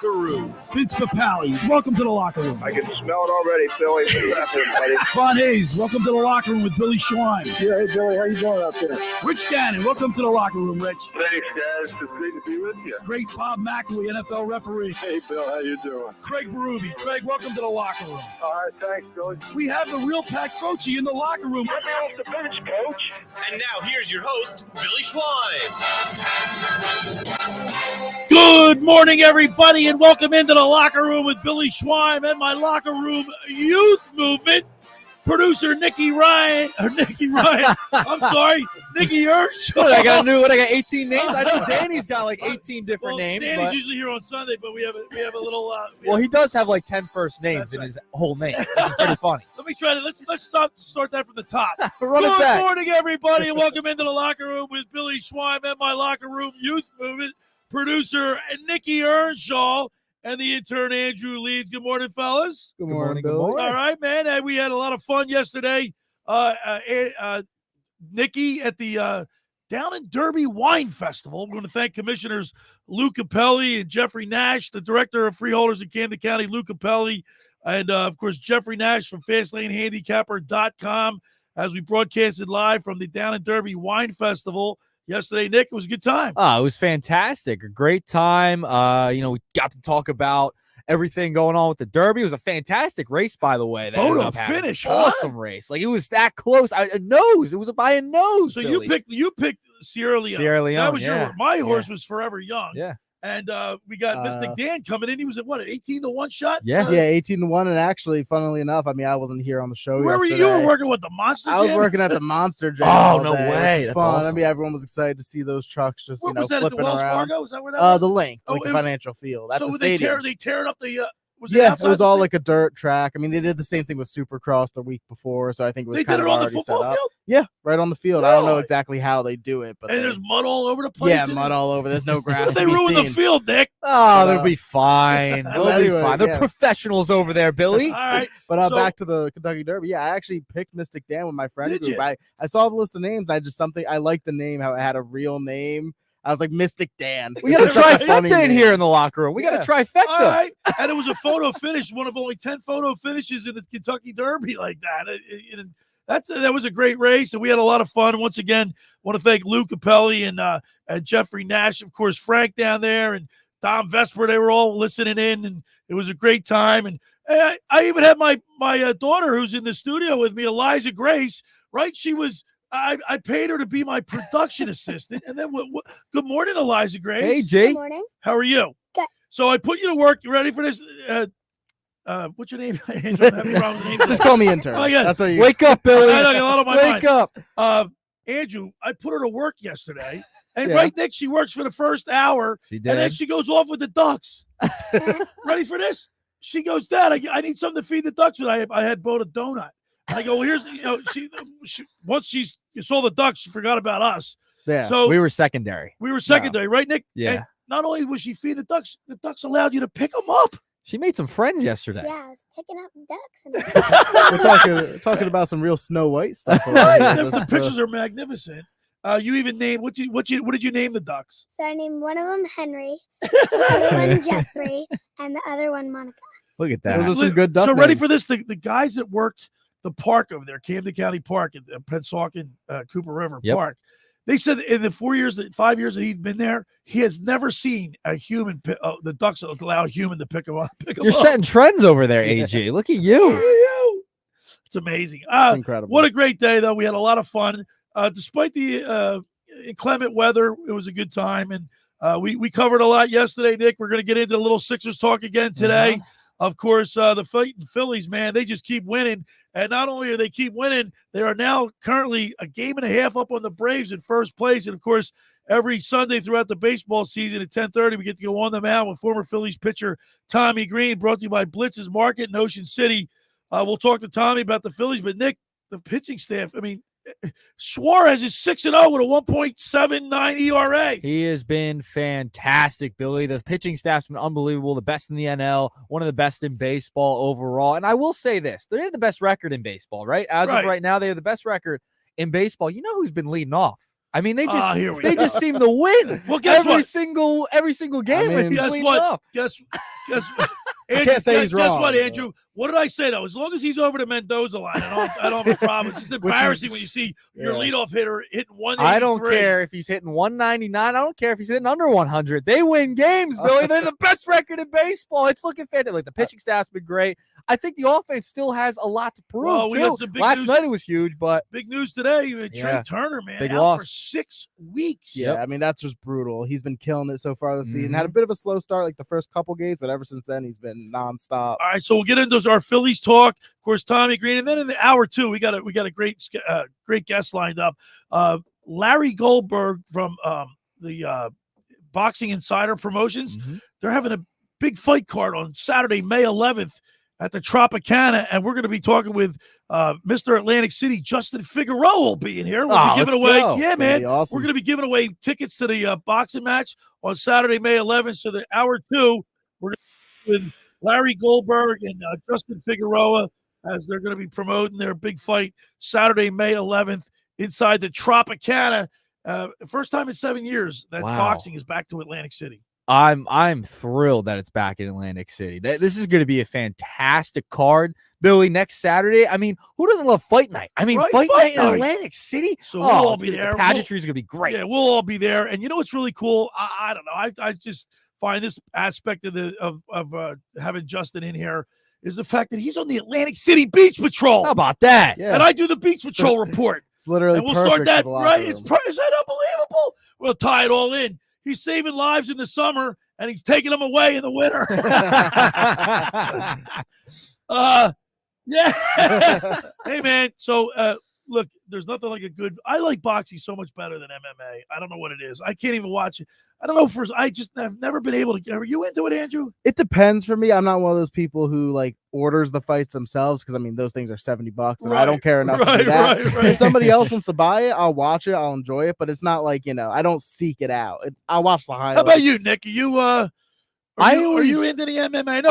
locker room. Vince Papale, welcome to the locker room. I can smell it already, Philly. What's happening, buddy? Von Hayes, welcome to the locker room with Billy Schwein. Yeah, hey, Billy, how you doing out there? Rich Gannon, welcome to the locker room, Rich. Thanks, guys. It's great to be with you. Great Bob McElwee, NFL referee. Hey, Bill, how you doing? Craig Berube. Craig, welcome to the locker room. All right, thanks, Billy. We have the real Pat Croce in the locker room. Get me off the bench, Coach. And now here's your host, Billy Schwein. Good morning, everybody, and welcome into the locker room with Billy Schwein and my locker room youth movement. Producer Nicky Earnshaw. I got 18 names. I know Danny's got like 18 different names. Danny's usually here on Sunday, but we have a little. He does have like 10 first names in his whole name, which is pretty funny. Let me try to let's start that from the top. Run it back. Good morning, everybody, and welcome into the locker room with Billy Schwein and my locker room youth movement. Producer Nick Earnshaw and the intern Andrew Leeds. Good morning, fellas. Good morning, Billy. All right, man. We had a lot of fun yesterday. Nikki at the Down in Derby Wine Festival. We're going to thank Commissioners Lou Capelli and Jeffrey Nash, the director of Freeholders in Camden County, Lou Capelli, and, of course, Jeffrey Nash from FastlaneHandicapper.com as we broadcasted live from the Down in Derby Wine Festival. Yesterday, Nick, it was a good time. Oh, it was fantastic. A great time. We got to talk about everything going on with the Derby. It was a fantastic race, by the way. Photo finish. Awesome race. Like, it was that close. A nose. It was by a nose. So Billy. you picked Sierra Leone. That was my horse was Forever Young. Yeah. And we got Mystic Dan coming in. He was at what, an 18-1 shot? Yeah. 18-1. And actually, funnily enough, I wasn't here on the show. Where yesterday. were you? You were working with the Monster Jam? I was working at the Monster Jam. Oh, no way. That's That's fun. awesome. Everyone was excited to see those trucks just, was that flipping at the Wells around. Fargo? Is that where that was? The Link, Oh, the financial field at the stadium. They tearing up the was it outside was the all stadium? like a dirt track. They did the same thing with Supercross the week before, so I think it was They kind did of it on the already set football up. field? Yeah, right on the field. I don't know Really? exactly how they do it, but And there's mud all over the place. yeah, mud all over. There's no grass. They to be ruined the seen. field, Nick. Oh, they'll be fine. They'll be Anyway, fine. They're yeah. professionals over there, Billy. All right. But So- back to the Kentucky Derby. Yeah, I actually picked Mystic Dan with my friend Did group. you? I saw the list of names. I liked the name, how it had a real name. I was like, Mystic Dan. We got a It's such a funny trifecta in name. here in the locker room. We got a trifecta. All right. And it was a photo finish, one of only 10 photo finishes in the Kentucky Derby like that. That was a great race, and we had a lot of fun. Once again, want to thank Lou Capelli and Jeffrey Nash, of course, Frank down there, and Dom Vesper. They were all listening in, and it was a great time. And I even had my daughter who's in the studio with me, Eliza Grace, right? She was I paid her to be my production assistant. And then good morning, Eliza Grace. Hey, G. Good morning. How are you? Good. So I put you to work. You ready for this? What's your name? Andrew, I'm having problems with names. Just call me intern. Oh, yeah. That's what you. Wake up, Billy. I got a lot on my Wake mind. up. Andrew, I put her to work yesterday. And Yeah. right, Nick, she works for the first hour. She And then did. she goes off with the ducks. Ready for this? She goes, Dad, I need something to feed the ducks with. I had bought a donut. And I go, well, here's, she once she saw the ducks, she forgot about us. Yeah. So We were secondary. we were secondary, right, Nick? Yeah. And not only was she feeding the ducks allowed you to pick them up. She made some friends yesterday. Yeah, I was picking up ducks. And We're talking about some real Snow White stuff. over Right? here. The pictures are magnificent. You even named what did you name the ducks? so I named one of them Henry, the other one Jeffrey, and the other one Monica. Look at Those that. are some good duck So ready names. for this? The guys that worked the park over there, Camden County Park at Pensauken, Cooper River Yep. Park. They said that in the 5 years that he'd been there, he has never seen a human. The ducks allow a human to pick them up. You're setting trends over there, AG. Look at you. It's amazing. It's incredible. What a great day, though. We had a lot of fun. Despite the inclement weather, it was a good time. And we covered a lot yesterday, Nick. We're going to get into a little Sixers talk again today. Of course, the Phillies, man, they just keep winning. And not only are they keep winning, they are now currently a game and a half up on the Braves in first place. And, of course, every Sunday throughout the baseball season at 10:30, we get to go on the mound with former Phillies pitcher Tommy Greene, brought to you by Blitz's Market in Ocean City. We'll talk to Tommy about the Phillies. But, Nick, the pitching staff, Suarez is 6-0 with a 1.79 ERA. He has been fantastic, Billy. The pitching staff's been unbelievable. The best in the NL, one of the best in baseball overall. And I will say this, they have the best record in baseball, right? As of right now, they have the best record in baseball. You know who's been leading off? I mean, they here we just seem to win. Well, guess every what? single game. mean, and he's Guess leading what? off. Guess what? Andrew, can't say he's guess wrong, what, but- Andrew? What did I say though? As long as he's over the Mendoza line, I don't have a problem. It's just Which is- embarrassing when you see your yeah. leadoff hitter hitting 183. I don't care if he's hitting 199. I don't care if he's hitting under 100. They win games, Billy. They're the best record in baseball. It's looking fantastic. Like the pitching staff's been great. I think the offense still has a lot to prove. Well, we too. got some big Last news. night it was huge, but Big news today. Trey Yeah. Turner, man, Big out loss. for 6 weeks. Yeah, Yep. I mean, that's just brutal. He's been killing it so far this season. Mhm. Had a bit of a slow start like the first couple games, but ever since then, he's been nonstop. All right, so we'll get into our Phillies talk. Of course, Tommy Greene, and then in the hour 2, we got a great guest lined up. Larry Goldburg from the Boxing Insider Promotions. They're having a big fight card on Saturday, May 11th at the Tropicana, and we're going to be talking with Mr. Atlantic City Justin Figueroa will be in here. We'll be giving away, go. yeah, That'd man. be awesome. We're going to be giving away tickets to the boxing match on Saturday, May 11th. So the hour 2, we're with Larry Goldberg and Justin Figueroa as they're going to be promoting their big fight Saturday, May 11th inside the Tropicana. First time in 7 years that Wow. boxing is back to Atlantic City. I'm thrilled that it's back in Atlantic City. This is going to be a fantastic card, Billy. Next Saturday. I mean, who doesn't love fight night? I mean, Right, fight night in night. Atlantic City. So we'll all it's be gonna- there. The pageantry is going to be great. Yeah, we'll all be there. And you know what's really cool? I don't know. I just find this aspect of having Justin in here is the fact that he's on the Atlantic City Beach Patrol. How about that? Yeah, And I do the Beach Patrol report. it's literally And we'll perfect start that for the locker right. room. Is that unbelievable? We'll tie it all in. He's saving lives in the summer and he's taking them away in the winter. Yeah. Hey man. So look, there's nothing like I like boxing so much better than MMA. I don't know what it is. I can't even watch it. I don't know. I've never been able to. Are you into it, Andrew? It depends for me. I'm not one of those people who like orders the fights themselves because I mean those things are $70 and I don't care enough to do that. If somebody else wants to buy it, I'll watch it, I'll enjoy it, but it's not like I don't seek it out. I'll watch the highlights. How about you, Nick? Are you into the MMA?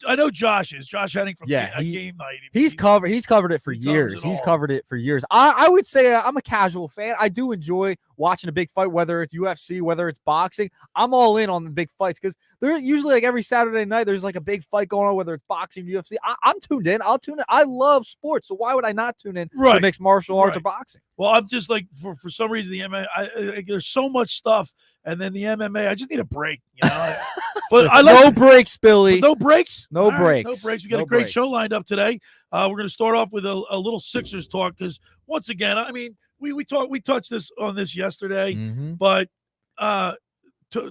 I know Josh is. Josh Henning from Yeah, Game Night. He's covered it for He covers years. it He's all. covered it for years. I would say I'm a casual fan. I do enjoy watching a big fight, whether it's UFC, whether it's boxing. I'm all in on the big fights because they're usually like every Saturday night. There's like a big fight going on, whether it's boxing, UFC. I'm tuned in. I'll tune in. I love sports, so why would I not tune in to mixed martial arts or boxing? Well, I'm just like for some reason the MMA. There's so much stuff, and then the MMA. I just need a break. But I like No breaks, Billy. no breaks. No All right, breaks. no breaks. We got No a great breaks. show lined up today. We're going to start off with a little Sixers talk because once again, I mean, we touched on this yesterday, Mhm. but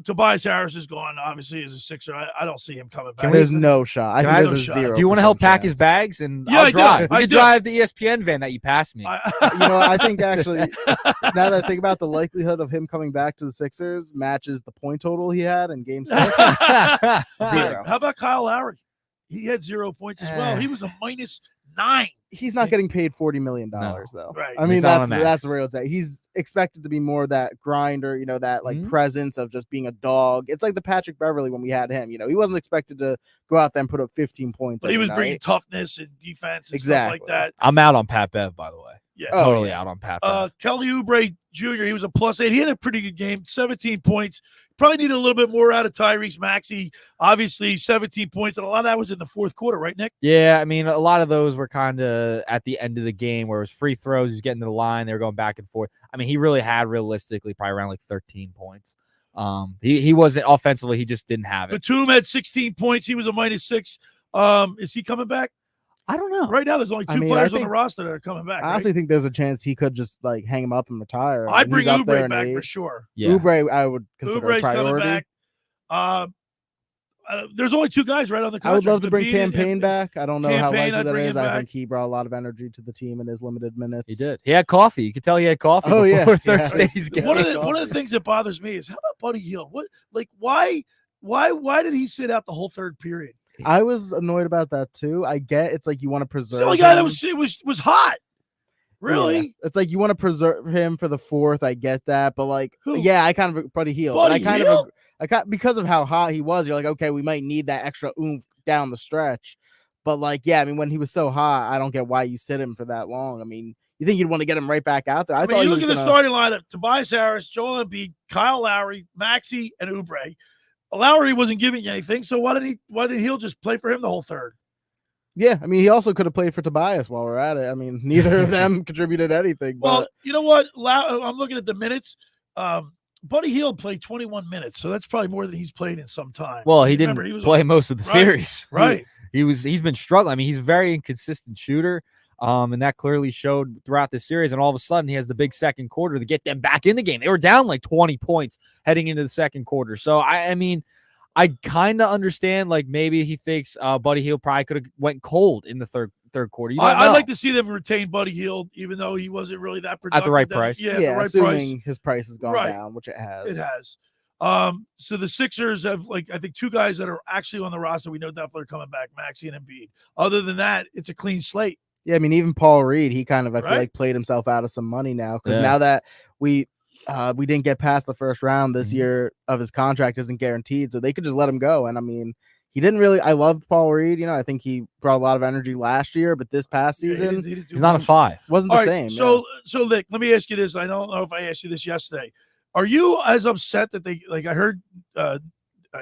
Tobias Harris is gone. Obviously, as a Sixer, I don't see him coming back. There's no shot. I Can think I- there's no a shot. 0. Do you want to help pack his bags and Yeah, I'll I do. drive? We I could do. drive the ESPN van that you passed me. I think actually, now that I think about the likelihood of him coming back to the Sixers matches the point total he had in Game 6. 0. How about Kyle Lowry? He had 0 points as well. He was a -9. He's not getting paid $40 million though. Right. I mean, He's on a that's max. the real say. He's expected to be more that grinder, that like Mhm. presence of just being a dog. It's like the Patrick Beverly when we had him. He wasn't expected to go out there and put up 15 points. But he every was bringing night. toughness and defense and Exactly. stuff like that. I'm out on Pat Bev, by the way. Yeah. Oh, Totally yeah. out on Pat Bev. Kelly Oubre Jr., he was a +8. He had a pretty good game, 17 points. Probably needed a little bit more out of Tyrese Maxey. Obviously, 17 points, and a lot of that was in the fourth quarter, right, Nick? Yeah, I mean, a lot of those were kind of at the end of the game where it was free throws. He was getting to the line. They were going back and forth. I mean, he really had realistically probably around like 13 points. He wasn't offensively. He just didn't have it. Batum had 16 points. He was a -6. Is he coming back? I don't know. Right now, there's only two I mean, players I on the think- roster that are coming back. I honestly think there's a chance he could just like hang him up and retire. I'd bring He's up there Oubre in back for age. sure. Yeah. Oubre, I would consider a Oubre's coming priority. back. There's only two guys right on the I contract. would love to bring Levine and- Campaign back. I don't know how Campaign, likely I'd that bring is. him I back. think he brought a lot of energy to the team in his limited minutes. He did. He had coffee. You could tell he had coffee Oh, yeah. before Yeah. Thursday's game. One of the things that bothers me is how about Buddy Hield? Why did he sit out the whole third period? I was annoyed about that too. I get it's like you want to He's preserve the only guy that him. was hot. Really? Yeah. It's like you want to preserve him for the fourth. I get that, but like, Who? yeah, I kind of Buddy Hield. Buddy But I kind Hield? of, because of how hot he was. You're like, okay, we might need that extra oomph down the stretch. But like, yeah, I mean, when he was so hot, I don't get why you sit him for that long. I mean, you think you'd want to get him right back out there. I mean, thought you he look at was the gonna- starting lineup: Tobias Harris, Joel Embiid, Kyle Lowry, Maxey, and Oubre. Lowry wasn't giving you anything, so why didn't Hill just play for him the whole third? Yeah, I mean, he also could have played for Tobias while we're at it. I mean, neither of them contributed anything. Well, But you know what? I'm looking at the minutes. Buddy Hield played 21 minutes, so that's probably more than he's played in some time. Well, he Remember, didn't was play most of the right, series. right? He's been struggling. I mean, he's a very inconsistent shooter. And that clearly showed throughout the series. And all of a sudden, he has the big second quarter to get them back in the game. They were down like 20 points heading into the second quarter. So, I mean, I kind of understand, like, maybe he thinks Buddy Hield probably could have went cold in the third quarter. I'd like to see them retain Buddy Hield, even though he wasn't really that productive. At the right price. Yeah, at the right assuming price. his price has gone Right. down, which it has. It has. So the Sixers have, like, I think 2 guys that are actually on the roster we know definitely are coming back, Maxey and Embiid. Other than that, it's a clean slate. Yeah, I mean, even Paul Reed, he kind of, I feel Right. like, played himself out of some money now because Yeah. now that we didn't get past the first round this Mhm. year of his contract isn't guaranteed, so they could just let him go. And I mean, he didn't really. I loved Paul Reed. You know, I think he brought a lot of energy last year, but this past Yeah, he season didn't do He's not a much. 5. wasn't All the right, same. so Nick, let me ask you this. I don't know if I asked you this yesterday. Are you as upset that they, like, I heard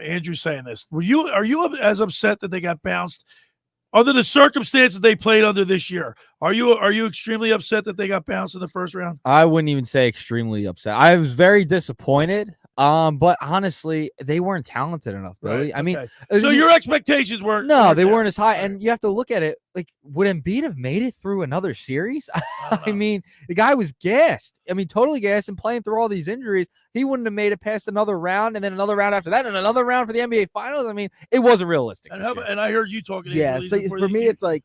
Andrew saying this? Are you as upset that they got bounced under the circumstances they played under this year? Are you extremely upset that they got bounced in the first round? I wouldn't even say extremely upset. I was very disappointed. But honestly, they weren't talented enough, Billy. Right, I mean, okay. So your expectations weren't. no, they there. weren't as high. Right. And you have to look at it like, would Embiid have made it through another series? don't I know. mean, the guy was gassed. I mean, totally gassed and playing through all these injuries. He wouldn't have made it past another round and then another round after that and another round for the NBA Finals. I mean, it wasn't realistic. And, this year. and I heard you talking. Yeah. to So Lee before for the- me, it's like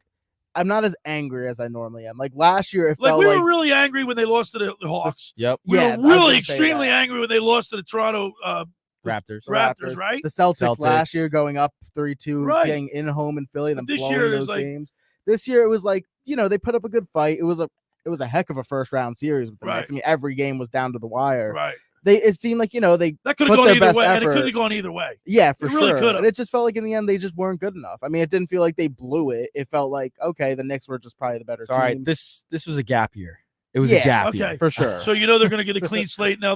I'm not as angry as I normally am. Like last year, it like felt we like were really angry when they lost to the Hawks. Yep. We Yeah, I were was really gonna say extremely that. angry when they lost to the Toronto Raptors. Raptors, right? the Celtics last Celtics. year going up 3-2, Right. getting in home in Philly, and then But this blowing year it those was like- games. This year it was like, you know, they put up a good fight. It was a heck of a first round series with the Right. Knicks. I mean, every game was down to the wire. Right. It seemed like, you know, they That could put have gone their either best way. And it effort. could have gone either way. Yeah, for It really sure. could've. And it just felt like in the end they just weren't good enough. I mean, it didn't feel like they blew it. It felt like, okay, the Knicks were just probably the better It's all right. team. This was a gap year. It was Yeah, a gap okay. year. For sure. So you know they're going to get a clean slate. Now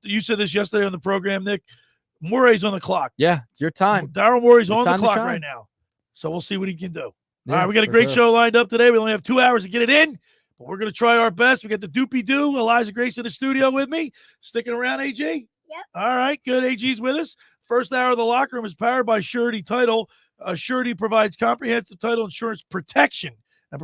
you said this yesterday on the program, Nick. Morey's on the clock. Yeah, it's your time. Daryl Morey's Your on the time to clock shine. right now. So we'll see what he can do. All Yeah, right, we got a for great sure. show lined up today. We only have 2 hours to get it in, but we're going to try our best. We got the Doopy Doo, Eliza Grace in the studio with me. Sticking around, AJ? Yep. All right, good. AG's with us. First hour of the locker room is powered by Surety Title. Surety provides comprehensive title insurance protection and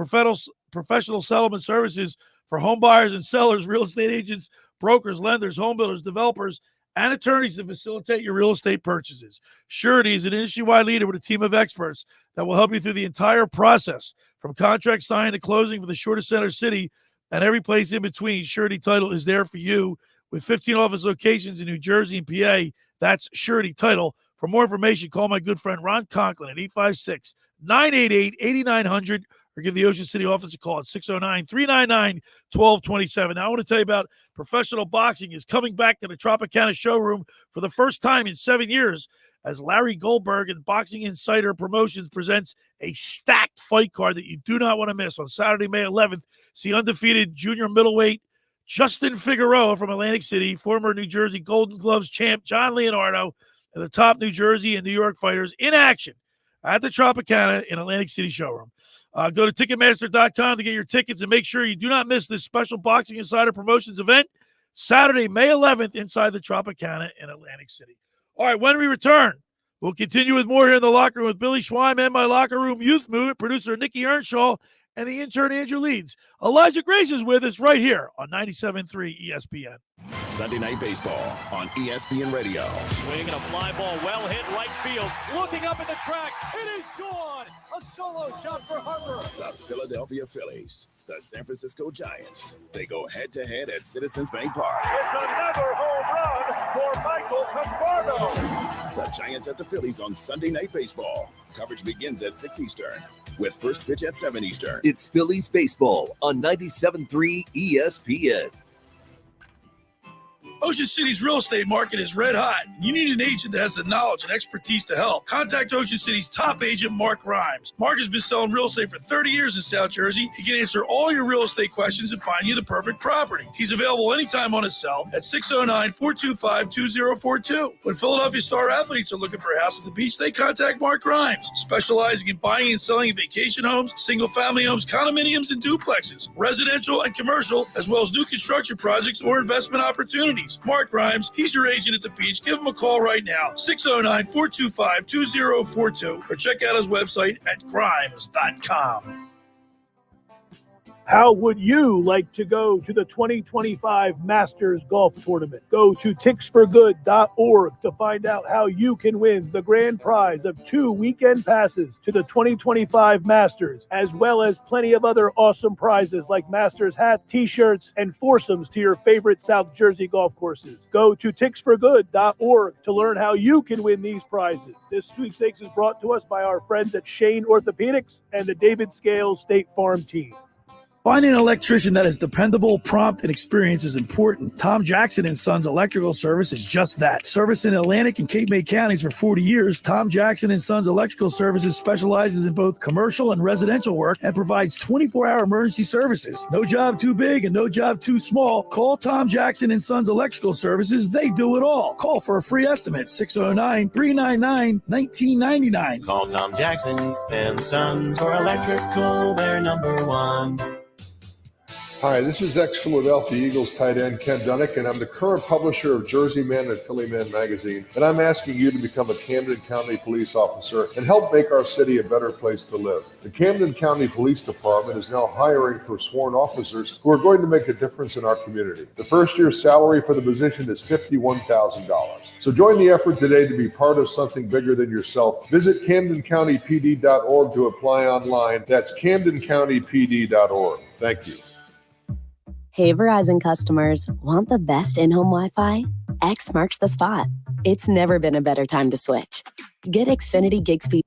professional settlement services for home buyers and sellers, real estate agents, brokers, lenders, home builders, developers, and attorneys to facilitate your real estate purchases. Surety is an industry-wide leader with a team of experts that will help you through the entire process, from contract signing to closing for the shortest center city and every place in between. Surety Title is there for you with 15 office locations in New Jersey and PA. That's Surety Title. For more information, call my good friend Ron Conklin at 856-988-8900 or give the Ocean City office a call at 609-399-1227. Now, I want to tell you about professional boxing is coming back to the Tropicana showroom for the first time in 7 years as Larry Goldburg and Boxing Insider Promotions presents a stacked fight card that you do not want to miss. On Saturday, May 11th, see undefeated junior middleweight Justin Figueroa from Atlantic City, former New Jersey Golden Gloves champ John Leonardo, and the top New Jersey and New York fighters in action at the Tropicana in Atlantic City showroom. Go to Ticketmaster.com to get your tickets and make sure you do not miss this special Boxing Insider Promotions event Saturday, May 11th inside the Tropicana in Atlantic City. All right, when we return, we'll continue with more here in the locker room with Billy Schweim and my locker room youth movement producer Nick Earnshaw and the intern Andrew Leeds. Elijah Grace is with us right here on 97.3 ESPN. Sunday Night Baseball on ESPN Radio. Swing and a fly ball well hit right field. Looking up at the track. It is gone. A solo shot for Harper. The Philadelphia Phillies, the San Francisco Giants. They go head-to-head at Citizens Bank Park. It's another home run for Michael Conforto. The Giants at the Phillies on Sunday Night Baseball. Coverage begins at 6 Eastern with first pitch at 7 Eastern. It's Phillies baseball on 97.3 ESPN. Ocean City's real estate market is red hot. You need an agent that has the knowledge and expertise to help. Contact Ocean City's top agent, Mark Rhymes. Mark has been selling real estate for 30 years in South Jersey. He can answer all your real estate questions and find you the perfect property. He's available anytime on his cell at 609-425-2042. When Philadelphia star athletes are looking for a house at the beach, they contact Mark Rhymes, specializing in buying and selling vacation homes, single-family homes, condominiums, and duplexes, residential and commercial, as well as new construction projects or investment opportunities. Mark Rhymes, he's your agent at the beach. Give him a call right now, 609-425-2042, or check out his website at grimes.com. How would you like to go to the 2025 Masters Golf Tournament? Go to ticksforgood.org to find out how you can win the grand prize of 2 weekend passes to the 2025 Masters, as well as plenty of other awesome prizes like Masters hats, t-shirts, and foursomes to your favorite South Jersey golf courses. Go to ticksforgood.org to learn how you can win these prizes. This sweepstakes is brought to us by our friends at Shane Orthopedics and the David Scales State Farm team. Finding an electrician that is dependable, prompt, and experienced is important. Tom Jackson & Sons Electrical Service is just that. Service in Atlantic and Cape May counties for 40 years, Tom Jackson & Sons Electrical Services specializes in both commercial and residential work and provides 24-hour emergency services. No job too big and no job too small. Call Tom Jackson & Sons Electrical Services. They do it all. Call for a free estimate, 609-399-1999. Call Tom Jackson and Sons for electrical, they're number one. Hi, this is ex-Philadelphia Eagles tight end Ken Dunnick, and I'm the current publisher of Jersey Man and Philly Man magazine, and I'm asking you to become a Camden County police officer and help make our city a better place to live. The Camden County Police Department is now hiring for sworn officers who are going to make a difference in our community. The first year's salary for the position is $51,000. So join the effort today to be part of something bigger than yourself. Visit CamdenCountyPD.org to apply online. That's CamdenCountyPD.org. Thank you. Hey Verizon customers, want the best in-home Wi-Fi? X marks the spot. It's never been a better time to switch. Get Xfinity Gig Speed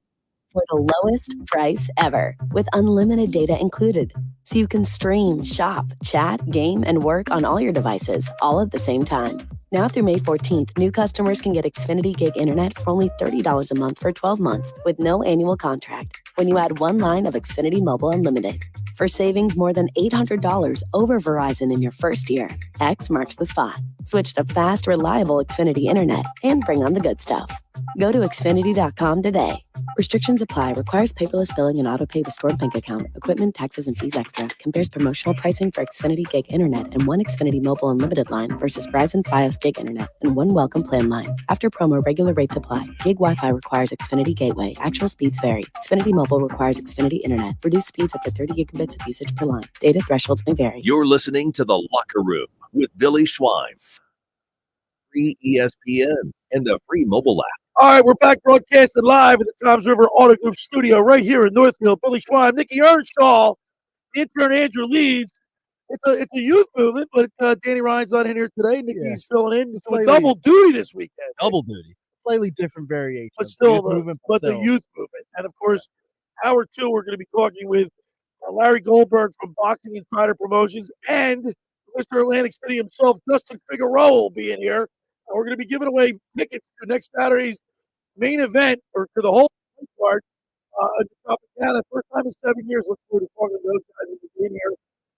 for the lowest price ever, with unlimited data included. So you can stream, shop, chat, game, and work on all your devices, all at the same time. Now through May 14th, new customers can get Xfinity Gig Internet for only $30 a month for 12 months with no annual contract when you add one line of Xfinity Mobile Unlimited. For savings more than $800 over Verizon in your first year, X marks the spot. Switch to fast, reliable Xfinity Internet and bring on the good stuff. Go to Xfinity.com today. Restrictions apply. Requires paperless billing and auto-pay with stored bank account. Equipment, taxes, and fees extra. Compares promotional pricing for Xfinity Gig Internet and one Xfinity Mobile Unlimited line versus Verizon Fios Gig Internet and one Welcome Plan line. After promo, regular rates apply. Gig Wi-Fi requires Xfinity Gateway. Actual speeds vary. Xfinity Mobile requires Xfinity Internet. Reduced speeds up to 30 gigabits of usage per line. Data thresholds may vary. You're listening to The Locker Room with Billy Schwein. Free ESPN and the free mobile app. All right, we're back broadcasting live at the Toms River Auto Group studio right here in Northfield. Billy Schwein, Nicky Earnshaw, Intern Andrew Leeds. It's a youth movement, but Danny Ryan's not in here today. Nicky's filling in. It's double duty this weekend. Double duty. Slightly different variation. But still, the the youth movement. And, of course, hour two, we're going to be talking with Larry Goldburg from Boxing Insider Promotions and Mr. Atlantic City himself, Justin Figueroa, will be in here. We're going to be giving away tickets to next Saturday's main event, or to the whole card, at the Tropicana. First time in 7 years. Look forward to talking to those guys in here.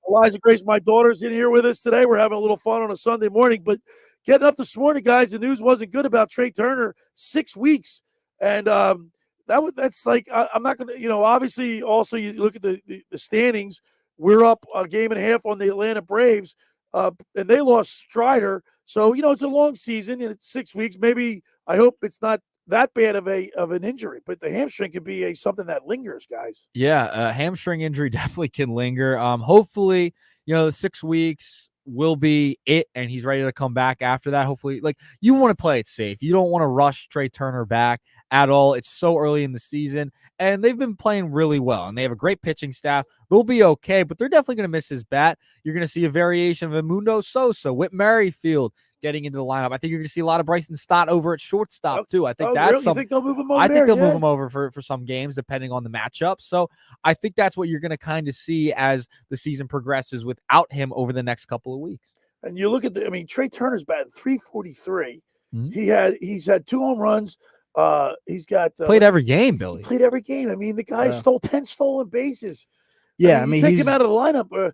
Eliza Grace, my daughter's in here with us today. We're having a little fun on a Sunday morning. But getting up this morning, guys, the news wasn't good about Trey Turner. 6 weeks. And that's like, I'm not going to, obviously, also you look at the standings. We're up a game and a half on the Atlanta Braves, and they lost Strider. So, it's a long season, and it's 6 weeks. Maybe I hope it's not that bad of an injury, but the hamstring could be something that lingers, guys. Yeah, a hamstring injury definitely can linger. Hopefully, the 6 weeks will be it, and he's ready to come back after that. Hopefully, you want to play it safe. You don't want to rush Trey Turner back at all. It's so early in the season, and they've been playing really well, and they have a great pitching staff. They'll be okay, but they're definitely going to miss his bat. You're going to see a variation of Edmundo Sosa, Whit Merrifield getting into the lineup. I think you're going to see a lot of Bryson Stott over at shortstop too. I think that's really? You think they'll move him over I think they'll there? move him over for some games depending on the matchup. So I think that's what you're going to kind of see as the season progresses without him over the next couple of weeks. And you look at Trey Turner's batting 343. Mhm. He's had 2 home runs. He's got Played every game, Billy. He played every game. I mean, the guy stole 10 stolen bases. Yeah, you take him out of the lineup.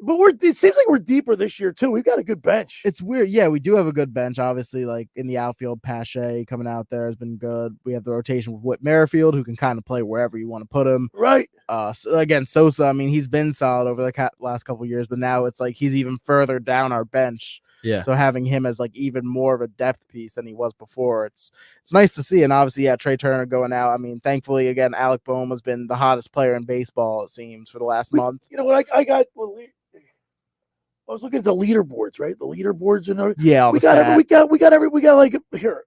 But it seems like we're deeper this year too. We've got a good bench. It's weird. Yeah, we do have a good bench. Obviously, like in the outfield, Pache coming out there has been good. We have the rotation with Whit Merrifield, who can kind of play wherever you want to put him. Right. So again, Sosa. I mean, he's been solid over the last couple of years, but now it's like he's even further down our bench. Yeah. So having him as like even more of a depth piece than he was before, it's nice to see. And obviously, yeah, Trey Turner going out. I mean, thankfully, again, Alec Boehm has been the hottest player in baseball, it seems, for the last month. You know what? I was looking at the leaderboards, right? The leaderboards and yeah, we got like here.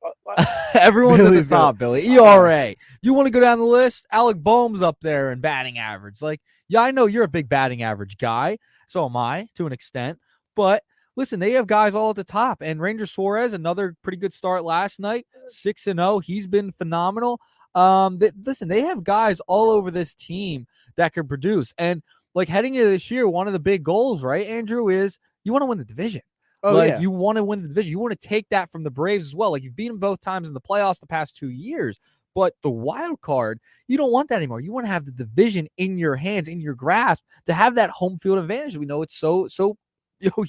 Everyone's at the Billy's top, Billy. ERA. Do you want to go down the list? Alec Boehm's up there in batting average. Like, yeah, I know you're a big batting average guy. So am I, to an extent. But listen, they have guys all at the top. And Ranger Suarez, another pretty good start last night, 6-0. He's been phenomenal. Listen, they have guys all over this team that can produce. And like heading into this year, one of the big goals, right, Andrew, is you want to win the division. Oh, like yeah. you want to win the division. You want to take that from the Braves as well. Like you've beaten both times in the playoffs the past 2 years. But the wild card, you don't want that anymore. You want to have the division in your hands, in your grasp, to have that home field advantage. We know it's so huge.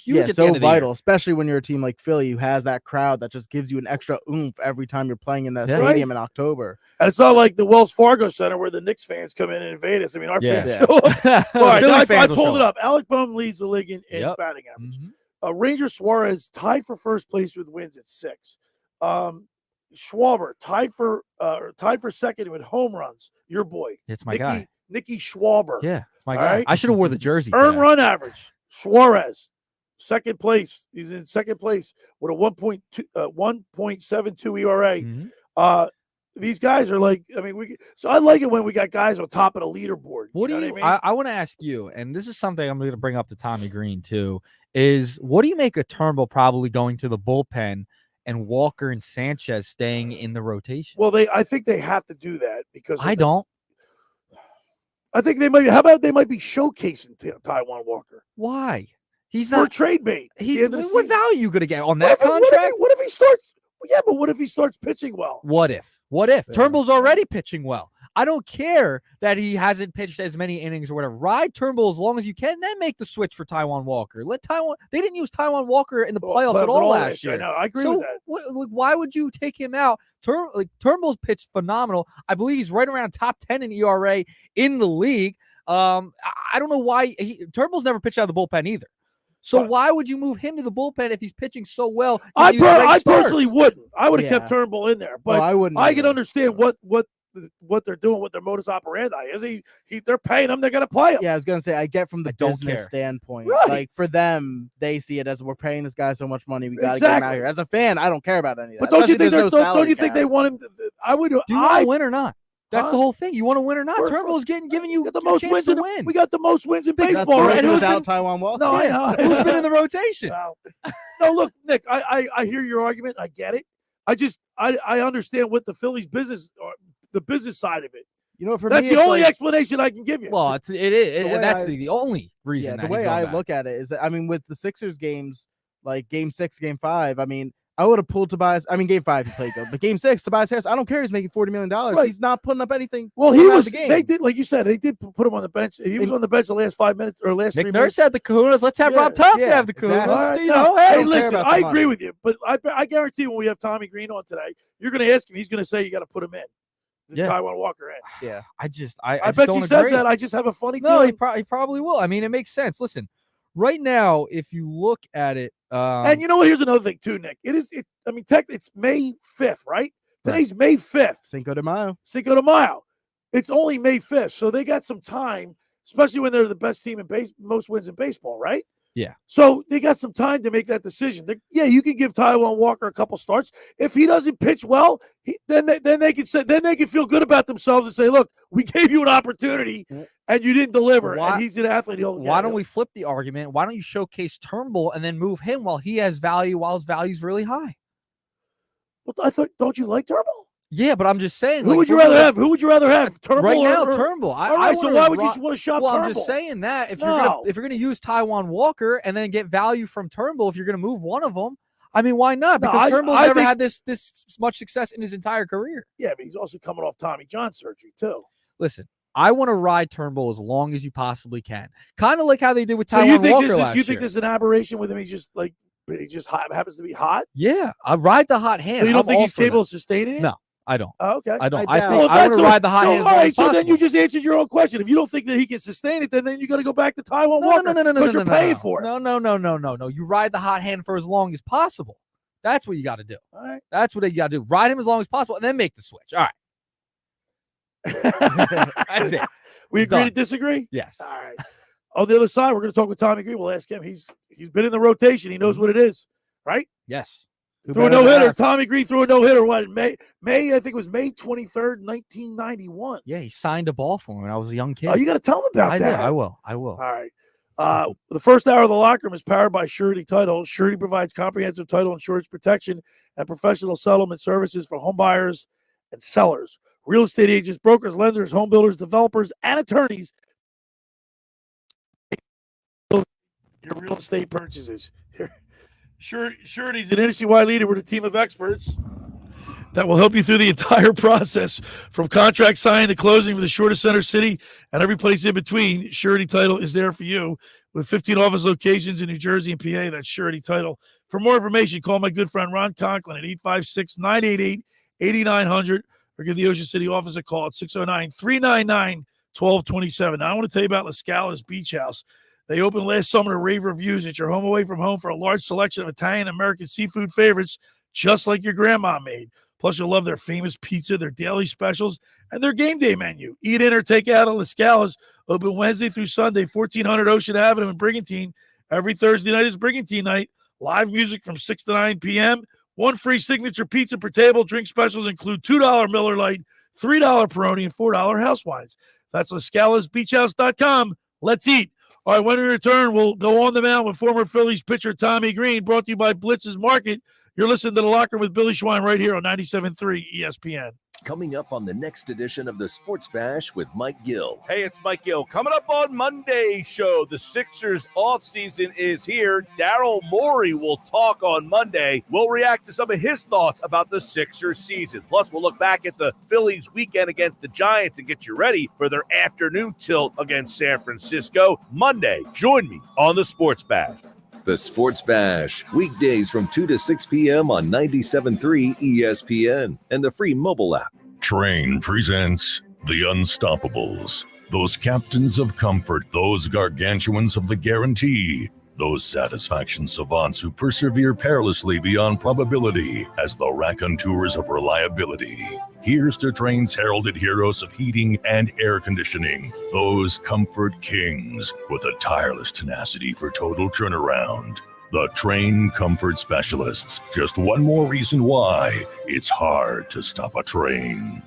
Yeah, at the so end of the vital, year. especially when you're a team like Philly who has that crowd that just gives you an extra oomph every time you're playing in that stadium in October. And it's not like the Wells Fargo Center where the Knicks fans come in and invade us. I mean, our fans show up. All right, I pulled it up. Alec Boehm leads the league in batting average. Ranger Suarez tied for first place with wins at 6. Schwarber tied for second with home runs. Your boy, it's my guy, Nicky Schwarber. Yeah, it's my guy. Right? I should have wore the jersey. Earned run average. Suarez, second place. He's in second place with a 1.72 ERA. These guys are like, so I like it when we got guys on top of the leaderboard. What do you? I want to ask you, and this is something I'm going to bring up to Tommy Greene too. Is what do you make of Turnbull probably going to the bullpen and Walker and Sanchez staying in the rotation? Well, I think they have to do that because I don't. I think they might. How about they might be showcasing Taijuan Walker? Why? He's for not trade bait. What value are you going to get on that contract? What if he starts? Yeah, but what if he starts pitching well? What if? Turnbull's already pitching well. I don't care that he hasn't pitched as many innings or whatever. Ride Turnbull as long as you can, then make the switch for Taijuan Walker. They didn't use Taijuan Walker in the playoffs at all last year. I know. I agree with that. Why would you take him out? Turnbull's pitched phenomenal. I believe he's right around top 10 in ERA in the league. I don't know why Turnbull's never pitched out of the bullpen either. So why would you move him to the bullpen if he's pitching so well? I personally wouldn't. I would have kept Turnbull in there, but I wouldn't. I can understand what they're doing, what their modus operandi is. They're paying him, they're going to play him. Yeah, I was going to say, I get from the business standpoint. Right. Like for them, they see it as we're paying this guy so much money, we got to get him out here. As a fan, I don't care about any of that. But don't you think they want him? I would. Do you want to win or not? That's the whole thing. You want to win or not? Turnbull's giving you the most wins to win. We got the most wins in baseball. And without Taijuan Walker. No, I know. Who's been in the rotation? No, look, Nick, I hear your argument. I get it. I understand what the Phillies business, the business side of it. You know, for that's me, the only explanation I can give you. Well, it is. That's the only reason. The way I look at it is that, with the Sixers games, like Game 6, Game 5, I would have pulled Tobias. Game 5 he played good, but Game 6, Tobias Harris, I don't care. He's making $40 million. Right. He's not putting up anything. Well, he was. They did, like you said, they did put him on the bench. He was on the bench the last 5 minutes or last Nick 3 Nurse minutes. had the Kahunas. Let's have Rob Thompson have the Kahunas. Exactly. Hey, listen, I agree with you, but I guarantee when we have Tommy Greene on today, you're going to ask him. He's going to say you got to put him in. Taijuan Walker in. Yeah. I bet you says that. I just have a funny feeling. No, he probably will. It makes sense. Listen, right now, if you look at it, and you know what? Here's another thing too, Nick. It's May 5th, right? Today's May 5th. Cinco de Mayo. It's only May 5th, so they got some time, especially when they're the best team in most wins in baseball, right? Yeah. So they got some time to make that decision. You can give Taijuan Walker a couple starts. If he doesn't pitch well, then they can feel good about themselves and say, "Look, we gave you an opportunity and you didn't deliver." And he's an athlete. Why don't we flip the argument? Why don't you showcase Turnbull and then move him while he has value, while his value is really high? Well, don't you like Turnbull? Yeah, but I'm just saying. Who would you rather have? Who would you rather have? Turnbull Right now, or Turnbull. All right, so why would you want to shop Well, Turnbull? I'm just saying that if No. you're gonna use Taiwan Walker and then get value from Turnbull, if you're gonna move one of them, I mean, why not? No, Because Turnbull's I never think- had this much success in his entire career. Yeah, but he's also coming off Tommy John surgery too. Listen, I want to ride Turnbull as long as you possibly can. Kind of like how they did with So Taiwan you think Walker this is, last you think year. there's an aberration with him? He just happens to be hot. Yeah, I ride the hot hand. So you don't I'm think all he's for capable that. of sustaining it? No, I don't. Oh, okay. I don't. I I doubt. think Well, I want that's to what- ride the hot so, hand as all long right, as so then possible. you just answered your own question. If you don't think that he can sustain it, then you got to go back to Taiwan Walker. No. Because you're paying for it. No. You ride the hot hand for as long as possible. That's what you got to do. All right. That's what you got to do. Ride him as long as possible, and then make the switch. All right. That's it. We agree Done. to disagree? Yes. All right. On the other side, we're going to talk with Tommy Greene. We'll ask him. He's been in the rotation. He knows what it is, right? Yes. Threw a no-hitter. Tommy Greene threw a no-hitter. What, May, I think it was May 23rd, 1991. Yeah, he signed a ball for me when I was a young kid. Oh, you got to tell him about I that. did. I will. All right. The first hour of the locker room is powered by Surety Title. Surety provides comprehensive title insurance protection and professional settlement services for home buyers and sellers, real estate agents, brokers, lenders, home builders, developers, and attorneys. Your real estate purchases. Surety's an industry-wide leader with a team of experts that will help you through the entire process, from contract signing to closing, for the shortest center city and every place in between. Surety Title is there for you with 15 office locations in New Jersey and PA. That's Surety Title. For more information, call my good friend Ron Conklin at 856-988-8900 or give the Ocean City office a call at 609-399-1227. Now, I want to tell you about La Scala's Beach House. They opened last summer to rave reviews. It's your home away from home for a large selection of Italian and American seafood favorites, just like your grandma made. Plus, you'll love their famous pizza, their daily specials, and their game day menu. Eat in or take out at La Scala's. Open Wednesday through Sunday, 1400 Ocean Avenue in Brigantine. Every Thursday night is Brigantine night. Live music from 6 to 9 p.m. One free signature pizza per table. Drink specials include $2 Miller Lite, $3 Peroni, and $4 house wines. That's LaScalasBeachHouse.com. Let's eat. All right, when we return, we'll go on the mound with former Phillies pitcher Tommy Greene, brought to you by Blitz's Market. You're listening to The Locker with Billy Schwein right here on 97.3 ESPN. Coming up on the next edition of the Sports Bash with Mike Gill. Hey, it's Mike Gill. Coming up on Monday's show, the Sixers offseason is here. Daryl Morey will talk on Monday. We'll react to some of his thoughts about the Sixers season. Plus, we'll look back at the Phillies weekend against the Giants and get you ready for their afternoon tilt against San Francisco. Monday, join me on the Sports Bash. The Sports Bash, weekdays from 2 to 6 p.m. on 97.3 ESPN and the free mobile app. Train presents The Unstoppables. Those captains of comfort, those gargantuans of the guarantee, those satisfaction savants who persevere perilously beyond probability as the raconteurs of reliability. Here's to Train's heralded heroes of heating and air conditioning, those comfort kings with a tireless tenacity for total turnaround. The Train Comfort Specialists. Just one more reason why it's hard to stop a train.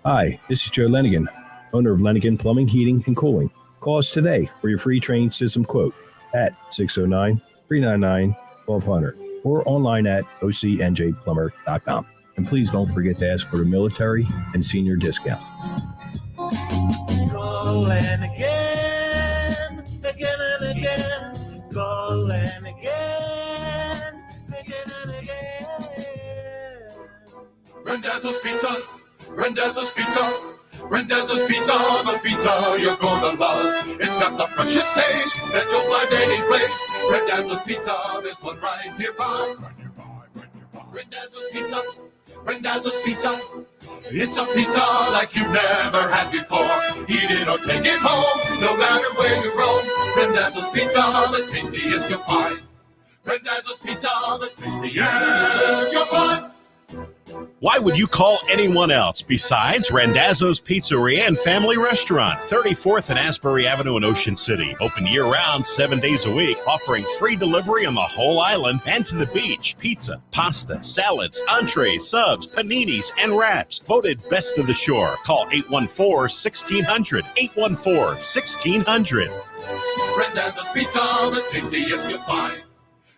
Hi, this is Joe Lenigan, owner of Lenigan Plumbing, Heating, and Cooling. Call us today for your free train system quote at 609-399-1200 or online at ocnjplumber.com. And please don't forget to ask for the military and senior discount. Calling again, again and again. Calling again, again and again. Randazzo's Pizza, Randazzo's Pizza, Randazzo's Pizza, the pizza you're gonna love. It's got the freshest taste that you'll find any place. Randazzo's Pizza, there's one right nearby. Randazzo's Pizza, Randazzo's Pizza. It's a pizza like you've never had before. Eat it or take it home, no matter where you roam. Randazzo's Pizza, the tastiest you'll find. Randazzo's Pizza, the tastiest you'll find. Why would you call anyone else besides Randazzo's Pizzeria and Family Restaurant, 34th and Asbury Avenue in Ocean City. Open year-round, 7 days a week, offering free delivery on the whole island and to the beach. Pizza, pasta, salads, entrees, subs, paninis, and wraps. Voted best of the shore. Call 814-1600. 814-1600. Randazzo's Pizza, the tastiest you'll find.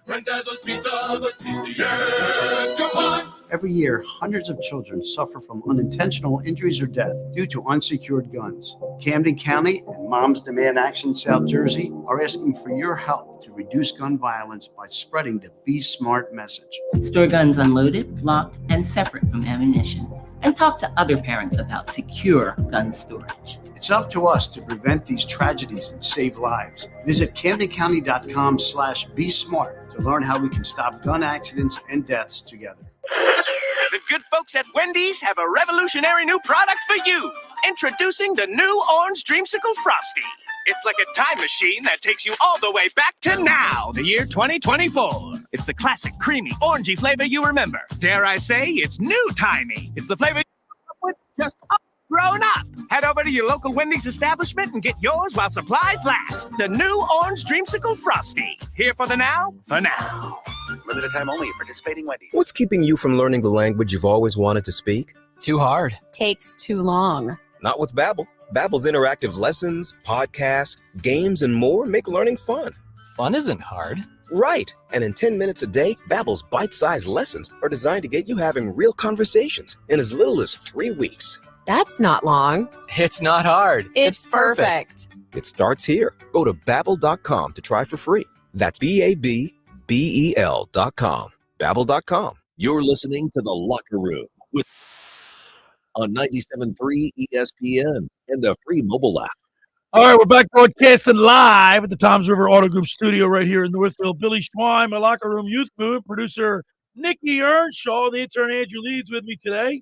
Randazzo's Pizza, the tastiest you'll find. Every year, hundreds of children suffer from unintentional injuries or death due to unsecured guns. Camden County and Moms Demand Action South Jersey are asking for your help to reduce gun violence by spreading the Be Smart message. Store guns unloaded, locked, and separate from ammunition. And talk to other parents about secure gun storage. It's up to us to prevent these tragedies and save lives. Visit CamdenCounty.com/Be Smart to learn how we can stop gun accidents and deaths together. The good folks at Wendy's have a revolutionary new product for you. Introducing the new Orange Dreamsicle Frosty. It's like a time machine that takes you all the way back to now, the year 2024. It's the classic creamy, orangey flavor you remember. Dare I say, it's new-timey. It's the flavor you grew up with, just grown up. Head over to your local Wendy's establishment and get yours while supplies last. The new Orange Dreamsicle Frosty. Here for the now, for now. Limited time only at participating Wendy's. What's keeping you from learning the language you've always wanted to speak? Too hard. Takes too long. Not with Babbel. Babbel's interactive lessons, podcasts, games, and more make learning fun. Fun isn't hard. Right. And in 10 minutes a day, Babbel's bite-sized lessons are designed to get you having real conversations in as little as 3 weeks. That's not long. It's not hard. It's perfect. It starts here. Go to Babbel.com to try for free. That's BABBEL.com. Babbel.com. You're listening to The Locker Room with on 97.3 ESPN and the free mobile app. All right, we're back broadcasting live at the Toms River Auto Group studio right here in Northfield. Billy Schwein, my Locker Room Youth Movement, producer Nicky Earnshaw, the intern Andrew Leeds with me today.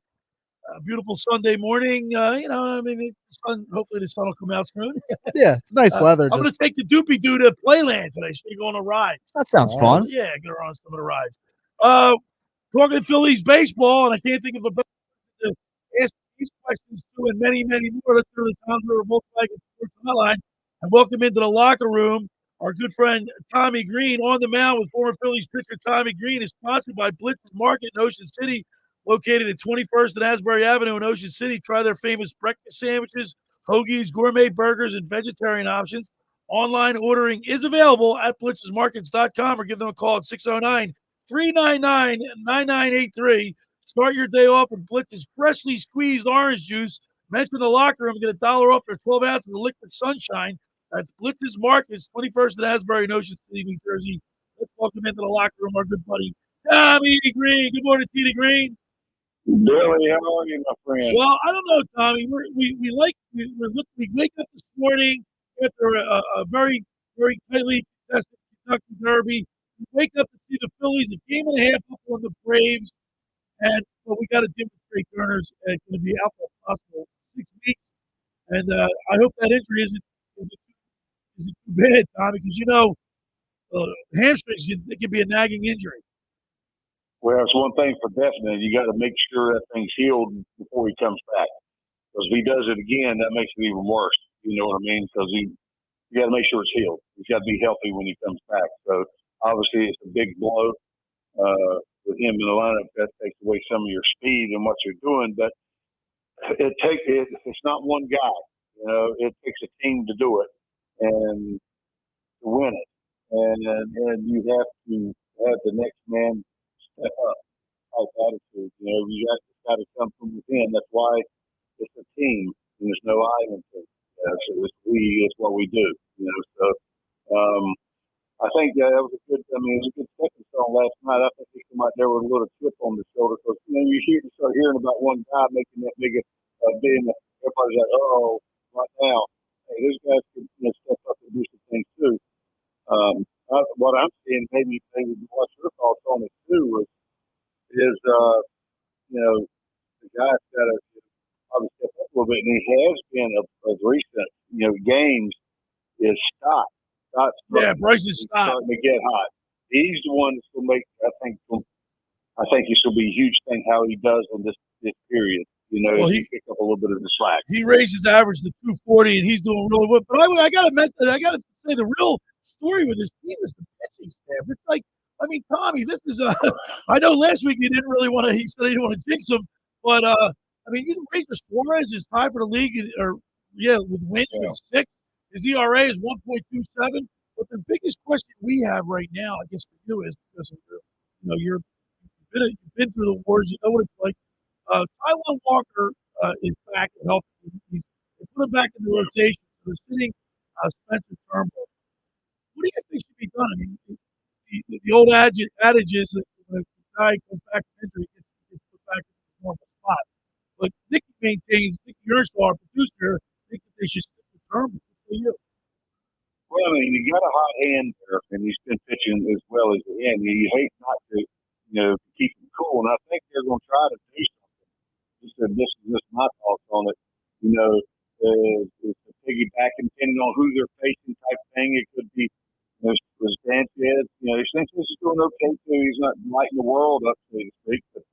Beautiful Sunday morning. The sun, hopefully the sun will come out soon. Yeah, it's nice weather. I'm going to take the Doopy Doo to Playland today. So you're going on a ride. That sounds fun. Yeah, get her on some of the rides. Talking Phillies baseball, and I can't think of a better to ask these questions too, and many, many more. Let's go to the Toms River Volkswagen Sports Hotline and welcome into the locker room our good friend Tommy Greene. On the Mound with former Phillies pitcher Tommy Greene is sponsored by Blitz Market in Ocean City, located at 21st and Asbury Avenue in Ocean City. Try their famous breakfast sandwiches, hoagies, gourmet burgers, and vegetarian options. Online ordering is available at blitzesmarkets.com or give them a call at 609-399-9983. Start your day off with Blitz's freshly squeezed orange juice. Mention the locker room, get $1 off their 12 ounces of liquid sunshine. That's Blitz's Markets, 21st and Asbury in Ocean City, New Jersey. Let's welcome into the locker room our good buddy Tommy Greene. Good morning, T.D. Greene. Billy, how are you, my friend? Well, I don't know, Tommy. We wake up this morning after a very, very tightly contested Kentucky Derby. We wake up to see the Phillies a game and a half up on the Braves, and we got to demonstrate Turner's going to be out for possible 6 weeks. And I hope that injury isn't too bad, Tommy, because hamstrings can be a nagging injury. Well, it's one thing for definite. You got to make sure that thing's healed before he comes back. Because if he does it again, that makes it even worse. You know what I mean? Because you got to make sure it's healed. He's got to be healthy when he comes back. So obviously, it's a big blow with him in the lineup. That takes away some of your speed and what you're doing. But it's not one guy. It takes a team to do it and to win it. And you have to have the next man step up type attitude. You got to come from within. That's why it's a team and there's no island team. So it's what we do. So I think that was a good. it was a good stepping stone last night. I think he came out there with a little chip on the shoulder because you start hearing about one guy making that big being. Everybody's like, oh, right now, hey, these guys can step up and do some things too. What I'm seeing, maybe what's your thoughts on it too, is the guy's got to probably step up a little bit, and he has been of recent, games. Is Stott. Bryce's Stott starting to get hot. He's the one that's going to make. I think this will be a huge thing how he does in this period. He pick up a little bit of the slack. He raised his average to 240, and he's doing really well. But I got to say the real story with this team is the pitching staff. It's like, Tommy, this is I know last week he said he didn't want to jinx him, but even Ranger Suarez is tied for the league, with wins with 6. His ERA is 1.27. But the biggest question we have right now, I guess for you, is because of your you've been through the wars. You know what it's like. Taiwan Walker is back and healthy. They put him back in the rotation. So they're sitting Spencer Turnbull. What do you think should be done? I mean, the old adage is that when a guy comes back from injury, he gets put back in his normal spot. But Nick Earnshaw, our producer, think that they should stick with Turnbull. For you. Well, I mean, he got a hot hand there, and he's been pitching as well as he can. You hate not to, keep him cool, and I think they're going to try to do something. This is just my thoughts on it. It's a piggybacking, depending on who they're facing type thing. It could be was Sanchez. Sanchez is doing okay too. He's not lighting the world up, so to speak. But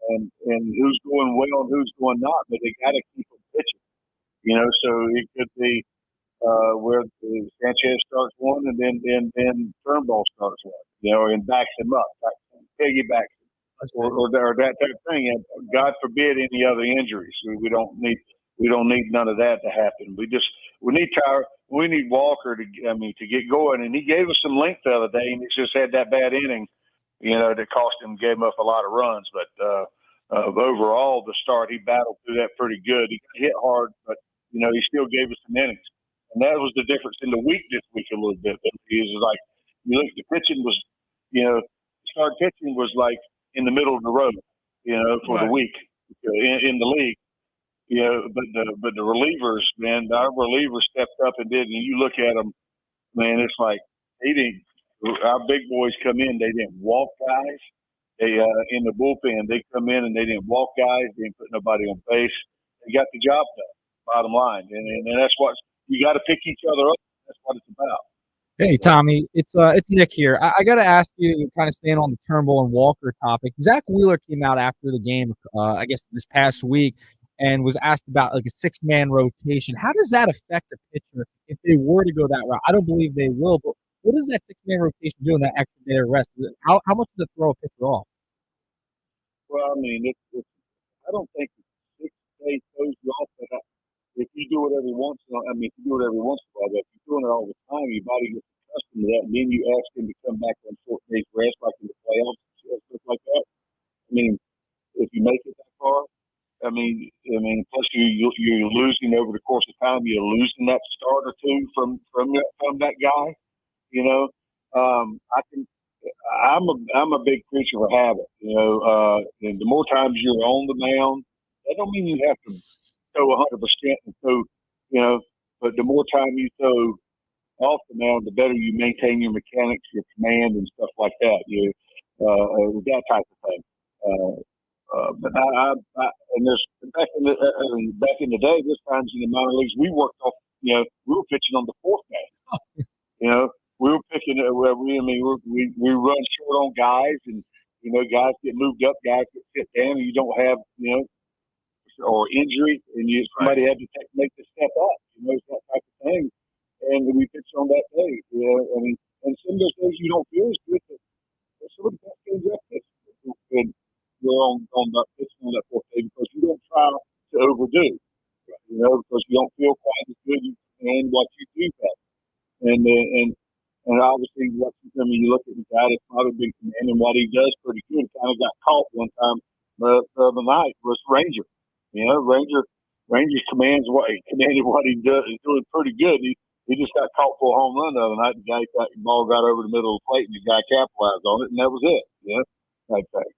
and who's going well and who's going not, but they got to keep them pitching. So it could be where Sanchez starts one and then Turnbull starts one, and backs him up, piggybacks him, or that type of thing. And God forbid any other injuries. We don't need none of that to happen. We need Walker to get going, and he gave us some length the other day, and he just had that bad inning, that cost him, gave him up a lot of runs. But overall, the start, he battled through that pretty good. He got hit hard, but he still gave us some innings, and that was the difference in the week this week a little bit. Is like you look, the pitching was, start pitching was like in the middle of the road, for the week in the league. But the relievers, man, our relievers stepped up and did. And you look at them, man, it's like our big boys come in, they didn't walk guys. They in the bullpen, they come in and they didn't walk guys. They didn't put nobody on base. They got the job done. Bottom line, and that's what you got to pick each other up. That's what it's about. Hey, Tommy, it's Nick here. I got to ask you, kind of staying on the Turnbull and Walker topic. Zach Wheeler came out after the game, I guess this past week, and was asked about like a 6-man rotation. How does that affect a pitcher if they were to go that route? I don't believe they will, but what does that 6-man rotation do in that extra day of rest? How much does it throw a pitcher off? Well, I mean, I don't think 6 days throws you off. But if you do it every once in a while, but if you're doing it all the time, your body gets accustomed to that, and then you ask him to come back on short days rest, like in the playoffs and stuff like that. I mean, if you make it that far, plus you're losing over the course of time. You're losing that start or two from that guy. I'm a big creature of habit. And the more times you're on the mound, that don't mean you have to throw 100% and throw, but the more time you throw off the mound, the better you maintain your mechanics, your command, and stuff like that. That type of thing. But and there's back in the day, this times in the minor leagues, we worked off. We were pitching on the 4th day. We were pitching. We run short on guys, and guys get moved up, guys get sit down, and you don't have or injury, and somebody had to make the step up. That type of thing. And we pitched on that day. And some of those days you don't feel as good. But some of the best games I've pitched. And we're on that pitching on that 4th day because you don't try to overdo. Because you don't feel quite as good and what you do better. And obviously, you look at the guy that's not a big command, and what he does pretty good. Kind of got caught one time the other night was Ranger. Ranger commanded what he does. He's doing pretty good. He just got caught for a home run the other night. The ball got over the middle of the plate, and the guy capitalized on it, and that was it. Type thing.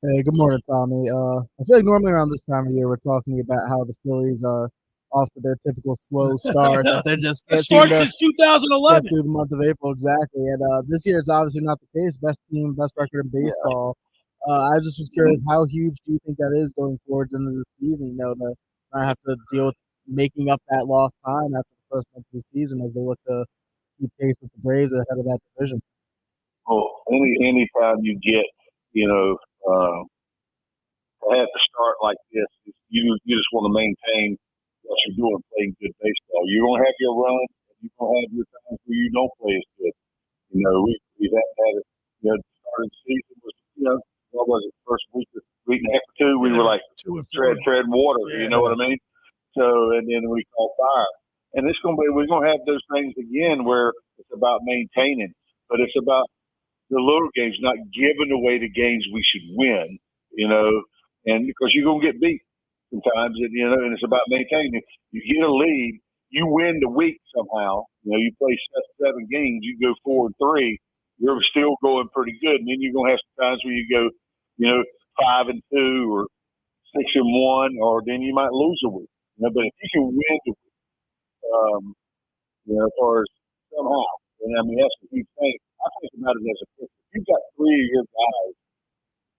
Hey, good morning, Tommy. I feel like normally around this time of year we're talking about how the Phillies are off to their typical slow start. That they're just since 2011 through the month of April, exactly. And this year it's obviously not the case. Best team, best record in baseball. I just was curious, how huge do you think that is going forward into the season? To not have to deal with making up that lost time after the first month of the season as they look to keep pace with the Braves ahead of that division. Oh, any time you get, to have to start like this, you just want to maintain what you're doing, playing good baseball. You're gonna have your runs, and you're gonna have your times where you don't play as good. We've had it. The start of the season was, what was it, first week and a half or two? We were like tread water. You know what I mean? So, and then we caught fire. And we're gonna have those things again where it's about maintaining, but it's about the little games, not giving away the games we should win, you know, and because you're going to get beat sometimes, and, you know, and it's about maintaining. You get a lead, you win the week somehow. You know, you play 7 games, you go 4-3, you're still going pretty good. And then you're going to have some times where you go, you know, 5-2 or 6-1, or then you might lose a week. You know, but if you can win the week, you know, as far as somehow, and I mean, that's a huge thing. I think about it as a pitcher. If you've got 3 of your guys,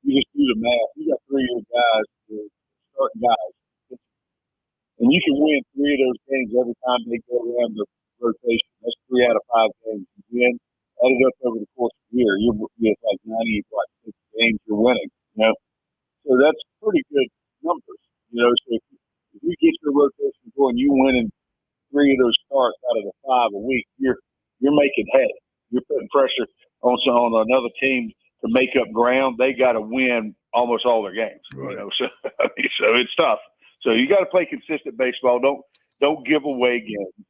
you just do the math. You got 3 of your guys, the starting guys, and you can win 3 of those games every time they go around the rotation. That's 3 out of 5 games. And then add it up over the course of the year, you're like 96 games you're winning. You know, so that's pretty good numbers. You know, so if you get your rotation going, you winning 3 of those starts out of the 5 a week, you're making hay. You're putting pressure on another team to make up ground. They got to win almost all their games. Right. You know, so I mean, so it's tough. So you got to play consistent baseball. Don't give away games.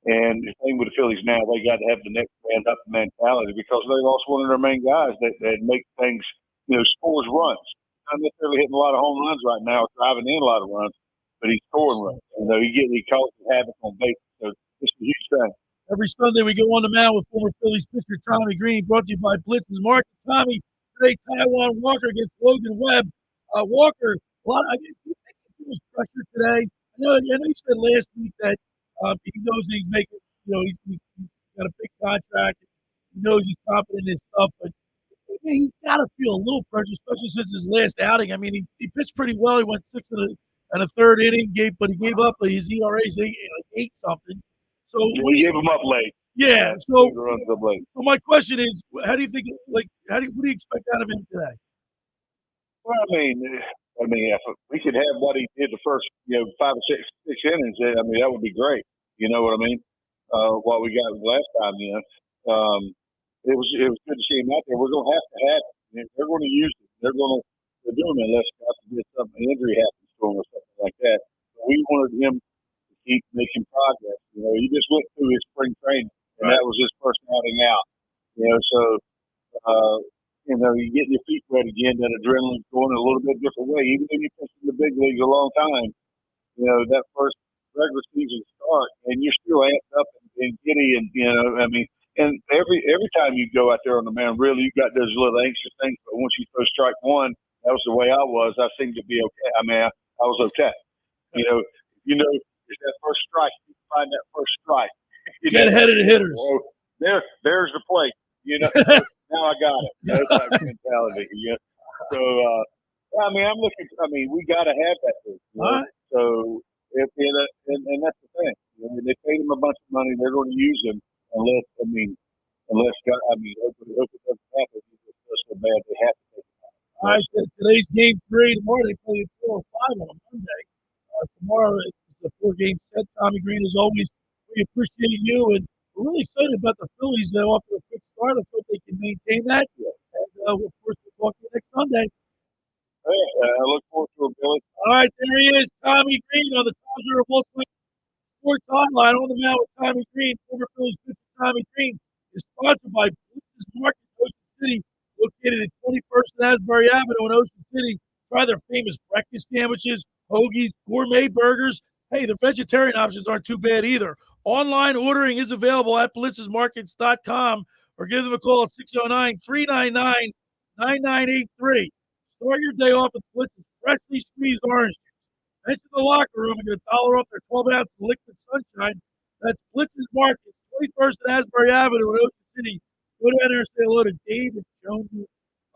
And the thing with the Phillies now, they got to have the next man up mentality, because they lost one of their main guys that make things, you know, scores runs. Not necessarily hitting a lot of home runs right now, driving in a lot of runs, but he's scoring runs. You know, he causes havoc on base. So it's a huge thing. Every Sunday we go on the mound with former Phillies pitcher Tommy Greene, brought to you by Blitz's Market. Tommy, today Taiwan Walker against Logan Webb. Walker, I think he feels pressure today. I know you said last week that he knows that he's making, you know, he's got a big contract. He knows he's confident in his stuff, but he's got to feel a little pressure, especially since his last outing. I mean, he pitched pretty well. He went 6 and a third inning, but he gave up his ERA's 8 something. So we gave him up late. Yeah. So late. So my question is, how do you think? What do you expect out of him today? Well, I mean, if we could have what he did the first, 5 or 6 innings, I mean, that would be great. You know what I mean? What we got last time, it was good to see him out there. We're going to have it. They're going to use it. They're doing it unless an injury happens to him or something like that. But we wanted him to keep making progress. You know, he just went through his spring training, and that was his first outing out. You know, so you get your feet wet again. That adrenaline's going a little bit different way. Even when you pitch in the big leagues a long time, you know, that first regular season start, and you're still amped up and giddy, and I mean. And every time you go out there on the mound, really, you got those little anxious things. But once you throw strike one, that was the way I was. I seemed to be okay. I mean, I was okay. You know, it's that first strike. You find that first strike. Get ahead of the hitters. Well, there's the plate. You know, now I got it. That's that mentality. You know? So, I mean, we got to have that thing. You know? Right. So, and that's the thing. I mean, they paid him a bunch of money. They're going to use him. Unless God, open doesn't happen, it's so bad they have to take it out. All right, today's game 3. Tomorrow they play at 4 or 5 on Monday. Tomorrow it's a 4-game set. Tommy Greene, as always, we appreciate you, and we're really excited about the Phillies off to a quick start. I hope they can maintain that. And of course, we'll talk to you next Sunday. Hey, I look forward to it, Billy. All right, there he is, Tommy Greene on the Tom Volkswagen Sports Hotline on the mound with Tommy Greene, former Phillies pitcher. Tommy Greene is sponsored by Blitz's Market in Ocean City, located at 21st and Asbury Avenue in Ocean City. Try their famous breakfast sandwiches, hoagies, gourmet burgers. Hey, the vegetarian options aren't too bad either. Online ordering is available at blitzesmarkets.com or give them a call at 609-399-9983. Start your day off with Blitz's freshly squeezed orange juice. Enter the locker room and get $1 off their 12-ounce liquid sunshine. That's Blitz's Market. 21st and Asbury Avenue in Ocean City. Go down there and say hello to Dave and Joan.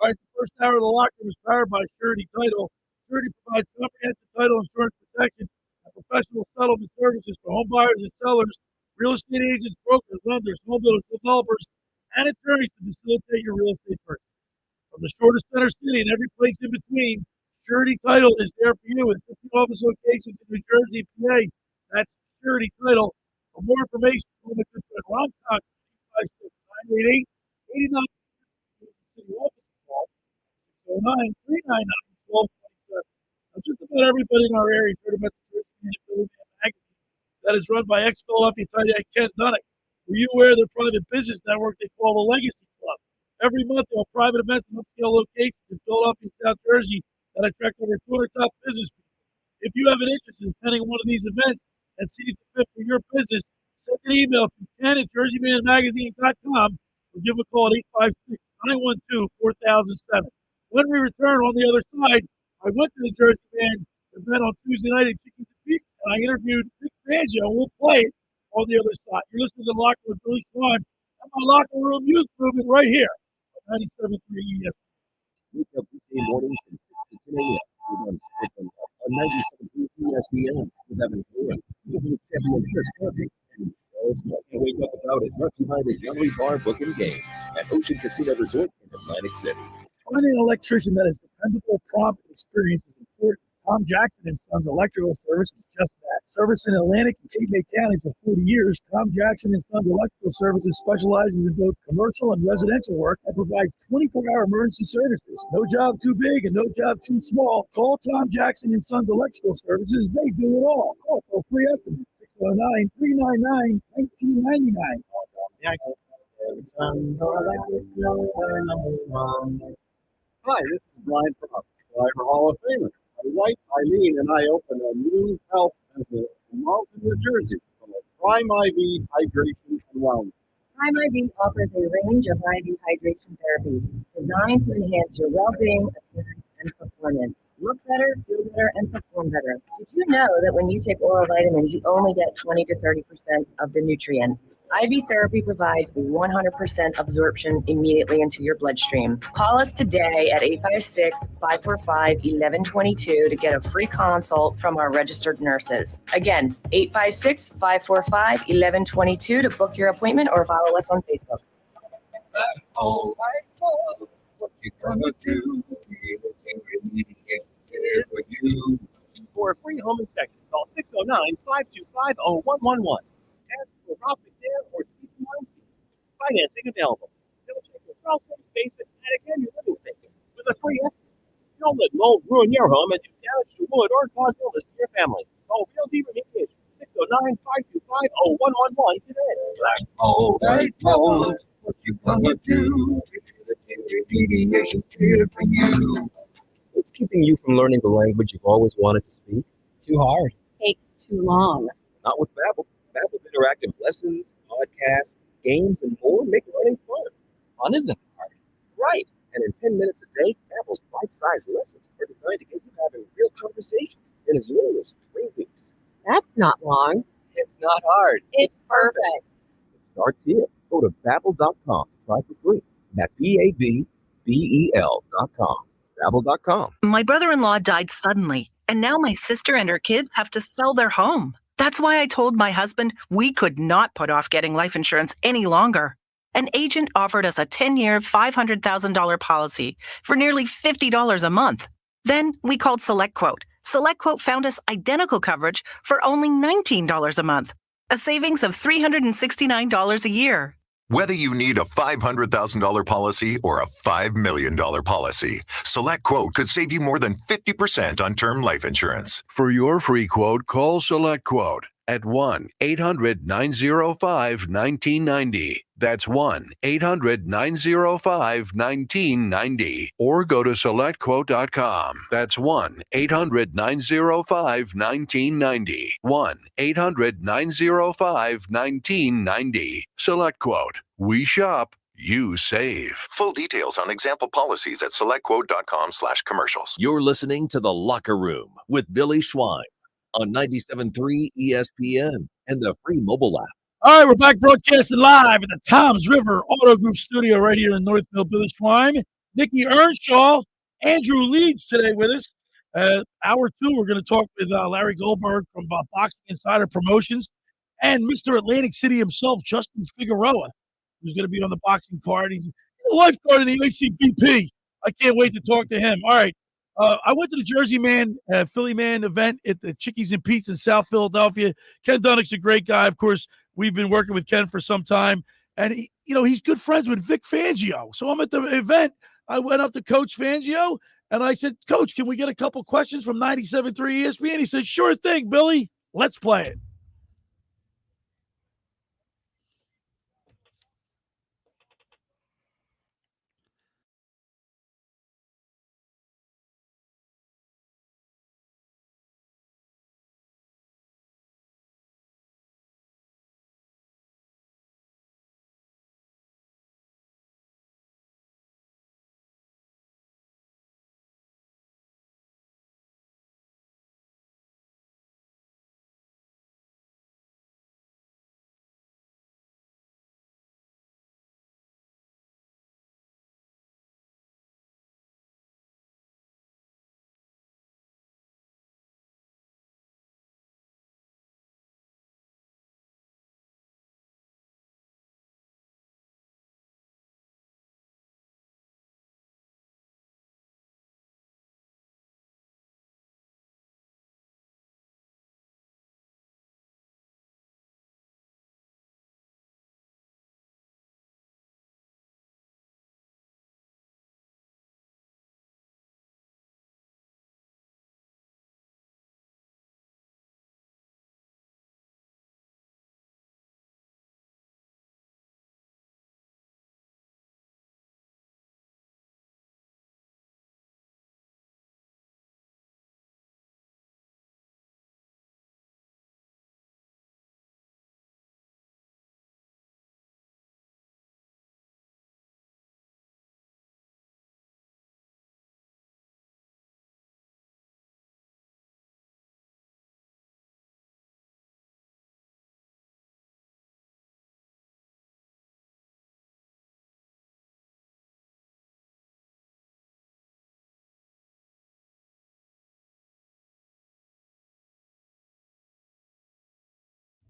All right, the first hour of the locker room is powered by Surety Title. Surety provides comprehensive title insurance protection and professional settlement services for home buyers and sellers, real estate agents, brokers, lenders, home builders, developers, and attorneys to facilitate your real estate purchase. From the shortest center city and every place in between, Surety Title is there for you with 50 office locations in New Jersey and PA. That's Surety Title. For more information, call the good friend Ron Cox, 988-89. City office call 609-399-1227. Now, just about everybody in our area has heard about the Tropicana Atlantic magazine that is run by ex-Philadelphia tight end Ken Dunnick. Were you aware of their private business network they call the Legacy Club? every month. They have private events in upscale locations in Philadelphia and South Jersey that attract over 200 top business people. If you have an interest in attending one of these events and see it's fit for your business, send an email to ken@jerseymanmagazine.com or give a call at 856-912-4007. When we return on the other side, I went to the Jersey Man event on Tuesday night at Chickies and Pete's, and I interviewed Nick Earnshaw. We'll play it on the other side. You're listening to the Locker Room with Billy Swan and my Locker Room Youth Movement right here on 97.3 ESPN. Wake up weekday mornings from 6 to 10 a.m. On 97.3 ESPN with Evan Cohen, champion Chris Conte, and Can't Wake Up About It, brought to you by the Gallery Bar Book and Games at Ocean Casino Resort in Atlantic City. Finding an electrician that is dependable, prompt, and experienced is important. Tom Jackson and Sons Electrical Service is just that. Service in Atlantic and Cape May counties for 40 years, Tom Jackson and Sons Electrical Services specializes in both commercial and residential work and provides 24-hour emergency services. No job too big and no job too small. Call Tom Jackson and Sons Electrical Services. They do it all. Call for a free estimate. 609-399-1999. Jackson and Sons Electrical, they're number one. Hi, this is Brian Propp, Driver Hall of Famer. My wife Eileen and I opened a new health business in Mound, New Jersey, called Prime IV Hydration and Wellness. Prime IV offers a range of IV hydration therapies designed to enhance your well-being, appearance, and performance. Look better, feel better, and perform better. Did you know that when you take oral vitamins, you only get 20 to 30% of the nutrients? IV therapy provides 100% absorption immediately into your bloodstream. Call us today at 856-545-1122 to get a free consult from our registered nurses. Again, 856-545-1122 to book your appointment or follow us on Facebook. All right, what you gonna do? For you. For a free home inspection, call 609-525-0111. Ask for Ralph McNair or Steve Weinstein. Financing available. They'll check your crawl space, basement, attic, and your living space with a free estimate. Don't let mold ruin your home and do damage to wood or cause illness to your family. Call Realty Remediation 609-525-0111 today. All right, mold, what you gonna do? Remediation's here for you. What's keeping you from learning the language you've always wanted to speak? Too hard. Takes too long. Not with Babbel. Babbel's interactive lessons, podcasts, games, and more make learning fun. Fun isn't hard. Right. And in 10 minutes a day, Babbel's bite-sized lessons are designed to get you having real conversations in as little as 3 weeks. That's not long. It's not hard. It's perfect. It starts here. Go to Babbel.com to try for free. That's BABBEL.com. Babbel.com. My brother-in-law died suddenly, and now my sister and her kids have to sell their home. That's why I told my husband we could not put off getting life insurance any longer. An agent offered us a 10-year, $500,000 policy for nearly $50 a month. Then we called SelectQuote. SelectQuote found us identical coverage for only $19 a month, a savings of $369 a year. Whether you need a $500,000 policy or a $5 million policy, SelectQuote could save you more than 50% on term life insurance. For your free quote, call SelectQuote at 1-800-905-1990. That's 1-800-905-1990. Or go to SelectQuote.com. That's 1-800-905-1990. 1-800-905-1990. SelectQuote. We shop. You save. Full details on example policies at selectquote.com/commercials. You're listening to The Locker Room with Billy Schwein on 97.3 ESPN and the free mobile app. All right, we're back broadcasting live at the Toms River Auto Group studio right here in Northville. Billy Schwein, Nicky Earnshaw, Andrew Leeds today with us. Hour 2, we're going to talk with Larry Goldburg from Boxing Insider Promotions and Mr. Atlantic City himself, Justin Figueroa, who's going to be on the boxing card. He's a lifeguard in the HCBP. I can't wait to talk to him. All right. I went to the Jersey Man, Philly Man event at the Chickies and Pete's in South Philadelphia. Ken Dunnick's a great guy. Of course, we've been working with Ken for some time. And, he's good friends with Vic Fangio. So I'm at the event. I went up to Coach Fangio, and I said, Coach, can we get a couple questions from 97.3 ESPN? He said, sure thing, Billy. Let's play it.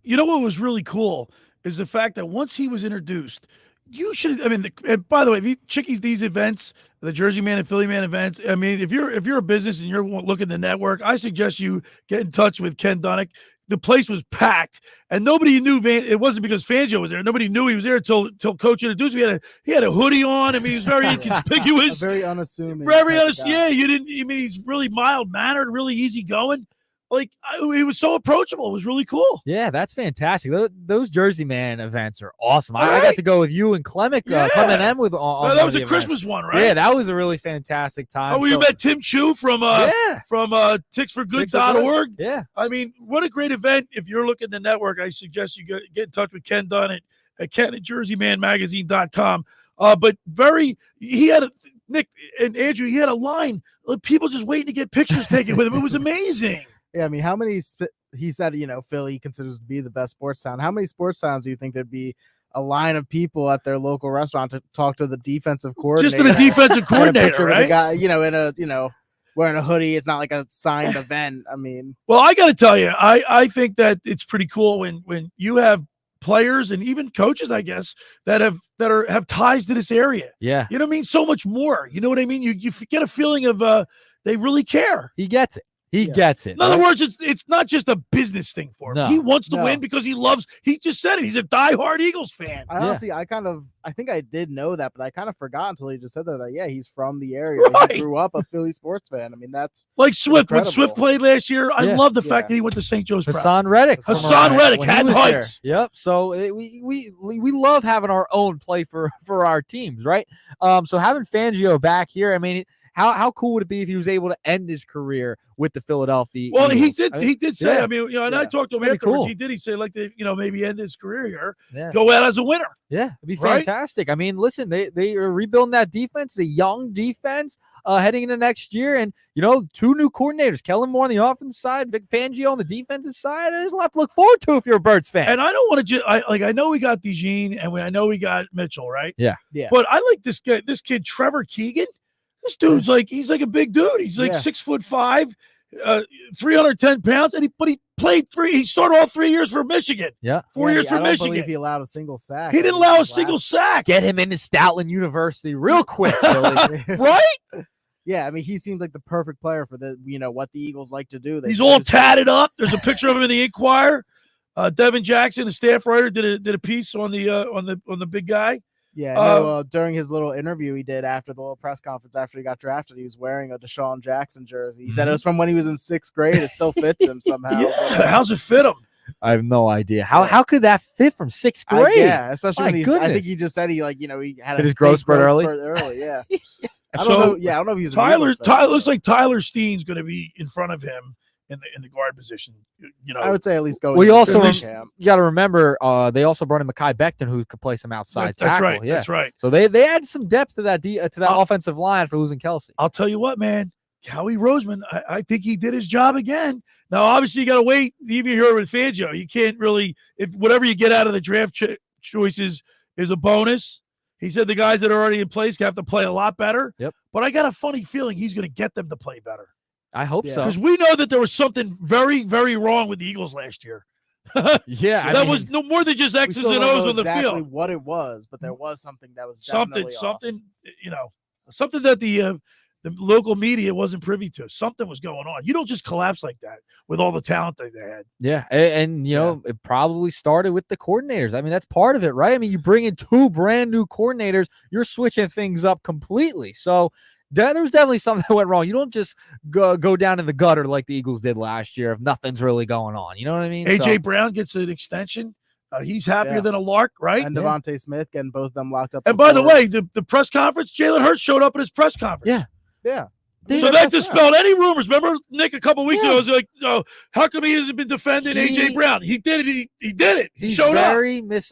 you know what was really cool is the fact that once he was introduced, you should. I mean, and by the way, these events, the Jersey Man and Philly Man events. I mean, if you're a business and you're looking to network, I suggest you get in touch with Ken Dunnick. The place was packed, and nobody knew. It wasn't because Fangio was there. Nobody knew he was there until Coach introduced him. He had a hoodie on. I mean, he was very inconspicuous, very unassuming. Very honest. Yeah, you didn't. I mean, he's really mild mannered, really easy going. Like he was so approachable. It was really cool. Yeah, that's fantastic. Those Jersey Man events are awesome. I got to go with you and Clement M with on that was a Christmas one, right? Yeah, that was a really fantastic time. Oh, you met Tim Chu from ticksforgood.org. Yeah. I mean, what a great event. If you're looking to network, I suggest you get in touch with Ken Dunn at ken@jerseymanmagazine.com. But Nick and Andrew, he had a line of people just waiting to get pictures taken with him. It was amazing. Yeah, I mean, how many? He said, Philly he considers to be the best sports town. How many sports towns do you think there'd be a line of people at their local restaurant to talk to the defensive coordinator? Just to the defensive coordinator, right? The guy, wearing a hoodie. It's not like a signed event. I mean, well, I got to tell you, I think that it's pretty cool when you have players and even coaches, I guess, that have ties to this area. Yeah, you know what I mean. So much more. You know what I mean. You get a feeling of they really care. He gets it. He gets it. In other words, it's not just a business thing for him. No, he wants to win because he just said it. He's a diehard Eagles fan. Honestly, I think I did know that, but I kind of forgot until he just said that. Yeah, he's from the area. Right. He grew up a Philly sports fan. I mean, that's like Swift. incredible. When Swift played last year, I love the fact that he went to St. Joe's. Hassan Reddick. Haddon Heights. Yep. So we love having our own play for our teams, right? So having Fangio back here, I mean, how cool would it be if he was able to end his career with the Philadelphia Well, Eagles? he did say. Yeah. I mean, and I talked to him That'd be afterwards. cool. He did. He said like maybe end his career here, Yeah. go out as a winner. Yeah, it'd be Right? fantastic. I mean, listen, they are rebuilding that defense, a young defense heading into next year, and two new coordinators, Kellen Moore on the offensive side, Vic Fangio on the defensive side. There's a lot to look forward to if you're a Birds fan. And I don't want to I know we got DeJean and I know we got Mitchell, right? Yeah. But I like this kid Trevor Keegan. This dude's he's like a big dude. He's like 6'5", 310 pounds, but he played he started all 3 years for Michigan. Yeah. 4 years for I don't Michigan. believe he allowed a single sack. He didn't allow a single sack. Get him into Stoutland University real quick, Billy. Right? Yeah, I mean, he seemed like the perfect player for what the Eagles like to do. He's all tatted up. There's a picture of him in the Inquirer. Devin Jackson, the staff writer, did a piece on the big guy. Yeah, during his little interview he did after the little press conference after he got drafted, he was wearing a Deshaun Jackson jersey. He said it was from when he was in 6th grade. It still fits him somehow. How's it fit him? I have no idea. How could that fit from 6th grade? Especially when I think he just said he had his growth spurt early. Yeah. I don't know if he was Tyler looks like Tyler Steen's going to be in front of him in the guard position. I would say at least go. We also you got to remember they also brought in Mekhi Becton who could play some outside tackle. That's right. Yeah. That's right. So they add some depth to that offensive line for losing Kelsey. I'll tell you what, man. Howie Roseman, I think he did his job again. Now, obviously, you got to wait. Even here with Fangio, you can't really if whatever you get out of the draft choices is a bonus. He said the guys that are already in place have to play a lot better. Yep. But I got a funny feeling he's going to get them to play better. I hope so. Because we know that there was something very, very wrong with the Eagles last year. Yeah. That was no more than just X's and O's on the exactly field. What it was, but there was something that was something that the local media wasn't privy to. Something was going on. You don't just collapse like that with all the talent that they had. Yeah. And it probably started with the coordinators. I mean, that's part of it, right? I mean, you bring in 2 brand new coordinators, you're switching things up completely. So there was definitely something that went wrong. You don't just go down in the gutter like the Eagles did last year if nothing's really going on. You know what I mean? AJ Brown gets an extension. He's happier than a lark, right? And Devontae Smith getting both of them locked up. And by the way, the press conference, Jalen Hurts showed up at his press conference. Yeah. So that dispelled any rumors. Remember, Nick, a couple weeks ago, was like, how come he hasn't been defending AJ Brown? He did it. He did it. He showed up.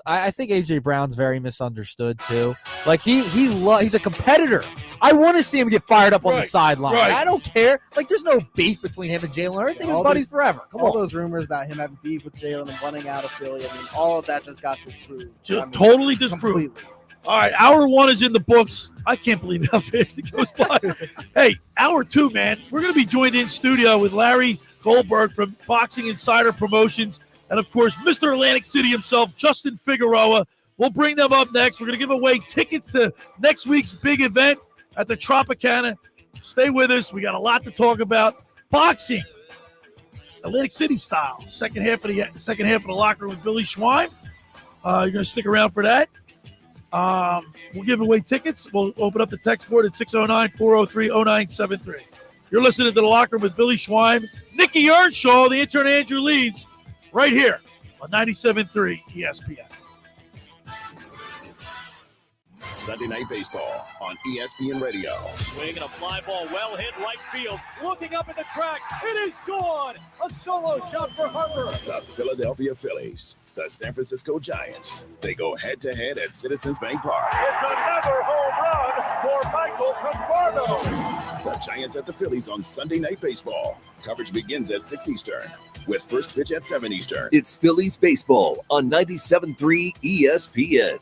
I think AJ Brown's very misunderstood too. Like he's a competitor. I want to see him get fired up on the sideline. Right. I don't care. Like there's no beef between him and Jalen Hurts. They've been buddies forever. Come all on. those rumors about him having beef with Jalen and running out of Philly. I mean, all of that just got disproved. Totally disproved. Completely. All right, hour 1 is in the books. I can't believe how fast it goes by. Hey, hour 2, man. We're going to be joined in studio with Larry Goldburg from Boxing Insider Promotions. and, of course, Mr. Atlantic City himself, Justin Figueroa. We'll bring them up next. We're going to give away tickets to next week's big event at the Tropicana. Stay with us. We got a lot to talk about. Boxing, Atlantic City style. Second half of the locker room with Billy Schwein. You're going to stick around for that. We'll give away tickets. We'll open up the text board at 609-403-0973. You're listening to the locker room with Billy Schwein, Nick Earnshaw, the intern Andrew Leeds, right here on 97.3 ESPN. Sunday Night Baseball on ESPN Radio. Swing and a fly ball well hit right field. Looking up at the track. It is gone. A solo shot for Harper. The Philadelphia Phillies, the San Francisco Giants. They go head-to-head at Citizens Bank Park. It's another home run for Michael Conforto. The Giants at the Phillies on Sunday Night Baseball. Coverage begins at 6 Eastern with first pitch at 7 Eastern. It's Phillies baseball on 97.3 ESPN.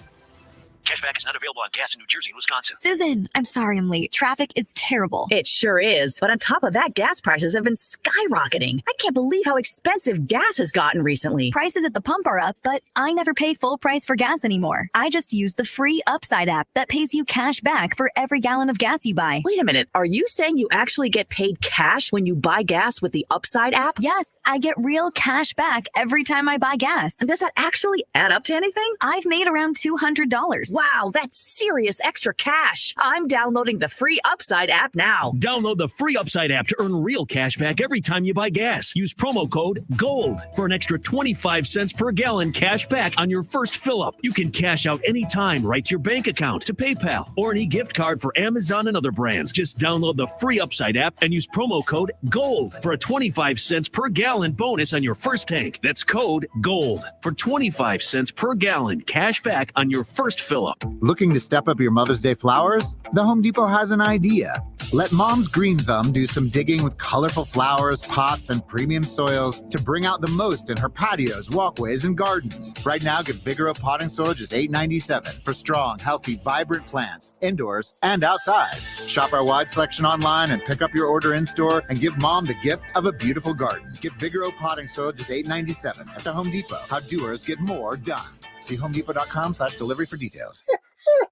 Cashback is not available on gas in New Jersey and Wisconsin. Susan, I'm sorry I'm late. Traffic is terrible. It sure is. But on top of that, gas prices have been skyrocketing. I can't believe how expensive gas has gotten recently. Prices at the pump are up, but I never pay full price for gas anymore. I just use the free Upside app that pays you cash back for every gallon of gas you buy. Wait a minute. Are you saying you actually get paid cash when you buy gas with the Upside app? Yes, I get real cash back every time I buy gas. And does that actually add up to anything? I've made around $200. Wow, that's serious extra cash. I'm downloading the free Upside app now. Download the free Upside app to earn real cash back every time you buy gas. Use promo code GOLD for an extra 25 cents per gallon cash back on your first fill-up. You can cash out anytime right to your bank account, to PayPal, or an e-gift card for Amazon and other brands. Just download the free Upside app and use promo code GOLD for a 25 cents per gallon bonus on your first tank. That's code GOLD for 25 cents per gallon cash back on your first fill-up. Looking to step up your Mother's Day flowers? The Home Depot has an idea. Let Mom's Green Thumb do some digging with colorful flowers, pots, and premium soils to bring out the most in her patios, walkways, and gardens. Right now, get Figueroa potting soil just $8.97 for strong, healthy, vibrant plants, indoors and outside. Shop our wide selection online and pick up your order in-store and give Mom the gift of a beautiful garden. Get Figueroa potting soil just $8.97 at the Home Depot. How doers get more done. See homedepot.com/delivery for details.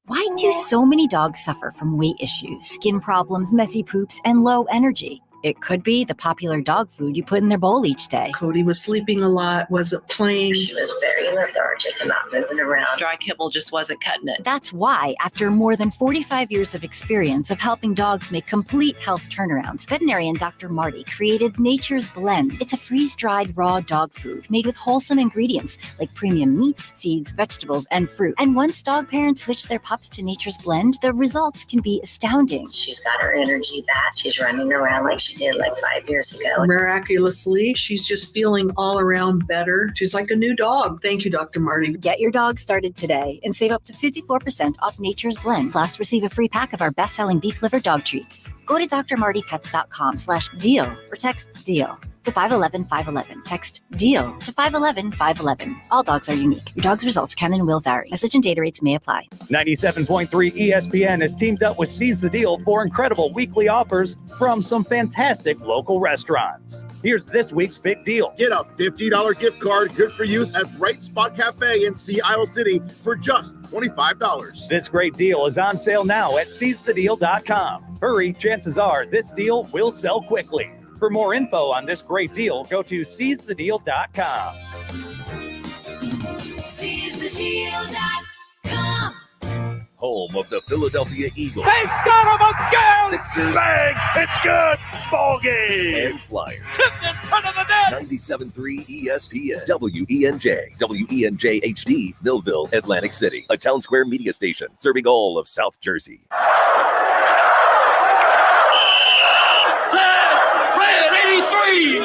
Why do so many dogs suffer from weight issues, skin problems, messy poops, and low energy? It could be the popular dog food you put in their bowl each day. Cody was sleeping a lot, wasn't playing. She was very lethargic and not moving around. Dry kibble just wasn't cutting it. That's why, after more than 45 years of experience of helping dogs make complete health turnarounds, veterinarian Dr. Marty created Nature's Blend. It's a freeze-dried raw dog food made with wholesome ingredients like premium meats, seeds, vegetables, and fruit. And once dog parents switch their pups to Nature's Blend, the results can be astounding. She's got her energy back. She's running around like she did like 5 years ago. Miraculously, she's just feeling all around better. She's like a new dog. Thank you, Dr. Marty. Get your dog started today and save up to 54% off Nature's Blend. Plus, receive a free pack of our best-selling beef liver dog treats. Go to drmartypets.com/deal or text DEAL to 511-511. Text DEAL to 511-511. All dogs are unique. Your dog's results can and will vary. Message and data rates may apply. 97.3 ESPN has teamed up with Seize the Deal for incredible weekly offers from some fantastic local restaurants. Here's this week's big deal. Get a $50 gift card good for use at Bright Spot Cafe in Sea Isle City for just $25. This great deal is on sale now at seizethedeal.com. Hurry, chances are this deal will sell quickly. For more info on this great deal, go to seizethedeal.com. SeizeTheDeal.com. Home of the Philadelphia Eagles. They got him again! Sixers. Bang! It's good! Ball game! And Flyers. Tipped in front of the net! 97.3 ESPN. WENJ. WENJ HD. Millville, Atlantic City. A Town Square media station serving all of South Jersey. Red 83!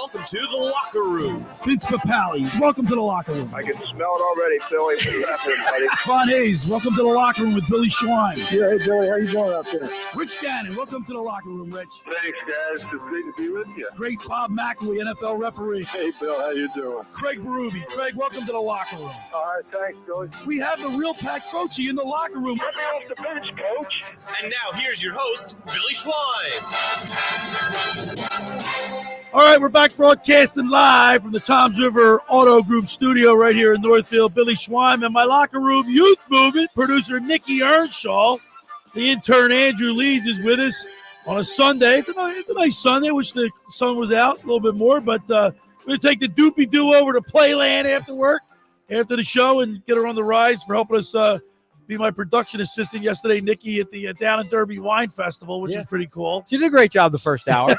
Welcome to the locker room. Vince Papali, welcome to the locker room. I can smell it already, Billy. What's happening, buddy? Von Hayes, welcome to the locker room with Billy Schwein. Yeah, hey, Billy, how you doing out there? Rich Gannon, welcome to the locker room, Rich. Thanks, guys. It's great to be with you. Great Bob McElwee, NFL referee. Hey, Bill, how you doing? Craig Berube. Craig, welcome to the locker room. All right, thanks, Billy. We have the real Pat Croce in the locker room. Let me off the bench, Coach. And now here's your host, Billy Schwein. All right, we're back broadcasting live from the Toms River Auto Group studio right here in Northfield. Billy Schwein and my locker room youth movement producer Nick Earnshaw. The intern Andrew Leeds is with us on a Sunday. It's a nice Sunday. Wish the sun was out a little bit more, but we're going to take the doopy-doo over to Playland after work, after the show, and get her on the rise for helping us be my production assistant yesterday, Nikki, at the Down in Derby Wine Festival, which is pretty cool. She did a great job the first hour.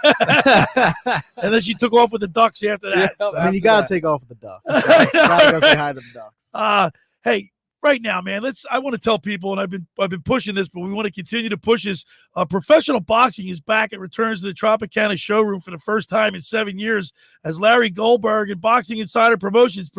And then she took off with the Ducks after that. I mean, you got to take off with the Ducks. Gotta go say hi to the Ducks. Hey, right now, man, I want to tell people, and I've been pushing this, but we want to continue to push this. Professional boxing is back. It returns to the Tropicana showroom for the first time in 7 years as Larry Goldburg and Boxing Insider Promotions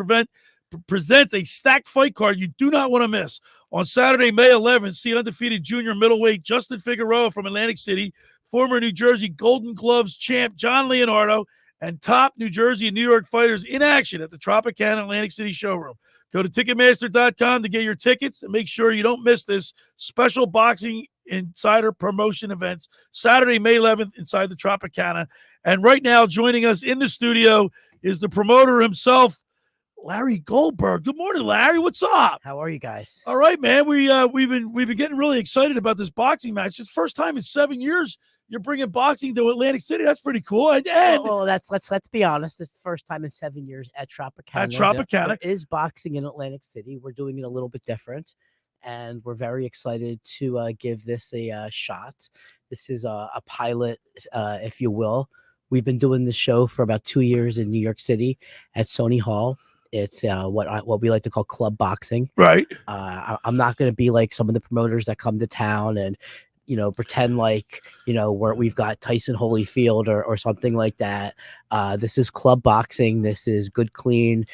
presents a stacked fight card you do not want to miss. On Saturday, May 11th, see undefeated junior middleweight Justin Figueroa from Atlantic City, former New Jersey Golden Gloves champ John Leonardo, and top New Jersey and New York fighters in action at the Tropicana Atlantic City showroom. Go to Ticketmaster.com to get your tickets and make sure you don't miss this special Boxing Insider promotion events Saturday, May 11th inside the Tropicana. And right now joining us in the studio is the promoter himself, Larry Goldburg. Good morning, Larry. What's up? How are you guys? All right, man. We've been getting really excited about this boxing match. It's the first time in 7 years you're bringing boxing to Atlantic City. That's pretty cool. And well, let's be honest. It's the first time in 7 years at Tropicana. There is boxing in Atlantic City. We're doing it a little bit different, and we're very excited to give this a shot. This is a pilot, if you will. We've been doing this show for about 2 years in New York City at Sony Hall. It's what we like to call club boxing. Right. I'm not going to be like some of the promoters that come to town and, pretend like, we've got Tyson Holyfield or something like that. This is club boxing. This is good, clean,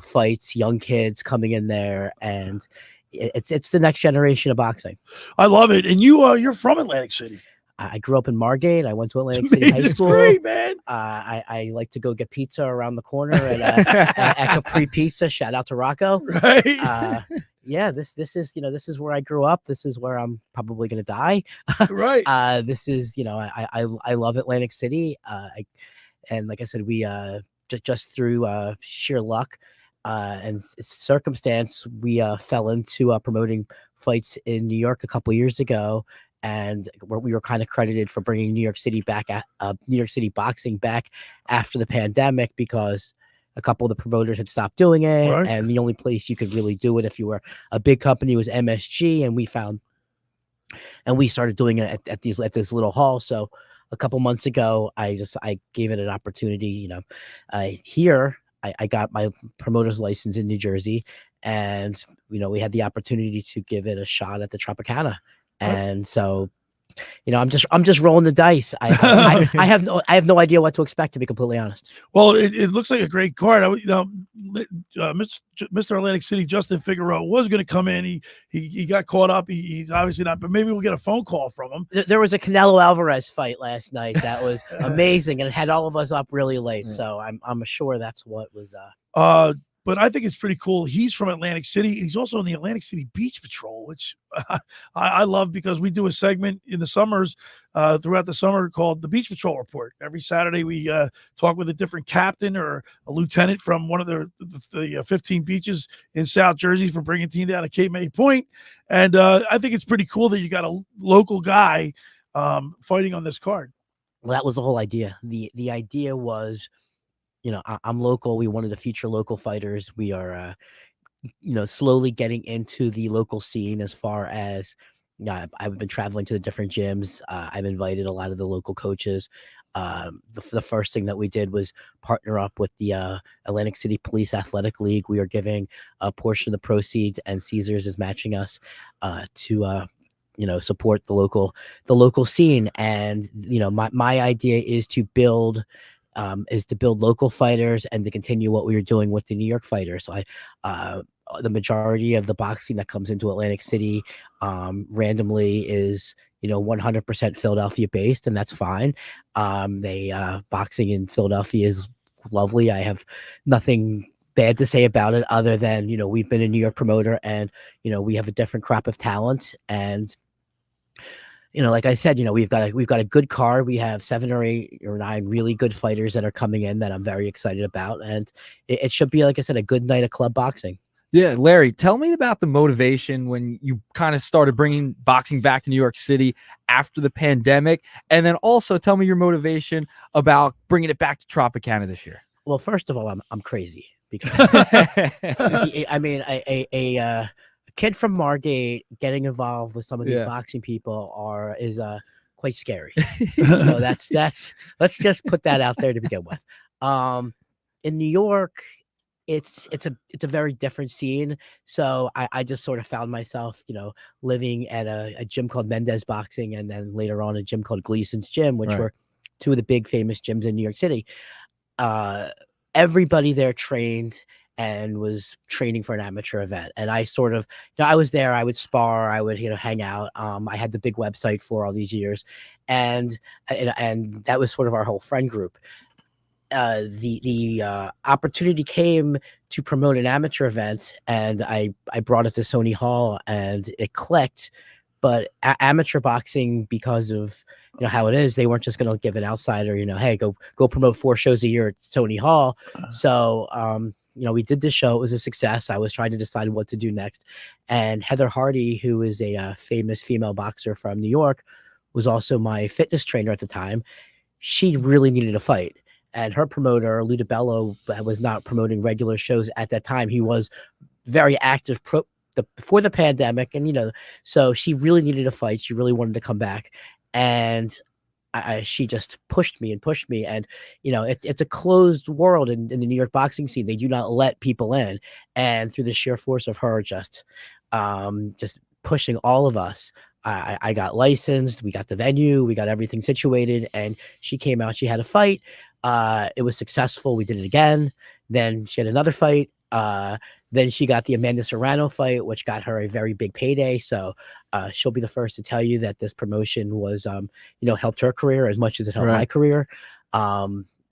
fights, young kids coming in there. And it's the next generation of boxing. I love it. And you're from Atlantic City. I grew up in Margate. I went to Atlantic City High School. Great, man. I like to go get pizza around the corner at Capri Pizza. Shout out to Rocco. Right. Yeah, this is this is where I grew up. This is where I'm probably gonna die. Right. This is I love Atlantic City. And like I said, we just through sheer luck and circumstance, we fell into promoting fights in New York a couple years ago. And we were kind of credited for bringing New York City boxing back after the pandemic because a couple of the promoters had stopped doing it. Right. And the only place you could really do it if you were a big company was MSG. And we started doing it at this little hall. So a couple months ago, I gave it an opportunity. Here I got my promoter's license in New Jersey, and we had the opportunity to give it a shot at the Tropicana. And so, I'm just rolling the dice. I have no idea what to expect, to be completely honest. Well, it looks like a great card. Mr. Atlantic City Justin Figueroa was going to come in. He got caught up. He's obviously not, but maybe we'll get a phone call from him. There was a Canelo Alvarez fight last night that was amazing, and it had all of us up really late. Yeah. So I'm sure that's what was. But I think it's pretty cool. He's from Atlantic City. He's also in the Atlantic City Beach Patrol, which I love because we do a segment in the summers, throughout the summer, called the Beach Patrol Report. Every Saturday, we talk with a different captain or a lieutenant from one of the 15 beaches in South Jersey for bringing a team down to Cape May Point. And I think it's pretty cool that you got a local guy fighting on this card. Well, that was the whole idea. The idea was, I'm local. We wanted to feature local fighters. We are, slowly getting into the local scene as far as I've been traveling to the different gyms. I've invited a lot of the local coaches. The first thing that we did was partner up with the Atlantic City Police Athletic League. We are giving a portion of the proceeds, and Caesars is matching us to support the local scene. And my idea is to build is to build local fighters and to continue what we were doing with the New York fighters. So the majority of the boxing that comes into Atlantic City randomly is 100% Philadelphia based, and that's fine. Boxing in Philadelphia is lovely. I have nothing bad to say about it other than we've been a New York promoter, and we have a different crop of talent. And like I said, we've got a good card. We have 7 or 8 or 9 really good fighters that are coming in that I'm very excited about, and it should be, like I said, a good night of club boxing. Yeah, Larry, tell me about the motivation when you kind of started bringing boxing back to New York City after the pandemic, and then also tell me your motivation about bringing it back to Tropicana this year. Well, first of all, I'm crazy because I mean, a kid from Margate getting involved with some of these boxing people is quite scary. So that's let's just put that out there to begin with. In New York, it's a very different scene. So I just sort of found myself, living at a gym called Mendez Boxing, and then later on a gym called Gleason's Gym, which were 2 of the big famous gyms in New York City. Everybody there trained and was training for an amateur event. And I sort of, I was there, I would spar, I would, hang out. I had the big website for all these years, and that was sort of our whole friend group. The opportunity came to promote an amateur event, and I brought it to Sony Hall, and it clicked. But amateur boxing, because of how it is, they weren't just going to give an outsider, hey, go promote 4 shows a year at Sony Hall. So we did this show. It was a success. I was trying to decide what to do next, and Heather Hardy, who is a famous female boxer from New York, was also my fitness trainer at the time. She really needed a fight. And her promoter, Ludabello, was not promoting regular shows at that time. He was very active before the pandemic. And, so she really needed a fight. She really wanted to come back. And she just pushed me. And, it's a closed world in the New York boxing scene. They do not let people in. And through the sheer force of her just pushing all of us, I got licensed. We got the venue. We got everything situated. And she came out. She had a fight. It was successful. We did it again. Then she had another fight. Then she got the Amanda Serrano fight, which got her a very big payday. So she'll be the first to tell you that this promotion was, helped her career as much as it helped my career.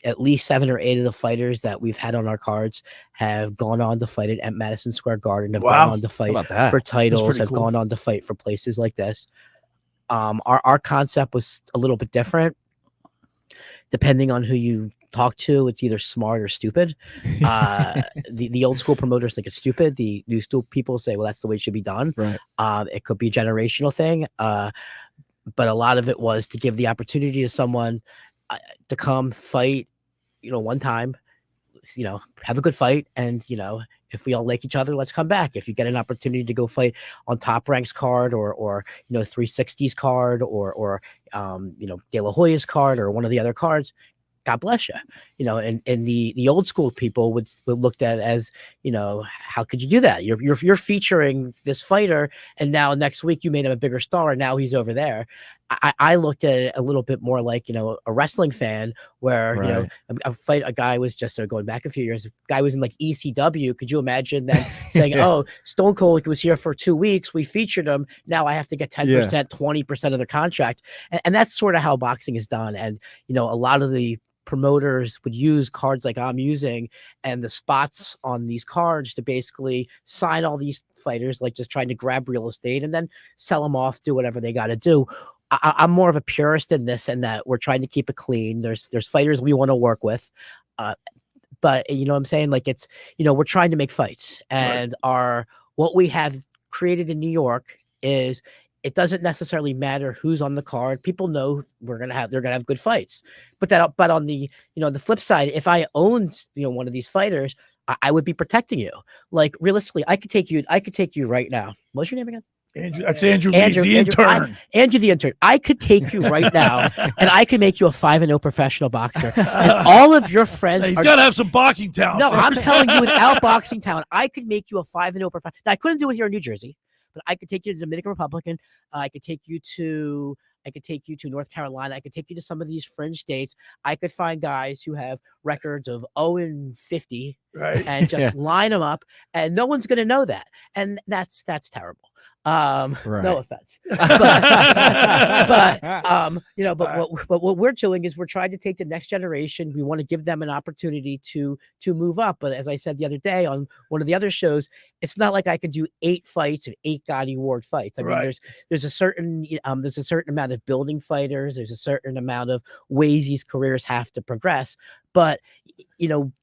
At least 7 or 8 of the fighters that we've had on our cards have gone on to fight at Madison Square Garden, have gone on to fight for titles, have gone on to fight for places like this. Our concept was a little bit different. Depending on who you talk to, it's either smart or stupid. The old school promoters think it's stupid. The new school people say, well, that's the way it should be done. It could be a generational thing. But a lot of it was to give the opportunity to someone to come fight, one time, have a good fight. And, if we all like each other, let's come back. If you get an opportunity to go fight on Top Rank's card or 360's card or De La Hoya's card or one of the other cards, God bless you. And the old school people would look at it as, how could you do that? You're featuring this fighter, and now next week you made him a bigger star, and now he's over there. I looked at it a little bit more like, a wrestling fan where, a guy was just going back a few years, a guy was in like ECW. Could you imagine them saying, oh, Stone Cold was here for 2 weeks. We featured him. Now I have to get 10%, 20% of the contract. And that's sort of how boxing is done. And, a lot of the promoters would use cards like I'm using and the spots on these cards to basically sign all these fighters, like just trying to grab real estate and then sell them off, do whatever they got to do. I'm more of a purist in this, and that we're trying to keep it clean. There's fighters we want to work with. But you know what I'm saying? Like it's, we're trying to make fights, and what we have created in New York is it doesn't necessarily matter who's on the card. People know they're going to have good fights, but on the, the flip side, if I owned, one of these fighters, I would be protecting you. Like realistically, I could take you right now. What's your name again? Andrew. That's Andrew Leeds, the intern. Andrew, the intern. I could take you right now, and I could make you a 5-0 professional boxer. And all of your friends. He's got to have some boxing talent. No, I'm telling you, without boxing talent, I could make you a 5-0 professional. Now, I couldn't do it here in New Jersey, but I could take you to the Dominican Republic. I could take you to I could take you to North Carolina. I could take you to some of these fringe states. I could find guys who have records of 0-50 and just line them up, and no one's going to know that. And that's terrible. No offense, but what we're doing is we're trying to take the next generation. We want to give them an opportunity to move up. But as I said the other day on one of the other shows, it's not like I could do 8 fights and 8 Gotti Award fights. I mean, there's a certain amount of building fighters. There's a certain amount of ways these careers have to progress. But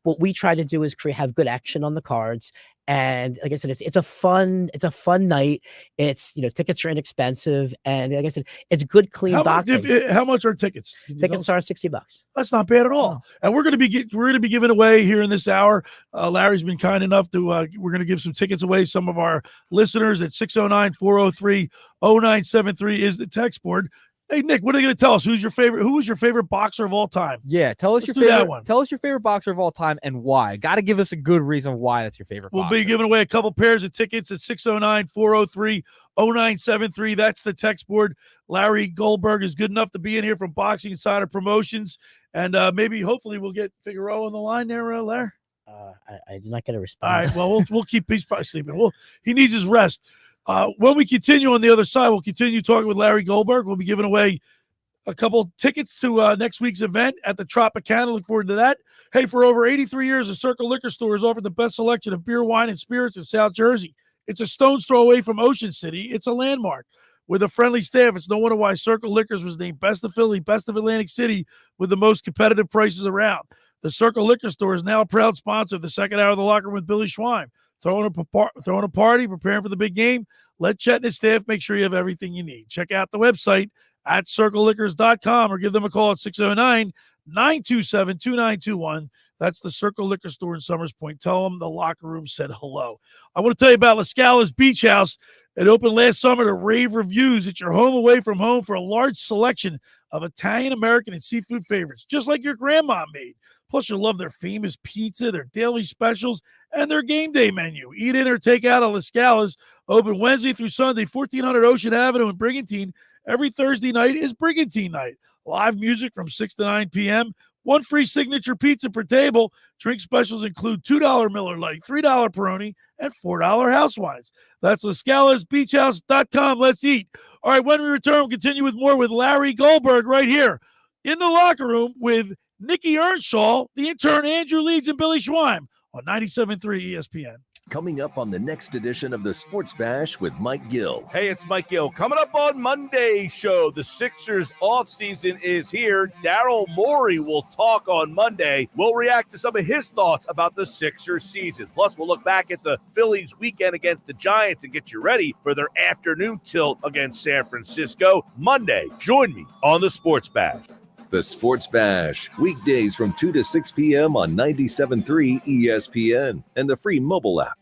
what we try to do is have good action on the cards. And like I said, it's a fun night. It's tickets are inexpensive, and like I said, it's good, clean boxing. How much are tickets? Tickets are $60. That's not bad at all. And we're going to be giving away here in this hour. Larry's been kind enough to we're going to give some tickets away. Some of our listeners at 609-403-0973 is the text board. Hey Nick, what are you going to tell us? Who was your favorite boxer of all time? Yeah, tell us your favorite. Tell us your favorite boxer of all time and why. Got to give us a good reason why that's your favorite. We'll be giving away a couple pairs of tickets at 609-403-0973. That's the text board. Larry Goldburg is good enough to be in here from Boxing Insider Promotions, and hopefully we'll get Figueroa on the line there, Larry. I did not get a response. All right, well, we'll keep. He's probably sleeping. He needs his rest. When we continue on the other side, we'll continue talking with Larry Goldburg. We'll be giving away a couple tickets to next week's event at the Tropicana. Look forward to that. Hey, for over 83 years, the Circle Liquor Store has offered the best selection of beer, wine, and spirits in South Jersey. It's a stone's throw away from Ocean City. It's a landmark. With a friendly staff, it's no wonder why Circle Liquors was named Best of Philly, Best of Atlantic City, with the most competitive prices around. The Circle Liquor Store is now a proud sponsor of the second hour of the Locker Room with Billy Schwein. Throwing a party, preparing for the big game. Let Chet and his staff make sure you have everything you need. Check out the website at circleliquors.com or give them a call at 609-927-2921. That's the Circle Liquor Store in Summers Point. Tell them the Locker Room said hello. I want to tell you about La Scala's Beach House. It opened last summer to rave reviews. It's your home away from home for a large selection of Italian, American, and seafood favorites, just like your grandma made. Plus, you'll love their famous pizza, their daily specials, and their game day menu. Eat in or take out at La Scala's. Open Wednesday through Sunday, 1400 Ocean Avenue in Brigantine. Every Thursday night is Brigantine night. Live music from 6 to 9 p.m. One free signature pizza per table. Drink specials include $2 Miller Lite, $3 Peroni, and $4 house wines. That's LaScalasBeachHouse.com. Let's eat. All right, when we return, we'll continue with more with Larry Goldburg right here in the locker room with Nick Earnshaw, the intern, Andrew Leeds, and Billy Schwein on 97.3 ESPN. Coming up on the next edition of the Sports Bash with Mike Gill. Hey, it's Mike Gill. Coming up on Monday's show, the Sixers offseason is here. Daryl Morey will talk on Monday. We'll react to some of his thoughts about the Sixers season. Plus, we'll look back at the Phillies weekend against the Giants and get you ready for their afternoon tilt against San Francisco. Monday, join me on the Sports Bash. The Sports Bash, weekdays from 2 to 6 p.m. on 97.3 ESPN and the free mobile app.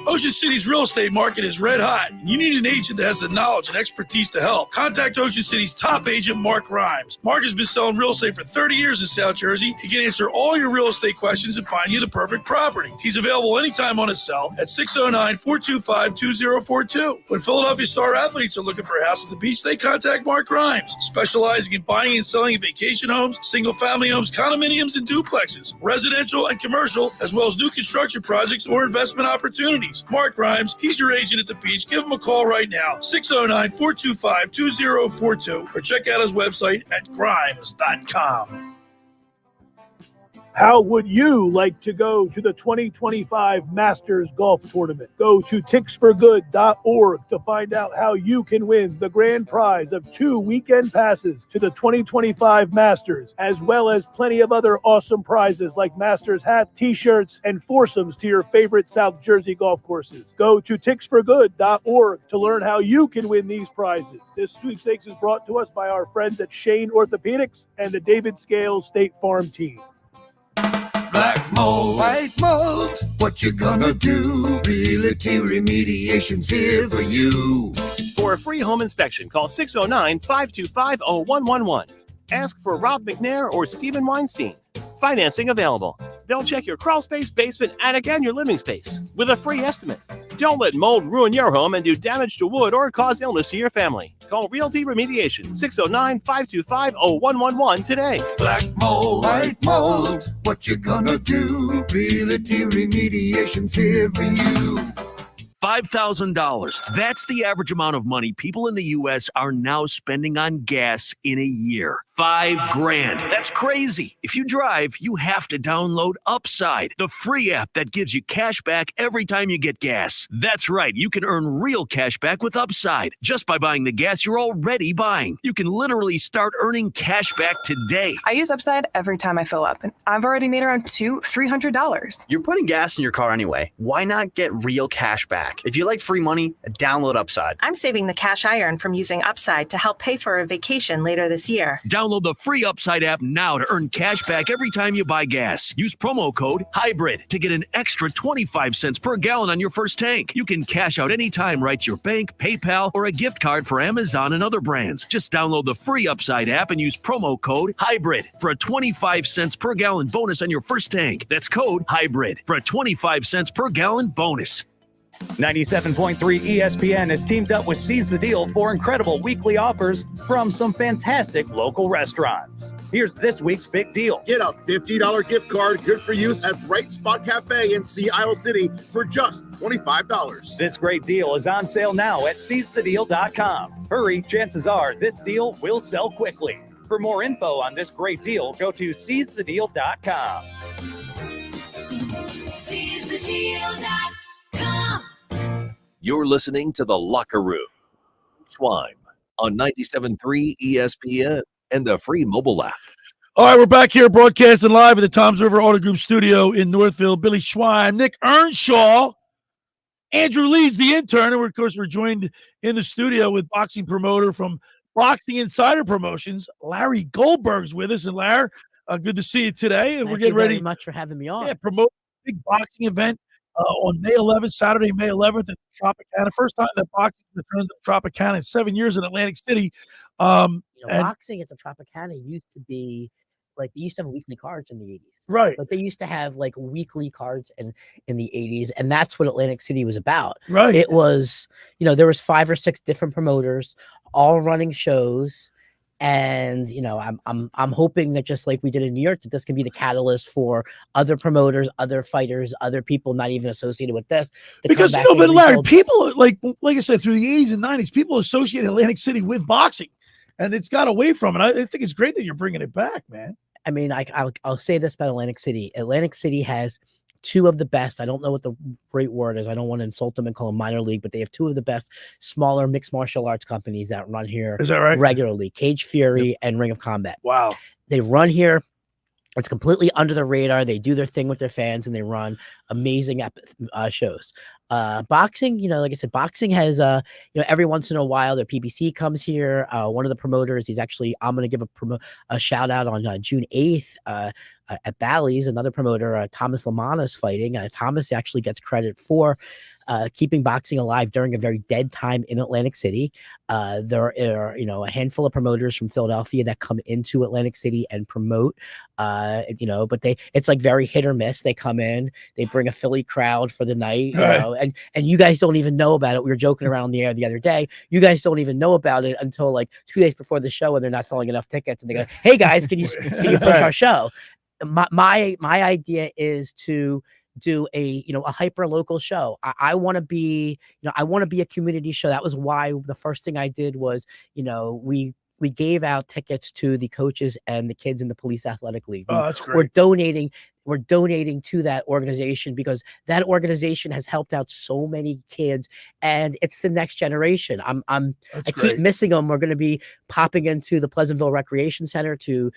Ocean City's real estate market is red hot. You need an agent that has the knowledge and expertise to help. Contact Ocean City's top agent, Mark Rhymes. Mark has been selling real estate for 30 years in South Jersey. He can answer all your real estate questions and find you the perfect property. He's available anytime on his cell at 609-425-2042. When Philadelphia star athletes are looking for a house at the beach, they contact Mark Rhymes, specializing in buying and selling vacation homes, single-family homes, condominiums, and duplexes, residential and commercial, as well as new construction projects or investment opportunities. Mark Rhymes, he's your agent at the beach. Give him a call right now, 609-425-2042, or check out his website at grimes.com. How would you like to go to the 2025 Masters Golf Tournament? Go to ticksforgood.org to find out how you can win the grand prize of 2 weekend passes to the 2025 Masters, as well as plenty of other awesome prizes like Masters hats, t-shirts, and foursomes to your favorite South Jersey golf courses. Go to ticksforgood.org to learn how you can win these prizes. This sweepstakes is brought to us by our friends at Shane Orthopedics and the David Scales State Farm team. Black mold, white mold, what you gonna do? Realty Remediation's here for you. For a free home inspection, call 609-525-0111. Ask for Rob McNair or Stephen Weinstein. Financing available. They'll check your crawl space, basement, attic, and your living space with a free estimate. Don't let mold ruin your home and do damage to wood or cause illness to your family. Call Realty Remediation 609-525-0111 today. Black mold, white mold, what you gonna do? Realty Remediation's here for you. $5,000. That's the average amount of money people in the U.S. are now spending on gas in a year. $5,000. That's crazy. If you drive, you have to download Upside, the free app that gives you cash back every time you get gas. That's right. You can earn real cash back with Upside just by buying the gas you're already buying. You can literally start earning cash back today. I use Upside every time I fill up, and I've already made around $300. You're putting gas in your car anyway. Why not get real cash back? If you like free money, download Upside. I'm saving the cash I earn from using Upside to help pay for a vacation later this year. Download the free Upside app now to earn cash back every time you buy gas. Use promo code HYBRID to get an extra 25 cents per gallon on your first tank. You can cash out anytime right to your bank, PayPal, or a gift card for Amazon and other brands. Just download the free Upside app and use promo code HYBRID for a 25 cents per gallon bonus on your first tank. That's code HYBRID for a 25 cents per gallon bonus. 97.3 ESPN has teamed up with Seize the Deal for incredible weekly offers from some fantastic local restaurants. Here's this week's big deal. Get a $50 gift card, good for use at Bright Spot Cafe in Sea Isle City for just $25. This great deal is on sale now at seizethedeal.com. Hurry, chances are this deal will sell quickly. For more info on this great deal, go to seizethedeal.com. SeizeTheDeal.com. You're listening to The Locker Room. Schweim on 97.3 ESPN and the free mobile app. All right, we're back here broadcasting live at the Toms River Auto Group studio in Northville. Billy Schweim, Nick Earnshaw, Andrew Leeds, the intern. And of course, we're joined in the studio with boxing promoter from Boxing Insider Promotions, Larry Goldburg's with us. And Larry, good to see you today. And we're getting ready. Thank you very much for having me on. Yeah, promote a big boxing event on May 11th, Saturday, May 11th at Tropicana. First time that boxing returned to Tropicana in 7 years in Atlantic City. Boxing at the Tropicana used to be like they used to have weekly cards in the 80s. Right. Like they used to have like weekly cards in the 80s, and that's what Atlantic City was about. Right. It was, there was 5 or 6 different promoters all running shows. And I'm hoping that just like we did in New York, that this can be the catalyst for other promoters, other fighters, other people not even associated with this. Because but Larry, people like I said, through the 80s and 90s, people associated Atlantic City with boxing, and it's got away from it. I think it's great that you're bringing it back, man. I mean, I'll say this about Atlantic City. Atlantic City has 2 of the best. I don't know what the right word is. I don't want to insult them and call them minor league, but they have 2 of the best smaller mixed martial arts companies that run here. Is that right? Regularly. Cage Fury and Ring of Combat. Wow. They run here. It's completely under the radar. They do their thing with their fans, and they run amazing shows. Boxing, like I said, boxing has, every once in a while, their PBC comes here. One of the promoters, I'm going to give a shout out on June 8th at Bally's. Another promoter, Thomas Lamana, is fighting. Thomas actually gets credit for keeping boxing alive during a very dead time in Atlantic City. There are, a handful of promoters from Philadelphia that come into Atlantic City and promote, but it's like very hit or miss. They come in, they bring a Philly crowd for the night, and you guys don't even know about it. We were joking around the air the other day. You guys don't even know about it until like 2 days before the show, and they're not selling enough tickets. And they go, "Hey guys, can you push our show?" My idea is to do a hyper local show. I want to be a community show. That was why the first thing I did was we gave out tickets to the coaches and the kids in the police athletic league. Oh, that's great. We're donating to that organization because that organization has helped out so many kids, and it's the next generation. I keep missing them. We're going to be popping into the Pleasantville Recreation Center to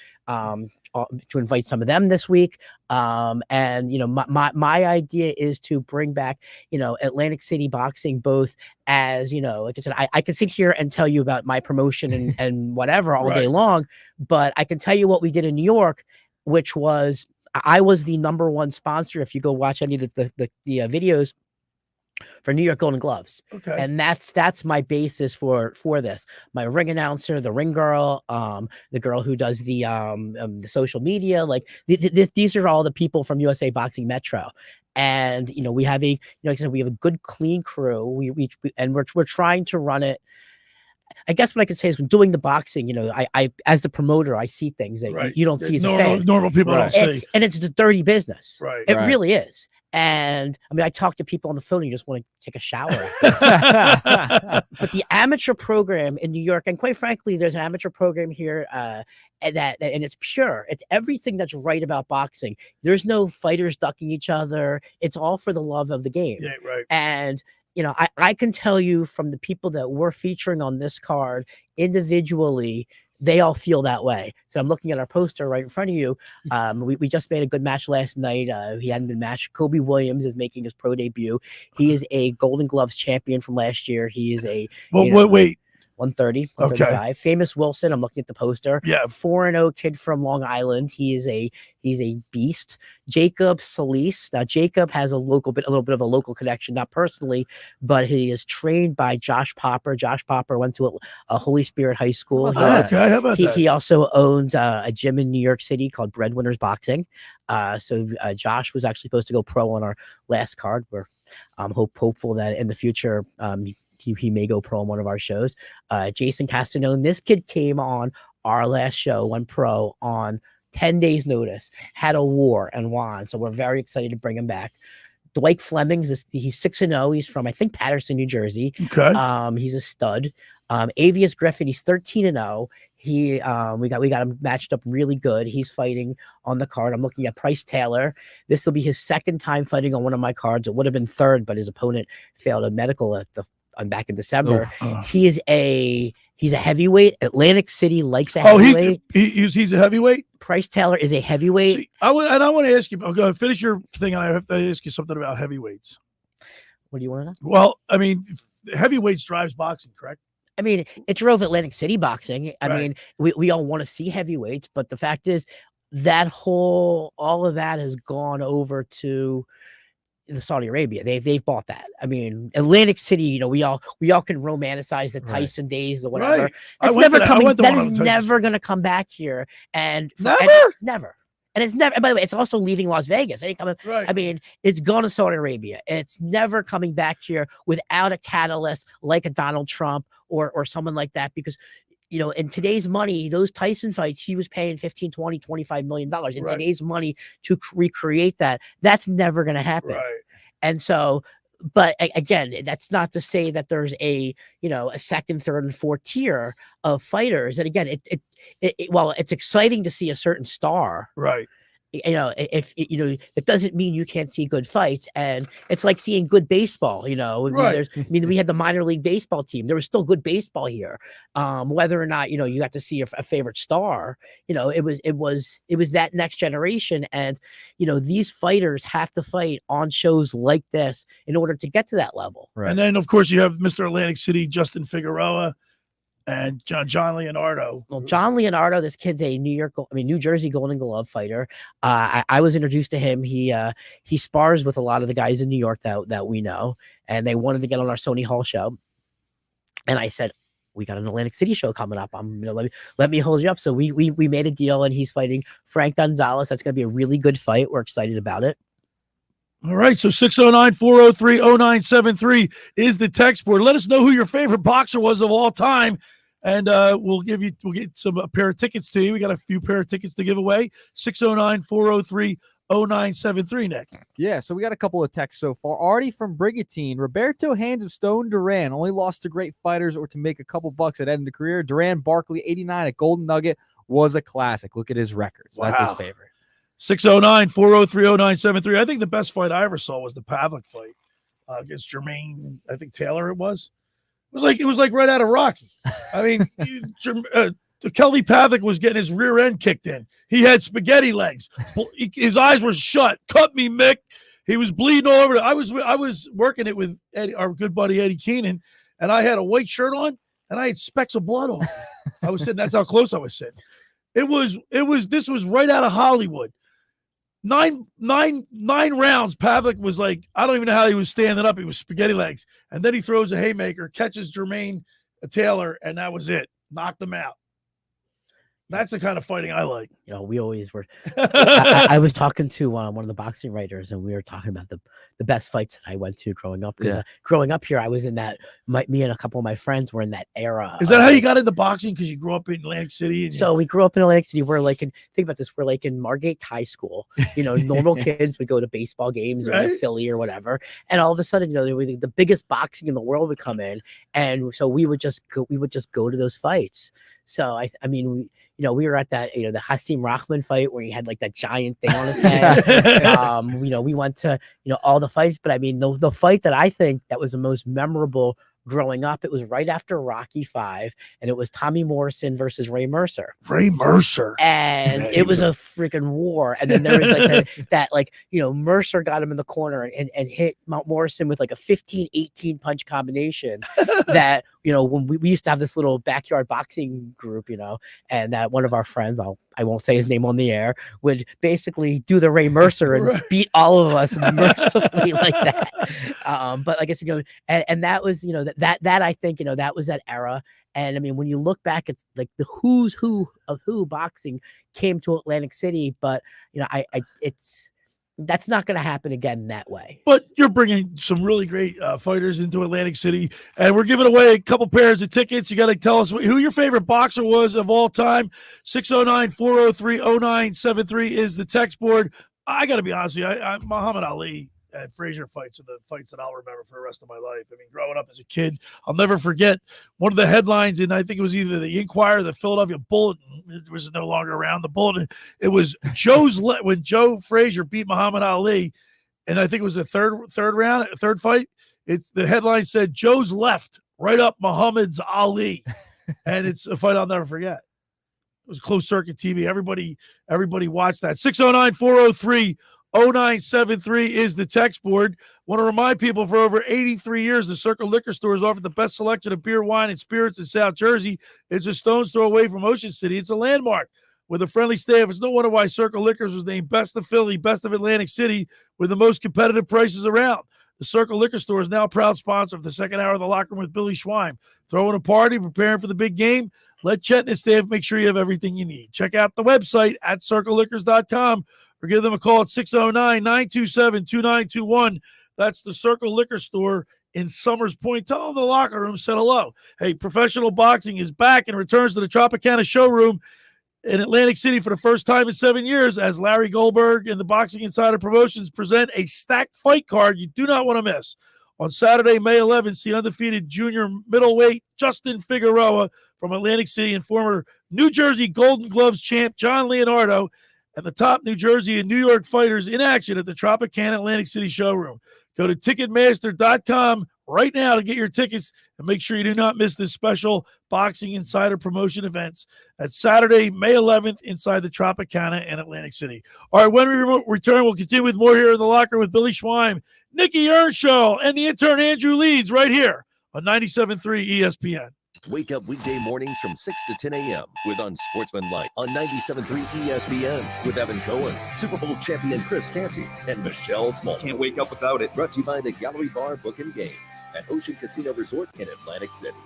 invite some of them this week. My idea is to bring back, Atlantic City boxing, both as, like I said, I can sit here and tell you about my promotion and whatever all day long, but I can tell you what we did in New York, which was, I was the #1 sponsor. If you go watch any of the videos for New York Golden Gloves. Okay. And that's my basis for this. My ring announcer, the ring girl, the girl who does the social media, like these are all the people from USA Boxing Metro. And we have like I said, we have a good, clean crew. We're trying to run it. I guess what I could say is when doing the boxing, I as the promoter, I see things that you don't see as a fan. Normal people don't see. And it's a dirty business. Right. It really is. And I mean, I talk to people on the phone and you just want to take a shower after. But the amateur program in New York, and quite frankly, there's an amateur program here and it's pure. It's everything that's right about boxing. There's no fighters ducking each other. It's all for the love of the game. Yeah, right. And I can tell you from the people that we're featuring on this card individually, they all feel that way. So I'm looking at our poster right in front of you. We just made a good match last night. He hadn't been matched. Kobe Williams is making his pro debut. He is a Golden Gloves champion from last year. He is a wait. 130, 135. Okay. Famous Wilson. I'm looking at the poster. Yeah. 4-0 kid from Long Island. He's a beast. Jacob Solis. Now Jacob has a little bit of a local connection, not personally, but he is trained by Josh Popper. Josh Popper went to a Holy Spirit High School. Okay, how about that? He also owns a gym in New York City called Breadwinners Boxing. So Josh was actually supposed to go pro on our last card. We're hopeful that in the future he may go pro on one of our shows. Jason Castanone, this kid came on our last show, went pro on 10 days notice, had a war and won. So we're very excited to bring him back. Dwight Flemings, he's 6-0. He's from, I think, Patterson, New Jersey. Okay. He's a stud. Avius Griffin, he's 13-0. We got him matched up really good. He's fighting on the card. I'm looking at Bryce Taylor. This will be his second time fighting on one of my cards. It would have been third, but his opponent failed a medical back in December. He's a heavyweight. Atlantic City likes a heavyweight. He's a heavyweight. Bryce Taylor is a heavyweight. See, I want to ask you. Go ahead, finish your thing, and I have to ask you something about heavyweights. What do you want to know? Well, I mean, heavyweights drives boxing, correct? I mean, it drove Atlantic City boxing. I mean, we all want to see heavyweights, but the fact is that all of that has gone over to the Saudi Arabia. They've bought that. I mean, Atlantic City, we all can romanticize the Tyson days or whatever. Right. That's never coming. That is never going to come back here. And never. And it's never. By the way, it's also leaving Las Vegas. It ain't coming. Right. I mean, it's gone to Saudi Arabia. It's never coming back here without a catalyst like a Donald Trump or someone like that. Because in today's money, those Tyson fights, he was paying $15, $20, $25 million. In today's money to recreate that, that's never going to happen. Right. And so, but again, that's not to say that there's a second, third, and fourth tier of fighters. And again, while it's exciting to see a certain star, right? It doesn't mean you can't see good fights. And it's like seeing good baseball, we had the minor league baseball team. There was still good baseball here. Whether or not, you got to see a favorite star, it was that next generation. And, these fighters have to fight on shows like this in order to get to that level. Right. And then of course you have Mr. Atlantic City, Justin Figueroa, and John Leonardo. Well, John Leonardo, this kid's a New Jersey Golden Glove fighter. I was introduced to him. He spars with a lot of the guys in New York that we know, and they wanted to get on our Sony Hall show. And I said, we got an Atlantic City show coming up. Let me hold you up. So we made a deal, and he's fighting Frank Gonzalez. That's going to be a really good fight. We're excited about it. All right, so 609-403-0973 is the text board. Let us know who your favorite boxer was of all time, and we'll get a pair of tickets to you. We got a few pair of tickets to give away. 609-403-0973, Nick. Yeah, so we got a couple of texts so far. Artie from Brigantine. Roberto Hands of Stone Duran only lost to great fighters or to make a couple bucks at end of career. Duran Barkley, 89 at Golden Nugget, was a classic. Look at his records. Wow. That's his favorite. 609-403-0973. I think the best fight I ever saw was the Pavlik fight against Jermaine, I think Taylor it was. It was like right out of Rocky. I mean, Kelly Pavlik was getting his rear end kicked in. He had spaghetti legs. His eyes were shut. Cut me, Mick. He was bleeding all over. I was working it with Eddie, our good buddy Eddie Keenan, and I had a white shirt on, and I had specks of blood on. I was sitting. That's how close I was sitting. This was right out of Hollywood. Nine rounds. Pavlik was like, I don't even know how he was standing up. He was spaghetti legs. And then he throws a haymaker, catches Jermaine Taylor, and that was it. Knocked him out. That's the kind of fighting I like. You know, we always were. I was talking to one of the boxing writers, and we were talking about the best fights that I went to growing up. Because growing up here, I was in that. Me and a couple of my friends were in that era. Is that how you got into boxing? Because you grew up in Atlantic City. So we grew up in Atlantic City. We're like, think about this. We're like in Margate High School. You know, normal kids would go to baseball games or in Philly or whatever, and all of a sudden, you know, the biggest boxing in the world would come in, and so we would just go to those fights. So I mean, we were at that, the Hasim Rahman fight where he had like that giant thing on his head. We went to, all the fights, but I mean, the fight that I think that was the most memorable growing up, it was right after Rocky V, and it was Tommy Morrison versus Ray Mercer. Ray Mercer. And it was a freaking war. And then there was like Mercer got him in the corner and hit Morrison with like a 15-18 punch combination that, when we used to have this little backyard boxing group, and that one of our friends, I won't say his name on the air, would basically do the Ray Mercer and beat all of us mercifully like that. But like I said, and that was, that I think, that was that era. And I mean, when you look back, it's like the who's who of who boxing came to Atlantic City. But, that's not going to happen again that way. But you're bringing some really great fighters into Atlantic City, and we're giving away a couple pairs of tickets. You got to tell us who your favorite boxer was of all time. 609-403-0973 is the text board. I got to be honest with you, Muhammad Ali and Frazier fights are the fights that I'll remember for the rest of my life. I mean, growing up as a kid, I'll never forget one of the headlines, and I think it was either the Inquirer or the Philadelphia Bulletin. It was no longer around. The Bulletin. It was when Joe Frazier beat Muhammad Ali, and I think it was the third fight. The headline said Joe's left right up Muhammad's Ali, and it's a fight I'll never forget. It was closed circuit TV. Everybody watched that. 609-403-0973 is the text board. Want to remind people, for over 83 years, the Circle Liquor Store has offered the best selection of beer, wine, and spirits in South Jersey. It's a stone's throw away from Ocean City. It's a landmark with a friendly staff. It's no wonder why Circle Liquors was named Best of Philly, Best of Atlantic City, with the most competitive prices around. The Circle Liquor Store is now a proud sponsor of the second hour of the Locker Room with Billy Schweim. Throwing a party, preparing for the big game. Let Chet and his staff make sure you have everything you need. Check out the website at circleliquors.com. or give them a call at 609-927-2921. That's the Circle Liquor Store in Summers Point. Tell them the Locker Room said hello. Hey, professional boxing is back and returns to the Tropicana showroom in Atlantic City for the first time in 7 years, as Larry Goldburg and the Boxing Insider Promotions present a stacked fight card you do not want to miss. On Saturday, May 11th, see undefeated junior middleweight Justin Figueroa from Atlantic City and former New Jersey Golden Gloves champ John Leonardo and the top New Jersey and New York fighters in action at the Tropicana Atlantic City showroom. Go to Ticketmaster.com right now to get your tickets and make sure you do not miss this special Boxing Insider Promotion events. That's Saturday, May 11th, inside the Tropicana in Atlantic City. All right, when we return, we'll continue with more here in the Locker with Billy Schweim, Nick Earnshaw, and the intern Andrew Leeds right here on 97.3 ESPN. Wake up weekday mornings from 6 to 10 a.m. with Unsportsmanlike on 97.3 ESPN with Evan Cohen, Super Bowl champion Chris Canty, and Michelle Small. Can't wake up without it. Brought to you by the Gallery Bar Book and Games at Ocean Casino Resort in Atlantic City.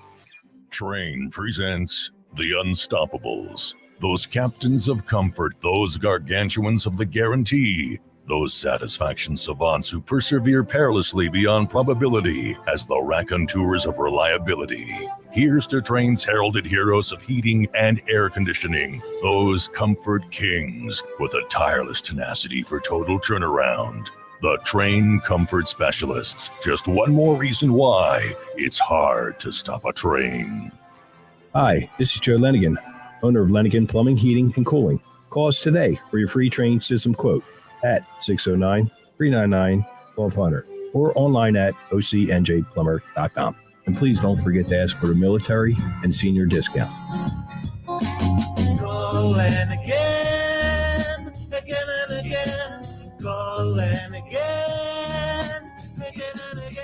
Train presents The Unstoppables. Those captains of comfort, those gargantuans of the guarantee, those satisfaction savants who persevere perilously beyond probability as the raconteurs of reliability. Here's to Train's heralded heroes of heating and air conditioning, those comfort kings with a tireless tenacity for total turnaround. The Train Comfort Specialists. Just one more reason why it's hard to stop a train. Hi, this is Joe Lenigan, owner of Lenigan Plumbing, Heating, and Cooling. Call us today for your free Train system quote at 609-399-1200 or online at ocnjplumber.com. And please don't forget to ask for the military and senior discount. Calling again, again and again. Calling again, again and again.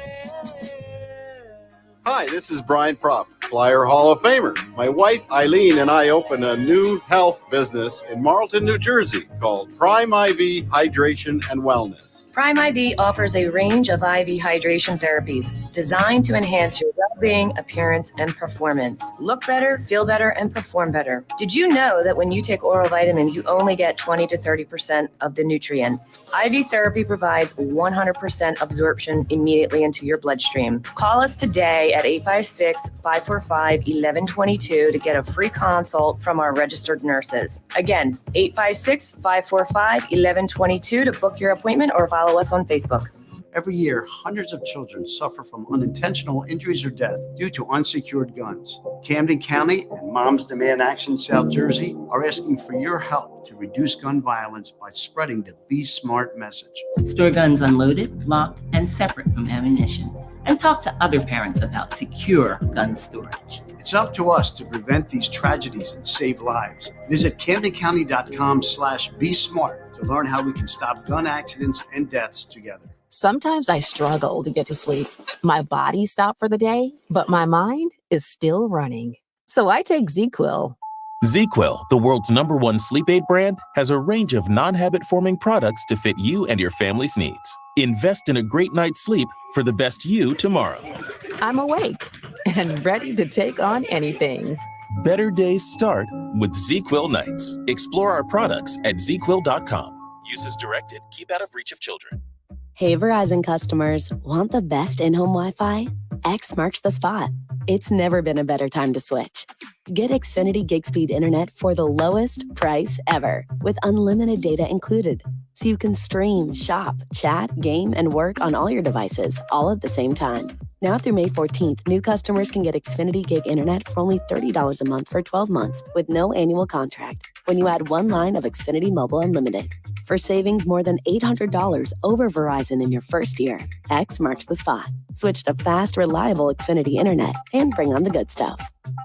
Hi, this is Brian Propp, Flyer Hall of Famer. My wife Eileen and I opened a new health business in Marlton, New Jersey called Prime IV Hydration and Wellness. Prime IV offers a range of IV hydration therapies designed to enhance your well-being well-being, appearance, and performance. Look better, feel better, and perform better. Did you know that when you take oral vitamins, you only get 20 to 30% of the nutrients? IV therapy provides 100% absorption immediately into your bloodstream. Call us today at 856-545-1122 to get a free consult from our registered nurses. Again, 856-545-1122 to book your appointment or follow us on Facebook. Every year, hundreds of children suffer from unintentional injuries or death due to unsecured guns. Camden County and Moms Demand Action South Jersey are asking for your help to reduce gun violence by spreading the Be Smart message. Store guns unloaded, locked, and separate from ammunition. And talk to other parents about secure gun storage. It's up to us to prevent these tragedies and save lives. Visit CamdenCounty.com/BeSmart to learn how we can stop gun accidents and deaths together. Sometimes I struggle to get to sleep. My body stopped for the day, but my mind is still running. So I take ZQuil. ZQuil, the world's #1 sleep aid brand, has a range of non-habit-forming products to fit you and your family's needs. Invest in a great night's sleep for the best you tomorrow. I'm awake and ready to take on anything. Better days start with ZQuil nights. Explore our products at ZQuil.com. Use as directed. Keep out of reach of children. Hey Verizon customers, want the best in-home Wi-Fi? X marks the spot. It's never been a better time to switch. Get Xfinity Gig Speed Internet for the lowest price ever, with unlimited data included. So you can stream, shop, chat, game, and work on all your devices, all at the same time. Now through May 14th, new customers can get Xfinity Gig Internet for only $30 a month for 12 months with no annual contract when you add one line of Xfinity Mobile Unlimited. For savings more than $800 over Verizon in your first year, X marks the spot. Switch to fast, reliable Xfinity Internet and bring on the good stuff.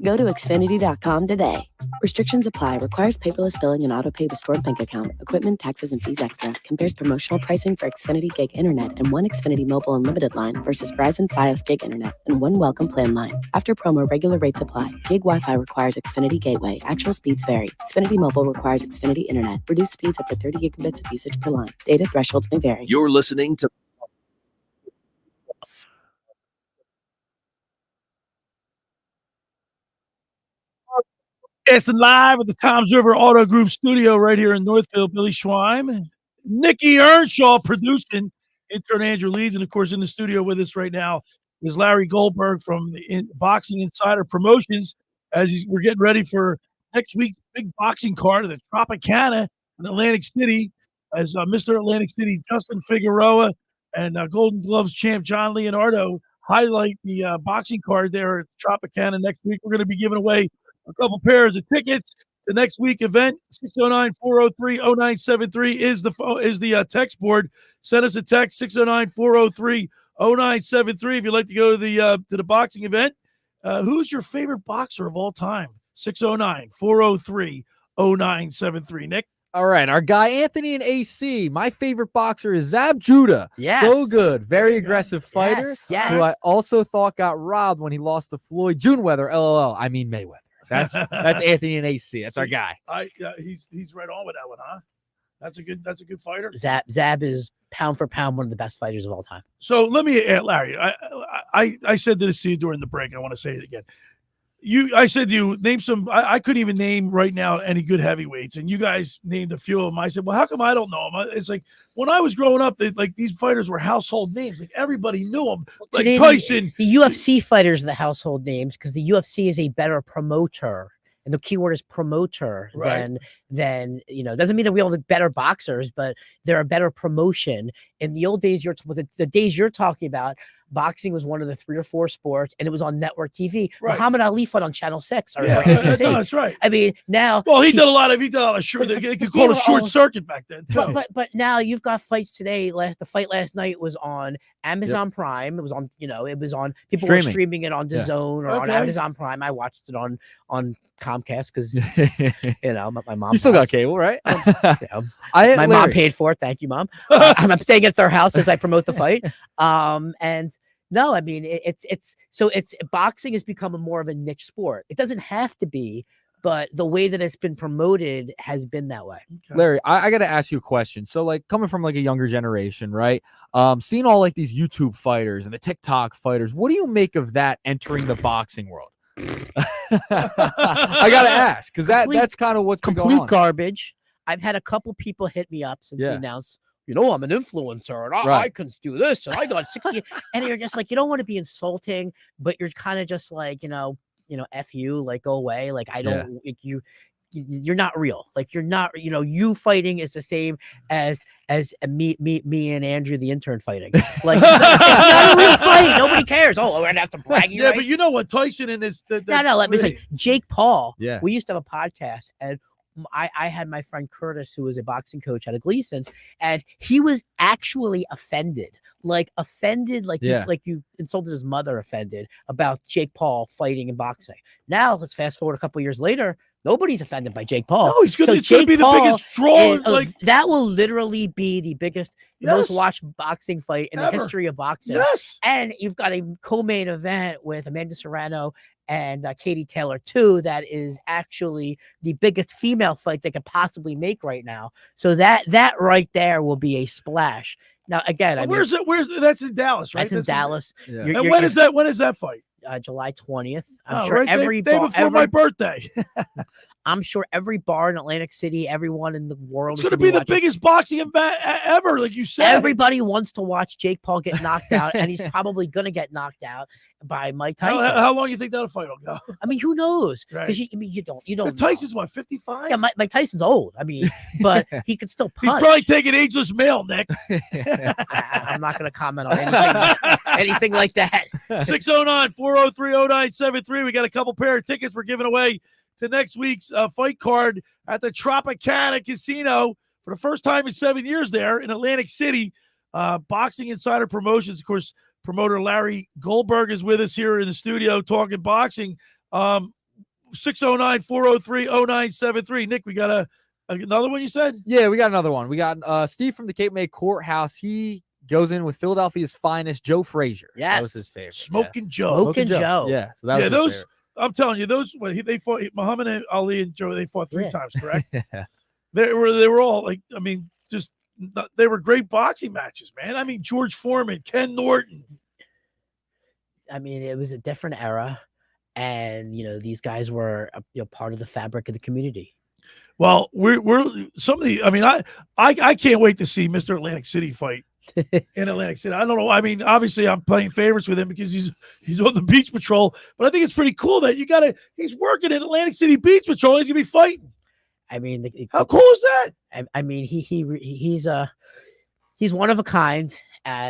Go to Xfinity.com today. Restrictions apply. Requires paperless billing and auto-pay with stored bank account. Equipment, taxes, and fees extra. Compares promotional pricing for Xfinity Gig Internet and one Xfinity Mobile Unlimited line versus Verizon Fios Gig Internet and one Welcome Plan line. After promo, regular rates apply. Gig Wi-Fi requires Xfinity Gateway. Actual speeds vary. Xfinity Mobile requires Xfinity Internet. Reduced speeds up to 30 gigabits of usage per line. Data thresholds may vary. You're listening to It's live at the Toms River Auto Group studio right here in Northfield. Billy Schweim, Nicky Earnshaw producing, intern Andrew Leeds, and of course in the studio with us right now is Larry Goldburg from the Boxing Insider Promotions. We're getting ready for next week's big boxing card of the Tropicana in Atlantic City, as Mr. Atlantic City Justin Figueroa and Golden Gloves champ John Leonardo highlight the boxing card there at Tropicana next week. We're going to be giving away a couple pairs of tickets. The next week event, 609-403-0973 is the text board. Send us a text, 609-403-0973 if you'd like to go to the boxing event. Who's your favorite boxer of all time? 609-403-0973. Nick? All right, our guy Anthony and AC. My favorite boxer is Zab Judah. Yes. So good. Very aggressive fighter. Yes. Who I also thought got robbed when he lost to Floyd Mayweather. Mayweather. That's Anthony and AC. That's our guy. He's right on with that one, huh? That's a good fighter. Zab is pound for pound one of the best fighters of all time. So let me, Larry. I said this to you during the break. I want to say it again. I said to you, name some. I couldn't even name right now any good heavyweights, and you guys named a few of them. I said, well, how come I don't know them? It's like when I was growing up, these fighters were household names. Like everybody knew them. Like Tyson. The UFC fighters are the household names because the UFC is a better promoter. And the key word is promoter than doesn't mean that we all look better boxers, but they're a better promotion. In the old days, the days you're talking about, boxing was one of the 3 or 4 sports, and it was on network TV. Right. Muhammad Ali fought on Channel 6 or ABC. ABC. That's right. I mean, now. Well, he did a lot of short. They could call it a short circuit back then too. But now you've got fights today. The fight last night was on Amazon Prime. It was on. People were streaming it on DAZN or on Amazon Prime. I watched it on Comcast because my mom. You still got cable, right? My mom paid for it. Thank you, Mom. I'm staying at their house as I promote the fight. And no, I mean it's boxing has become more of a niche sport. It doesn't have to be, but the way that it's been promoted has been that way. Larry, I got to ask you a question. So, like, coming from like a younger generation, right? Seeing all like these YouTube fighters and the TikTok fighters, what do you make of that entering the boxing world? I got to ask, because that's kind of what's been going on. Complete garbage. I've had a couple people hit me up since we announced, I'm an influencer and I can do this and I got 60. And you're just like, you don't want to be insulting, but you're kind of just like, F you, like, go away. Like, I don't, you're not real. Like, you're not, you fighting is the same as me and Andrew, the intern, fighting. Like, it's not a real fight. Nobody cares. Oh, we're going to have some bragging rights. But you know what? Tyson in this. No, let me say, Jake Paul. Yeah. We used to have a podcast, and I had my friend Curtis, who was a boxing coach out of Gleason's, and he was actually offended, like you insulted his mother, offended about Jake Paul fighting and boxing. Now let's fast forward a couple years later. Nobody's offended by Jake Paul. No, he's going to be the biggest draw. That will literally be the biggest, most watched boxing fight in the history of boxing. Yes. And you've got a co-main event with Amanda Serrano and Katie Taylor too. That is actually the biggest female fight they could possibly make right now. So that right there will be a splash. Now again, where's that's in Dallas, right? That's in Dallas. Yeah. And when is that fight? July 20th. I'm sure every day before my birthday. I'm sure every bar in Atlantic City, everyone in the world, it's going to be the biggest boxing event ever, like you said. Everybody wants to watch Jake Paul get knocked out, and he's probably going to get knocked out by Mike Tyson. How long do you think that fight will go? I mean, who knows? Because you don't. Tyson's what, 55? Yeah, Mike Tyson's old. I mean, but he could still punch. He's probably taking ageless male, Nick. I'm not going to comment on anything like that. 609-403-0973. We got a couple pair of tickets we're giving away to next week's fight card at the Tropicana Casino for the first time in 7 years there in Atlantic City. Boxing Insider Promotions, of course, promoter Larry Goldburg is with us here in the studio talking boxing. 609-403-0973. Nick, we got another one you said? Yeah, we got another one. We got Steve from the Cape May Courthouse. He goes in with Philadelphia's finest, Joe Frazier. Yes. That was his favorite. Smoking Joe. Smoking Joe. Yeah, so that was his favorite. I'm telling you, they fought Muhammad Ali and Joe. They fought three times, correct? Yeah. They were all like, I mean, they were great boxing matches, man. I mean, George Foreman, Ken Norton. I mean, it was a different era, and these guys were part of the fabric of the community. Well, we're some of the. I mean, I can't wait to see Mr. Atlantic City fight in Atlantic City. I don't know. I mean, obviously, I'm playing favorites with him because he's on the Beach Patrol. But I think it's pretty cool that he's working at Atlantic City Beach Patrol. He's gonna be fighting. I mean, how cool is that? I mean, he's one of a kind.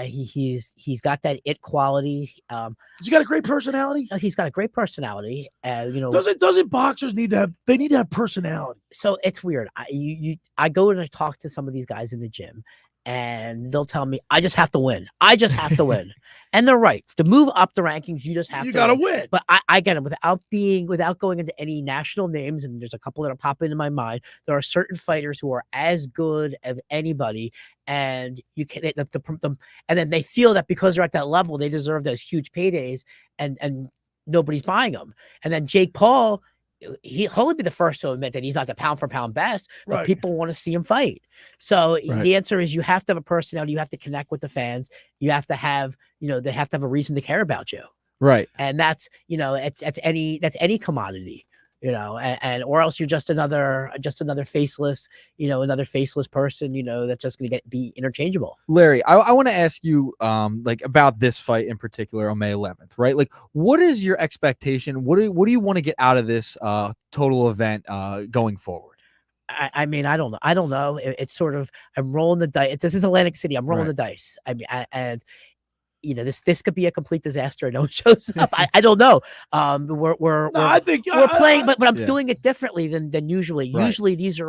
He's got that it quality. He's got a great personality. He's got a great personality. Doesn't boxers need to have personality? So it's weird. I go and I talk to some of these guys in the gym, and they'll tell me, I just have to win. I just have to win. And they're right. To move up the rankings, you just have to gotta win. But I get it. Without going into any national names, and there's a couple that are popping into my mind, there are certain fighters who are as good as anybody, and you can and then they feel that because they're at that level, they deserve those huge paydays, and nobody's buying them. And then Jake Paul, he'll only be the first to admit that he's not the pound for pound best, but people want to see him fight. So the answer is you have to have a personality. You have to connect with the fans. You have to have, they have to have a reason to care about you. Right. And that's, that's any commodity, and or else you're just another faceless, another faceless person, that's just going to be interchangeable. Larry, I want to ask you about this fight in particular on May 11th, right? Like, what is your expectation? What do you want to get out of this total event going forward? I mean, I don't know. It's sort of, I'm rolling the dice. This is Atlantic City. I'm rolling the dice. I mean, and this could be a complete disaster. No one shows up. I don't know. We're playing, but I'm doing it differently than usually. Right. Usually these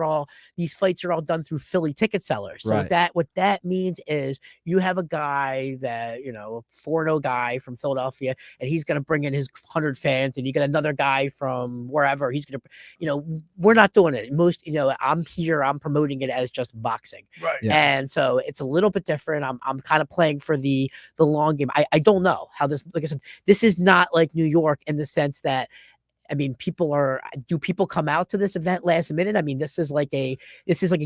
fights are all done through Philly ticket sellers. So what that means is you have a guy that, 4-0 guy from Philadelphia, and he's going to bring in his 100 fans, and you get another guy from wherever. He's going to, we're not doing it. Most, I'm promoting it as just boxing. Right. Yeah. And so it's a little bit different. I'm kind of playing for the long game. I don't know how this, like I said, this is not like New York in the sense that I mean, do people come out to this event last minute? I mean, this is like a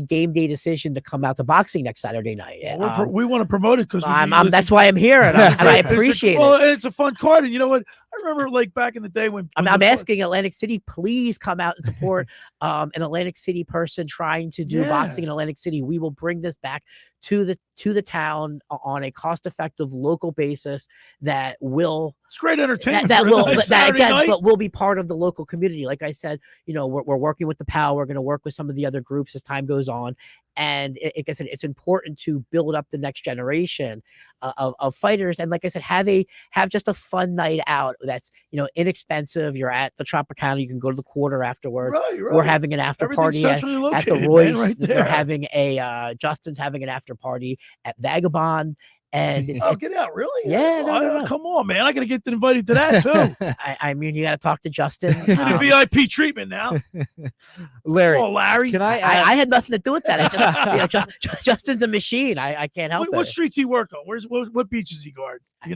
game day decision to come out to boxing next Saturday night. We want to promote it because that's why I'm here, and I appreciate it. Well, it's a fun card, and you know what? I remember like back in the day when I'm asking Atlantic City, please come out and support an Atlantic City person trying to do boxing in Atlantic City. We will bring this back to the town on a cost-effective local basis that will. It's great entertainment. But will be part of the local community. Like I said, we're working with the PAL. We're going to work with some of the other groups as time goes on. And like I said, it's important to build up the next generation of fighters. And like I said, have just a fun night out that's inexpensive. You're at the Tropicana. You can go to the Quarter afterwards. Right. We're having an after party at the Royce. Right, they're having Justin's having an after party at Vagabond. And get out, really? Yeah, no. Come on, man! I gotta get invited to that too. I mean, you got to talk to Justin. VIP treatment now. Larry, Larry, can I had nothing to do with that. I just, Justin's a machine. I can't help it. What streets he work on? What beaches he guard? I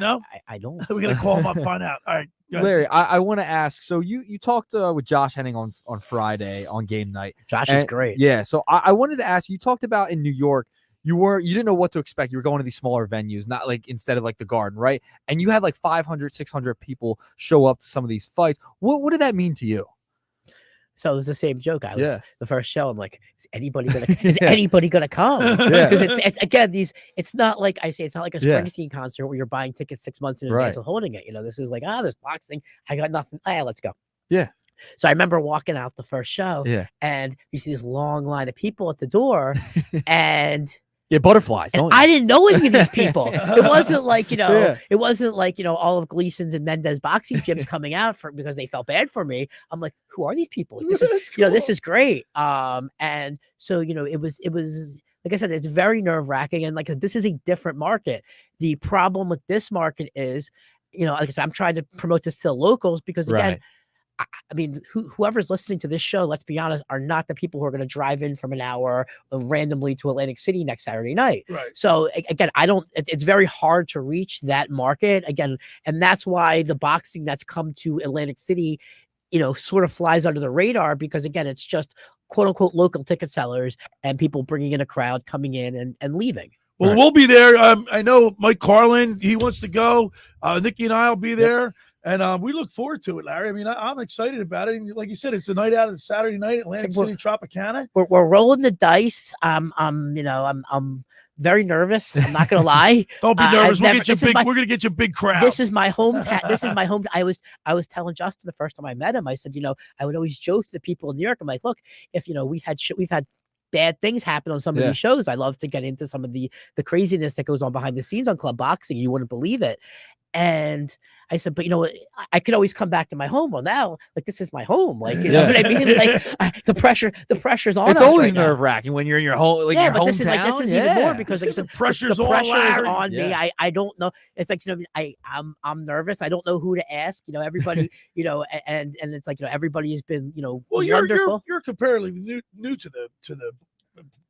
don't. We're gonna call him up, find out. All right, Larry, I want to ask. So you talked with Josh Henning on Friday on game night. Josh is great. Yeah. So I wanted to ask. You talked about in New York. You didn't know what to expect. You were going to these smaller venues, not like instead of like the Garden, right? And you had like 500, 600 people show up to some of these fights. What did that mean to you? So it was the same joke. I was the first show. I'm like, is anybody gonna come? Because it's again it's not like I say, it's not like a Springsteen concert where you're buying tickets 6 months in advance and holding it. This is like, there's boxing. I got nothing. Let's go. Yeah. So I remember walking out the first show and you see this long line of people at the door and butterflies. And I didn't know any of these people. It wasn't like, it wasn't like, all of Gleason's and Mendez boxing gyms coming out because they felt bad for me. I'm like, who are these people? Like, this is, this is great. And so, it was, like I said, it's very nerve wracking. And like, this is a different market. The problem with this market is, like I said, I'm trying to promote this to the locals because again, I mean, whoever's listening to this show, let's be honest, are not the people who are going to drive in from an hour randomly to Atlantic City next Saturday night. Right. So again, it's very hard to reach that market again. And that's why the boxing that's come to Atlantic City, sort of flies under the radar because again, it's just quote unquote local ticket sellers and people bringing in a crowd coming in and leaving. Well, we'll be there. I know Mike Carlin, he wants to go. Nikki and I will be there. And we look forward to it, Larry. I mean, I'm excited about it. And like you said, it's a night out of the Saturday night, Atlantic City Tropicana. We're rolling the dice. I'm very nervous. I'm not gonna lie. Don't be nervous. We're gonna get you a big crowd. This is my hometown. This is my home. I was telling Justin the first time I met him. I said, I would always joke to the people in New York. I'm like, look, if we've had bad things happen on some of these shows. I love to get into some of the craziness that goes on behind the scenes on club boxing. You wouldn't believe it. And I said, but I could always come back to my home. Well, now, like, this is my home. Like, you know what I mean? Like, the pressure's on. It's always nerve wracking when you're in your home, like your but hometown. this is even more because like, the pressure's the pressure is on me. Yeah. I don't know. It's like, I'm nervous. I don't know who to ask. Everybody, and it's like, everybody has been, wonderful. You're comparatively new to the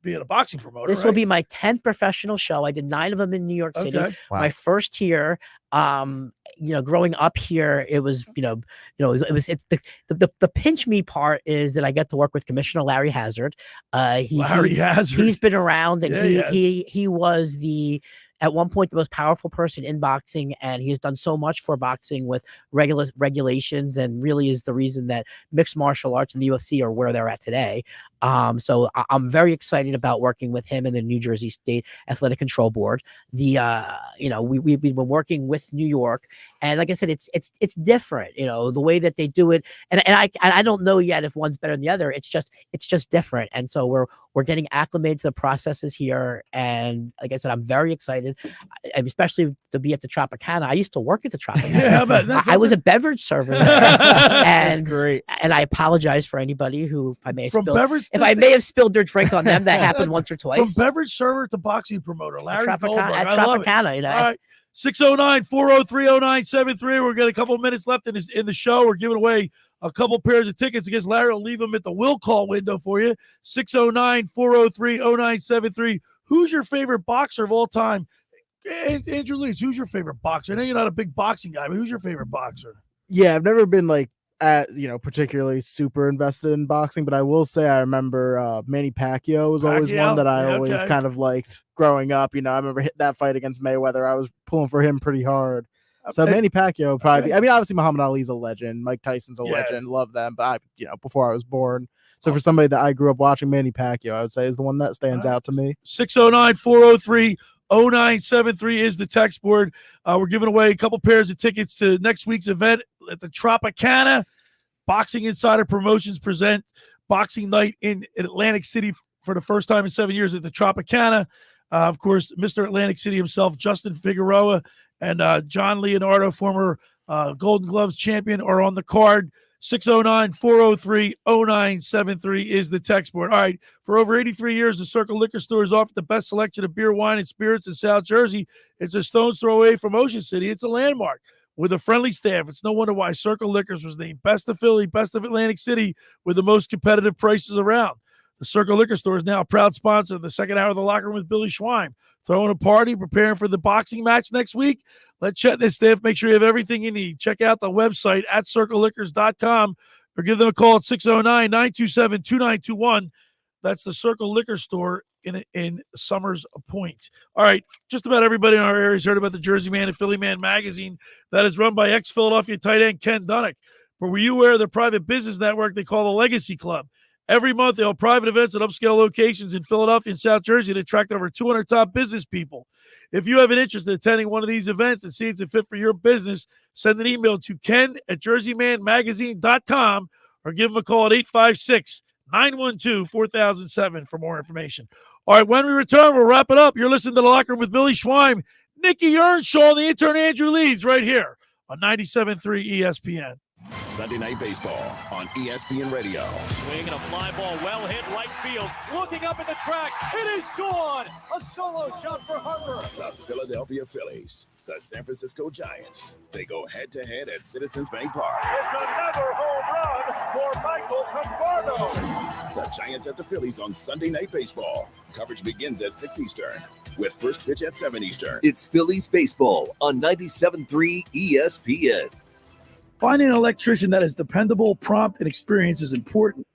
being a boxing promoter. This will be my 10th professional show. I did 9 of them in New York City. Okay. Wow. My first here, growing up here, it was, it's the pinch me part is that I get to work with Commissioner Larry Hazard. He's been around and he was at one point the most powerful person in boxing, and he has done so much for boxing with regulations and really is the reason that mixed martial arts and the UFC are where they're at today. So I'm very excited about working with him and the New Jersey State Athletic Control Board. We've been working with New York, and like I said, it's different, the way that they do it. And I don't know yet if one's better than the other. It's just different. And so we're getting acclimated to the processes here. And like I said, I'm very excited, especially to be at the Tropicana. I used to work at the Tropicana. I was a beverage server there. That's great. And I apologize for anybody who I may have spilled their drink on them. That happened once or twice. From beverage server to boxing promoter, Larry Goldburg. At Tropicana, All right. 609-403-0973. We've got a couple of minutes left in the show. We're giving away a couple pairs of tickets against Larry. I'll leave them at the will call window for you. 609-403-0973. Who's your favorite boxer of all time? Andrew Leeds, who's your favorite boxer? I know you're not a big boxing guy, but who's your favorite boxer? Yeah, I've never been like particularly super invested in boxing, but I will say I remember Manny Pacquiao was always one that I always kind of liked growing up. I remember hitting that fight against Mayweather. I was pulling for him pretty hard. So Manny Pacquiao probably. I mean, obviously Muhammad Ali's a legend. Mike Tyson's a legend. Love them, but before I was born. So for somebody that I grew up watching, Manny Pacquiao, I would say is the one that stands out to me. 609-403-0973 is the text board. We're giving away a couple pairs of tickets to next week's event at the Tropicana. Boxing Insider Promotions present Boxing Night in Atlantic City for the first time in 7 years at the Tropicana. Of course, Mr. Atlantic City himself, Justin Figueroa, and John Leonardo, former Golden Gloves champion, are on the card. 609-403-0973 is the text board. All right, for over 83 years, the Circle Liquor Store has offered the best selection of beer, wine, and spirits in South Jersey. It's a stone's throw away from Ocean City. It's a landmark with a friendly staff. It's no wonder why Circle Liquors was named Best of Philly, Best of Atlantic City, with the most competitive prices around. The Circle Liquor Store is now a proud sponsor of the second hour of the Locker Room with Billy Schweim. Throwing a party, preparing for the boxing match next week. Let Chet and his staff make sure you have everything you need. Check out the website at circleliquors.com or give them a call at 609-927-2921. That's the Circle Liquor Store in Summers Point. All right, just about everybody in our area has heard about the Jersey Man and Philly Man magazine that is run by ex-Philadelphia tight end Ken Dunnick. But were you aware of the private business network they call the Legacy Club? Every month, they hold private events at upscale locations in Philadelphia and South Jersey to attract over 200 top business people. If you have an interest in attending one of these events and see it's a fit for your business, send an email to ken@jerseymanmagazine.com or give them a call at 856-912-4007 for more information. All right, when we return, we'll wrap it up. You're listening to The Locker Room with Billy Schweim, Nicky Earnshaw, and the intern Andrew Leeds right here on 97.3 ESPN. Sunday Night Baseball on ESPN Radio. Swing and a fly ball well hit right field. Looking up at the track. It is gone. A solo shot for Harper. The Philadelphia Phillies, the San Francisco Giants. They go head-to-head at Citizens Bank Park. It's another home run for Michael Conforto. The Giants at the Phillies on Sunday Night Baseball. Coverage begins at 6 Eastern with first pitch at 7 Eastern. It's Phillies baseball on 97.3 ESPN. Finding an electrician that is dependable, prompt, and experienced is important.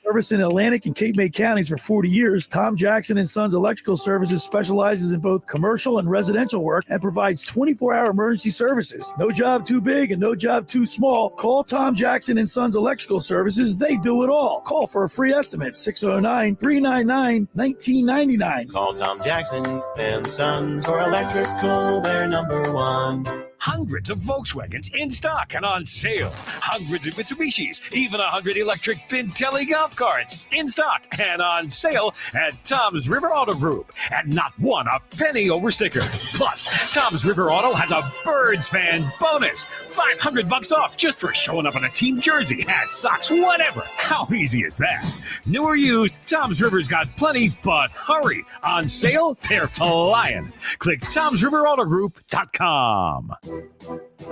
Service in Atlantic and Cape May counties for 40 years, Tom Jackson & Sons Electrical Services specializes in both commercial and residential work and provides 24-hour emergency services. No job too big and no job too small. Call Tom Jackson & Sons Electrical Services. They do it all. Call for a free estimate, 609-399-1999. Call Tom Jackson & Sons for electrical. They're number one. Hundreds of Volkswagens in stock and on sale. Hundreds of Mitsubishis, even 100 electric Bintelli golf carts in stock and on sale at Tom's River Auto Group. And not one a penny over sticker. Plus, Tom's River Auto has a Birds fan bonus. $500 off just for showing up in a team jersey, hat, socks, whatever. How easy is that? New or used, Tom's River's got plenty, but hurry. On sale, they're flying. Click Tom'sRiverAutoGroup.com.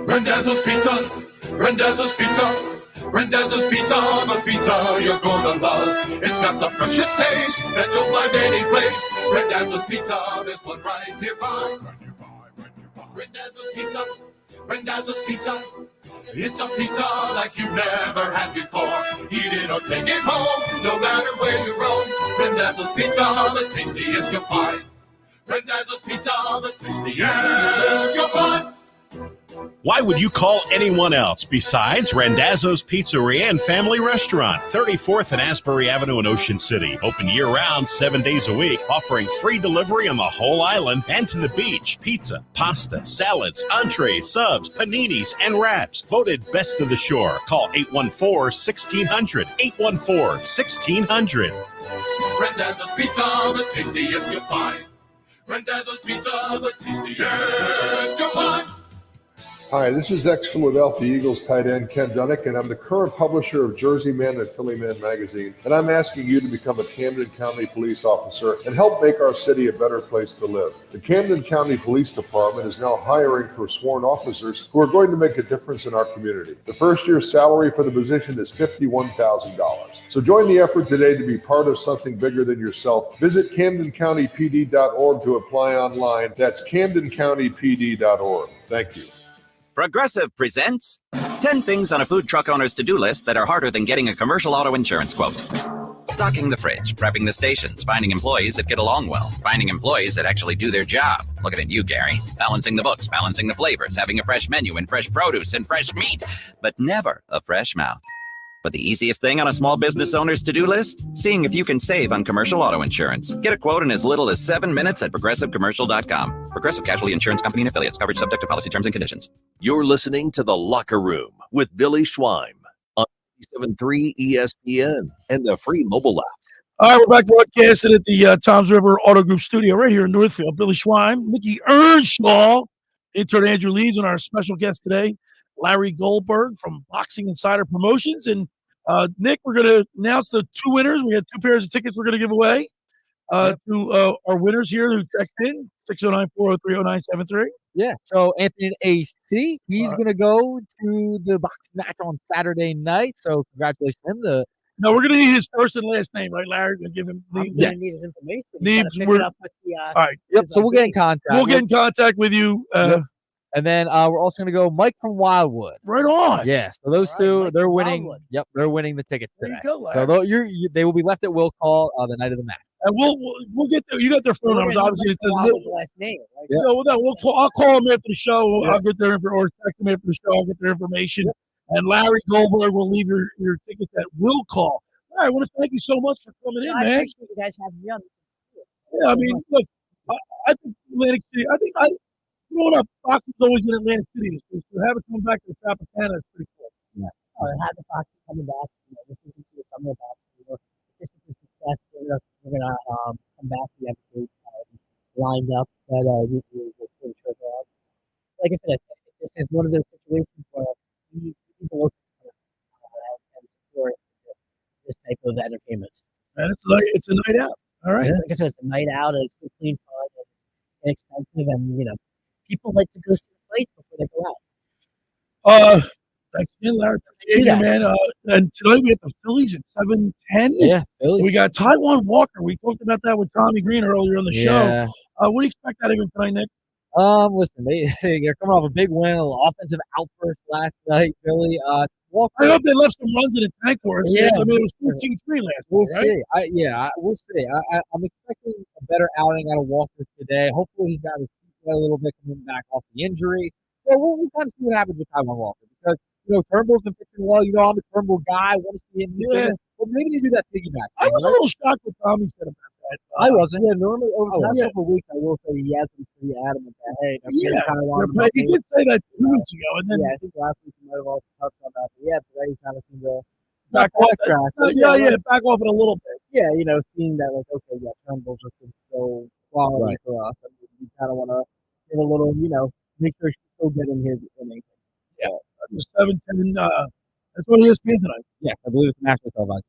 Randazzo's Pizza, Randazzo's Pizza, Randazzo's Pizza, the pizza you're gonna love. It's got the freshest taste that you'll find any place. Randazzo's Pizza, there's one right nearby. Randazzo's Pizza, Randazzo's Pizza. It's a pizza like you've never had before. Eat it or take it home, no matter where you roam. Randazzo's Pizza, the tastiest you'll find. Randazzo's Pizza, the tastiest you'll find. Why would you call anyone else besides Randazzo's Pizzeria and Family Restaurant, 34th and Asbury Avenue in Ocean City. Open year-round, 7 days a week, offering free delivery on the whole island and to the beach. Pizza, pasta, salads, entrees, subs, paninis, and wraps. Voted best of the shore. Call 814-1600. 814-1600. Randazzo's Pizza, the tastiest you'll find. Randazzo's Pizza, the tastiest you'll find. Hi, this is ex-Philadelphia Eagles tight end Ken Dunnick, and I'm the current publisher of Jersey Man and Philly Man magazine, and I'm asking you to become a Camden County police officer and help make our city a better place to live. The Camden County Police Department is now hiring for sworn officers who are going to make a difference in our community. The first year's salary for the position is $51,000. So join the effort today to be part of something bigger than yourself. Visit CamdenCountyPD.org to apply online. That's CamdenCountyPD.org. Thank you. Progressive presents 10 things on a food truck owner's to-do list that are harder than getting a commercial auto insurance quote. Stocking the fridge, prepping the stations, finding employees that get along well, finding employees that actually do their job. Looking at you, Gary. Balancing the books, balancing the flavors, having a fresh menu and fresh produce and fresh meat, but never a fresh mouth. But the easiest thing on a small business owner's to-do list? Seeing if you can save on commercial auto insurance. Get a quote in as little as 7 minutes at progressivecommercial.com. Progressive Casualty Insurance Company and Affiliates. Coverage subject to policy terms and conditions. You're listening to The Locker Room with Billy Schweim on 97.3 ESPN and the free mobile app. All right, we're back broadcasting at the Toms River Auto Group studio right here in Northfield. Billy Schweim, Nick Earnshaw, intern Andrew Leeds, and our special guest today, Larry Goldburg from Boxing Insider Promotions. And Nick, we're going to announce the two winners. We got 2 pairs of tickets we're going to give away to our winners here who text in, 609-403-0973. Yeah, so Anthony AC, he's going to go to the boxing match on Saturday night. So congratulations to him. No, we're going to need his first and last name, right, Larry? We're going to give him need his information. Needs, All right. Yep, so we'll get in contact. We'll get in contact with you. And then we're also going to go Mike from Wildwood. Right on. Yeah, so those two, Mike they're from winning. Wildwood. Yep, they're winning the ticket There today. you go, So Larry. they will be left at will call the night of the match. And we'll get there. You got their phone numbers, obviously. It says last name. Right? Yeah. No, I'll call them after the show. I'll get their or text them after the show. I'll get their information. And Larry Goldberg will leave your tickets at will call. All right, I want to thank you so much for coming in, I man. appreciate you guys having me on. Yeah, I mean, look, I think Atlantic City. Growing up, boxing's always in Atlantic City. So to have it come back to the Tropicana is pretty cool. Yeah. And have the boxing coming back. This is the summer boxing. This is a success. We're gonna come back. We have a lined up that we're pretty sure about. Like I said, this is one of those situations where we need to look and support this type of entertainment. And it's a night out. All right. Like I said, it's a night out. It's clean fun. It's inexpensive, and people like to go see the fights before they go out. Thanks again, Larry. Yeah, man. And tonight we have the Phillies at 7:10. Yeah, Phillies. We got Taiwan Walker. We talked about that with Tommy Greene earlier on the show. What do you expect out of him tonight, Nick? Listen, they're coming off a big win, an offensive outburst last night, Billy. Walker, I hope they left some runs in the tank for us. Yeah. I mean, it was 14-3 last We'll night, right? see. We'll see. I'm expecting a better outing out of Walker today. Hopefully, he's got his feet wet a little bit coming back off the injury. So we'll kind of see what happens with Taiwan Walker because Turnbull's been pitching well. I'm a Turnbull guy. I want to see him do it. Well, maybe they do that piggyback. I was a little shocked what Tommy said about that. I wasn't. Yeah, normally over the last couple of weeks, I will say he has been pretty adamant that, hey, He did say that 2 weeks ago. And then I think last week he might have also touched on that. But yeah, today he kind of seemed to back off. backtrack. Back off it a little bit. Yeah, seeing that, like, okay, Turnbull's just been so quality for us. I mean, we kind of want to give a little, make sure he's still getting his innings. Yeah, 7:10. That's what ESPN tonight. Yes, I believe it's national television.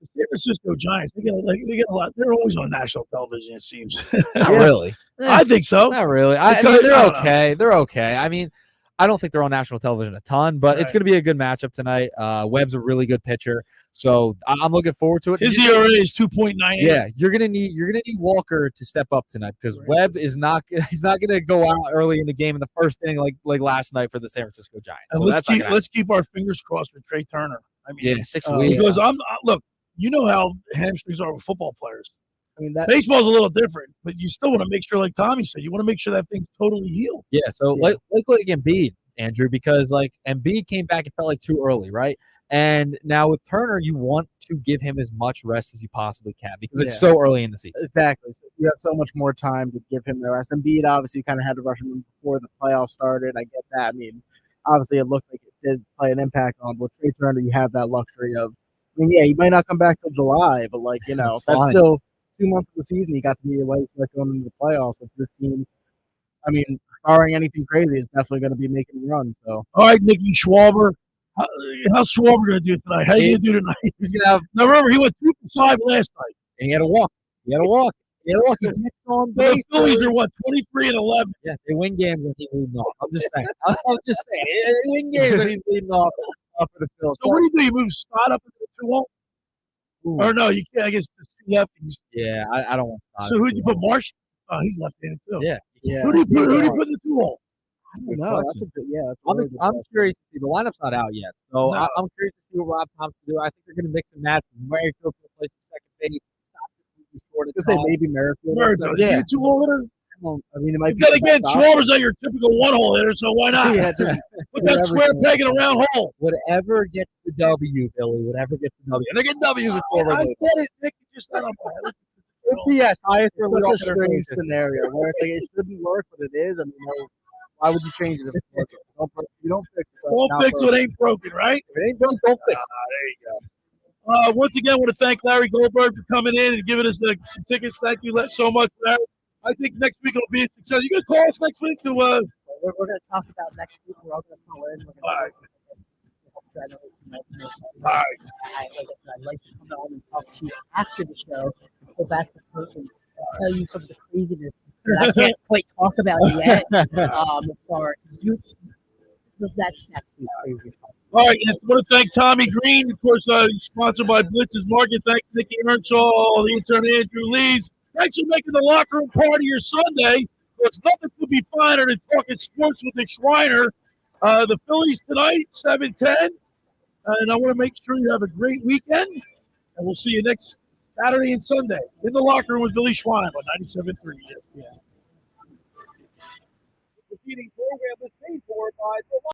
The San Francisco Giants, they get a lot. They're always on national television, it seems. Not really. I think so. Not really. I mean, they're okay. They're okay. I mean, I don't think they're on national television a ton, but it's going to be a good matchup tonight. Webb's a really good pitcher, so I'm looking forward to it. His ERA is 2.98. Yeah, you're gonna need Walker to step up tonight because Webb is not. He's not gonna go out early in the game in the first inning like last night for the San Francisco Giants. And So let's keep our fingers crossed for Trey Turner. I mean, 6 weeks. Because look, you know how hamstrings are with football players. I mean, baseball's a little different, but you still want to make sure, like Tommy said, you want to make sure that thing's totally healed. Yeah. So like Embiid, Andrew, because like Embiid came back, it felt like too early, right? And now with Turner, you want to give him as much rest as you possibly can because it's so early in the season. Exactly. So you have so much more time to give him the rest. Embiid obviously kind of had to rush him before the playoffs started. I get that. I mean, obviously it looked like it did play an impact on. But Trey Turner, you have that luxury of. I mean, yeah, he might not come back till July, but that's still 2 months of the season. You got to be away going into the playoffs with this team. I mean, barring anything crazy, it's definitely going to be making a run. So, all right, Nicky Schwaber. How's Schwaber going to do tonight? How are you going to do tonight? He's going to have. Now, remember, he went 2 for 5 last night. And he had a walk. He gets on base. The Phillies are 23-11. Yeah, they win games when he's leading off. I'm just saying. They win games when he's leading off for the Phillies. So what do you do? You move Stott up into the 2-1? Or no, you can't. I guess the 2 lefties. Yeah, I don't want Stott. So who'd you put? Marsh? Oh, he's left-handed too. Yeah. Who do you put in the 2-hole? I don't know. That's a good, yeah. I'm curious to see. The lineup's not out yet, so No. I'm curious to see what Rob Thompson do. I think they're going to mix and match. Merrifield for place for second base. Let's say maybe Merrifield. Merrifield. Is he a two-hole hitter? I mean, it might be. Then again, Schwarber's not your typical one-hole hitter, so why not? Yeah, Put that square peg in a round hole. Whatever gets the W, Billy. Whatever gets the W. And they're getting W's with Schwarber. I get it, Nick. Just not on my yes, highest It's such a strange scenario where it's like it shouldn't work, but it is. I mean, why would you change it if it's broken? You don't fix it. Don't fix what ain't broken, right? If it ain't broken, don't fix it. There you go. Once again, I want to thank Larry Goldburg for coming in and giving us some tickets. Thank you so much, Larry. I think next week it'll be a success. You going to call us next week to We're going to talk about next week. We're all going to call in. All right. Like I said, I'd like to come on and talk to you after the show, go back to coach and tell you some of the craziness that I can't quite talk about yet. As far as you, that's actually crazy. All right, and I want to thank Tommy Greene, of course, sponsored by Blitz's Market. Thank Nick Earnshaw, the intern Andrew Leeds. Thanks for making the locker room part of your Sunday. There's nothing could be finer than talking sports with the Shriner. The Phillies tonight, 7-10. And I want to make sure you have a great weekend. And we'll see you next Saturday and Sunday in the locker room with Billy Schwein on 97.3 ESPN. The seating program was paid for by the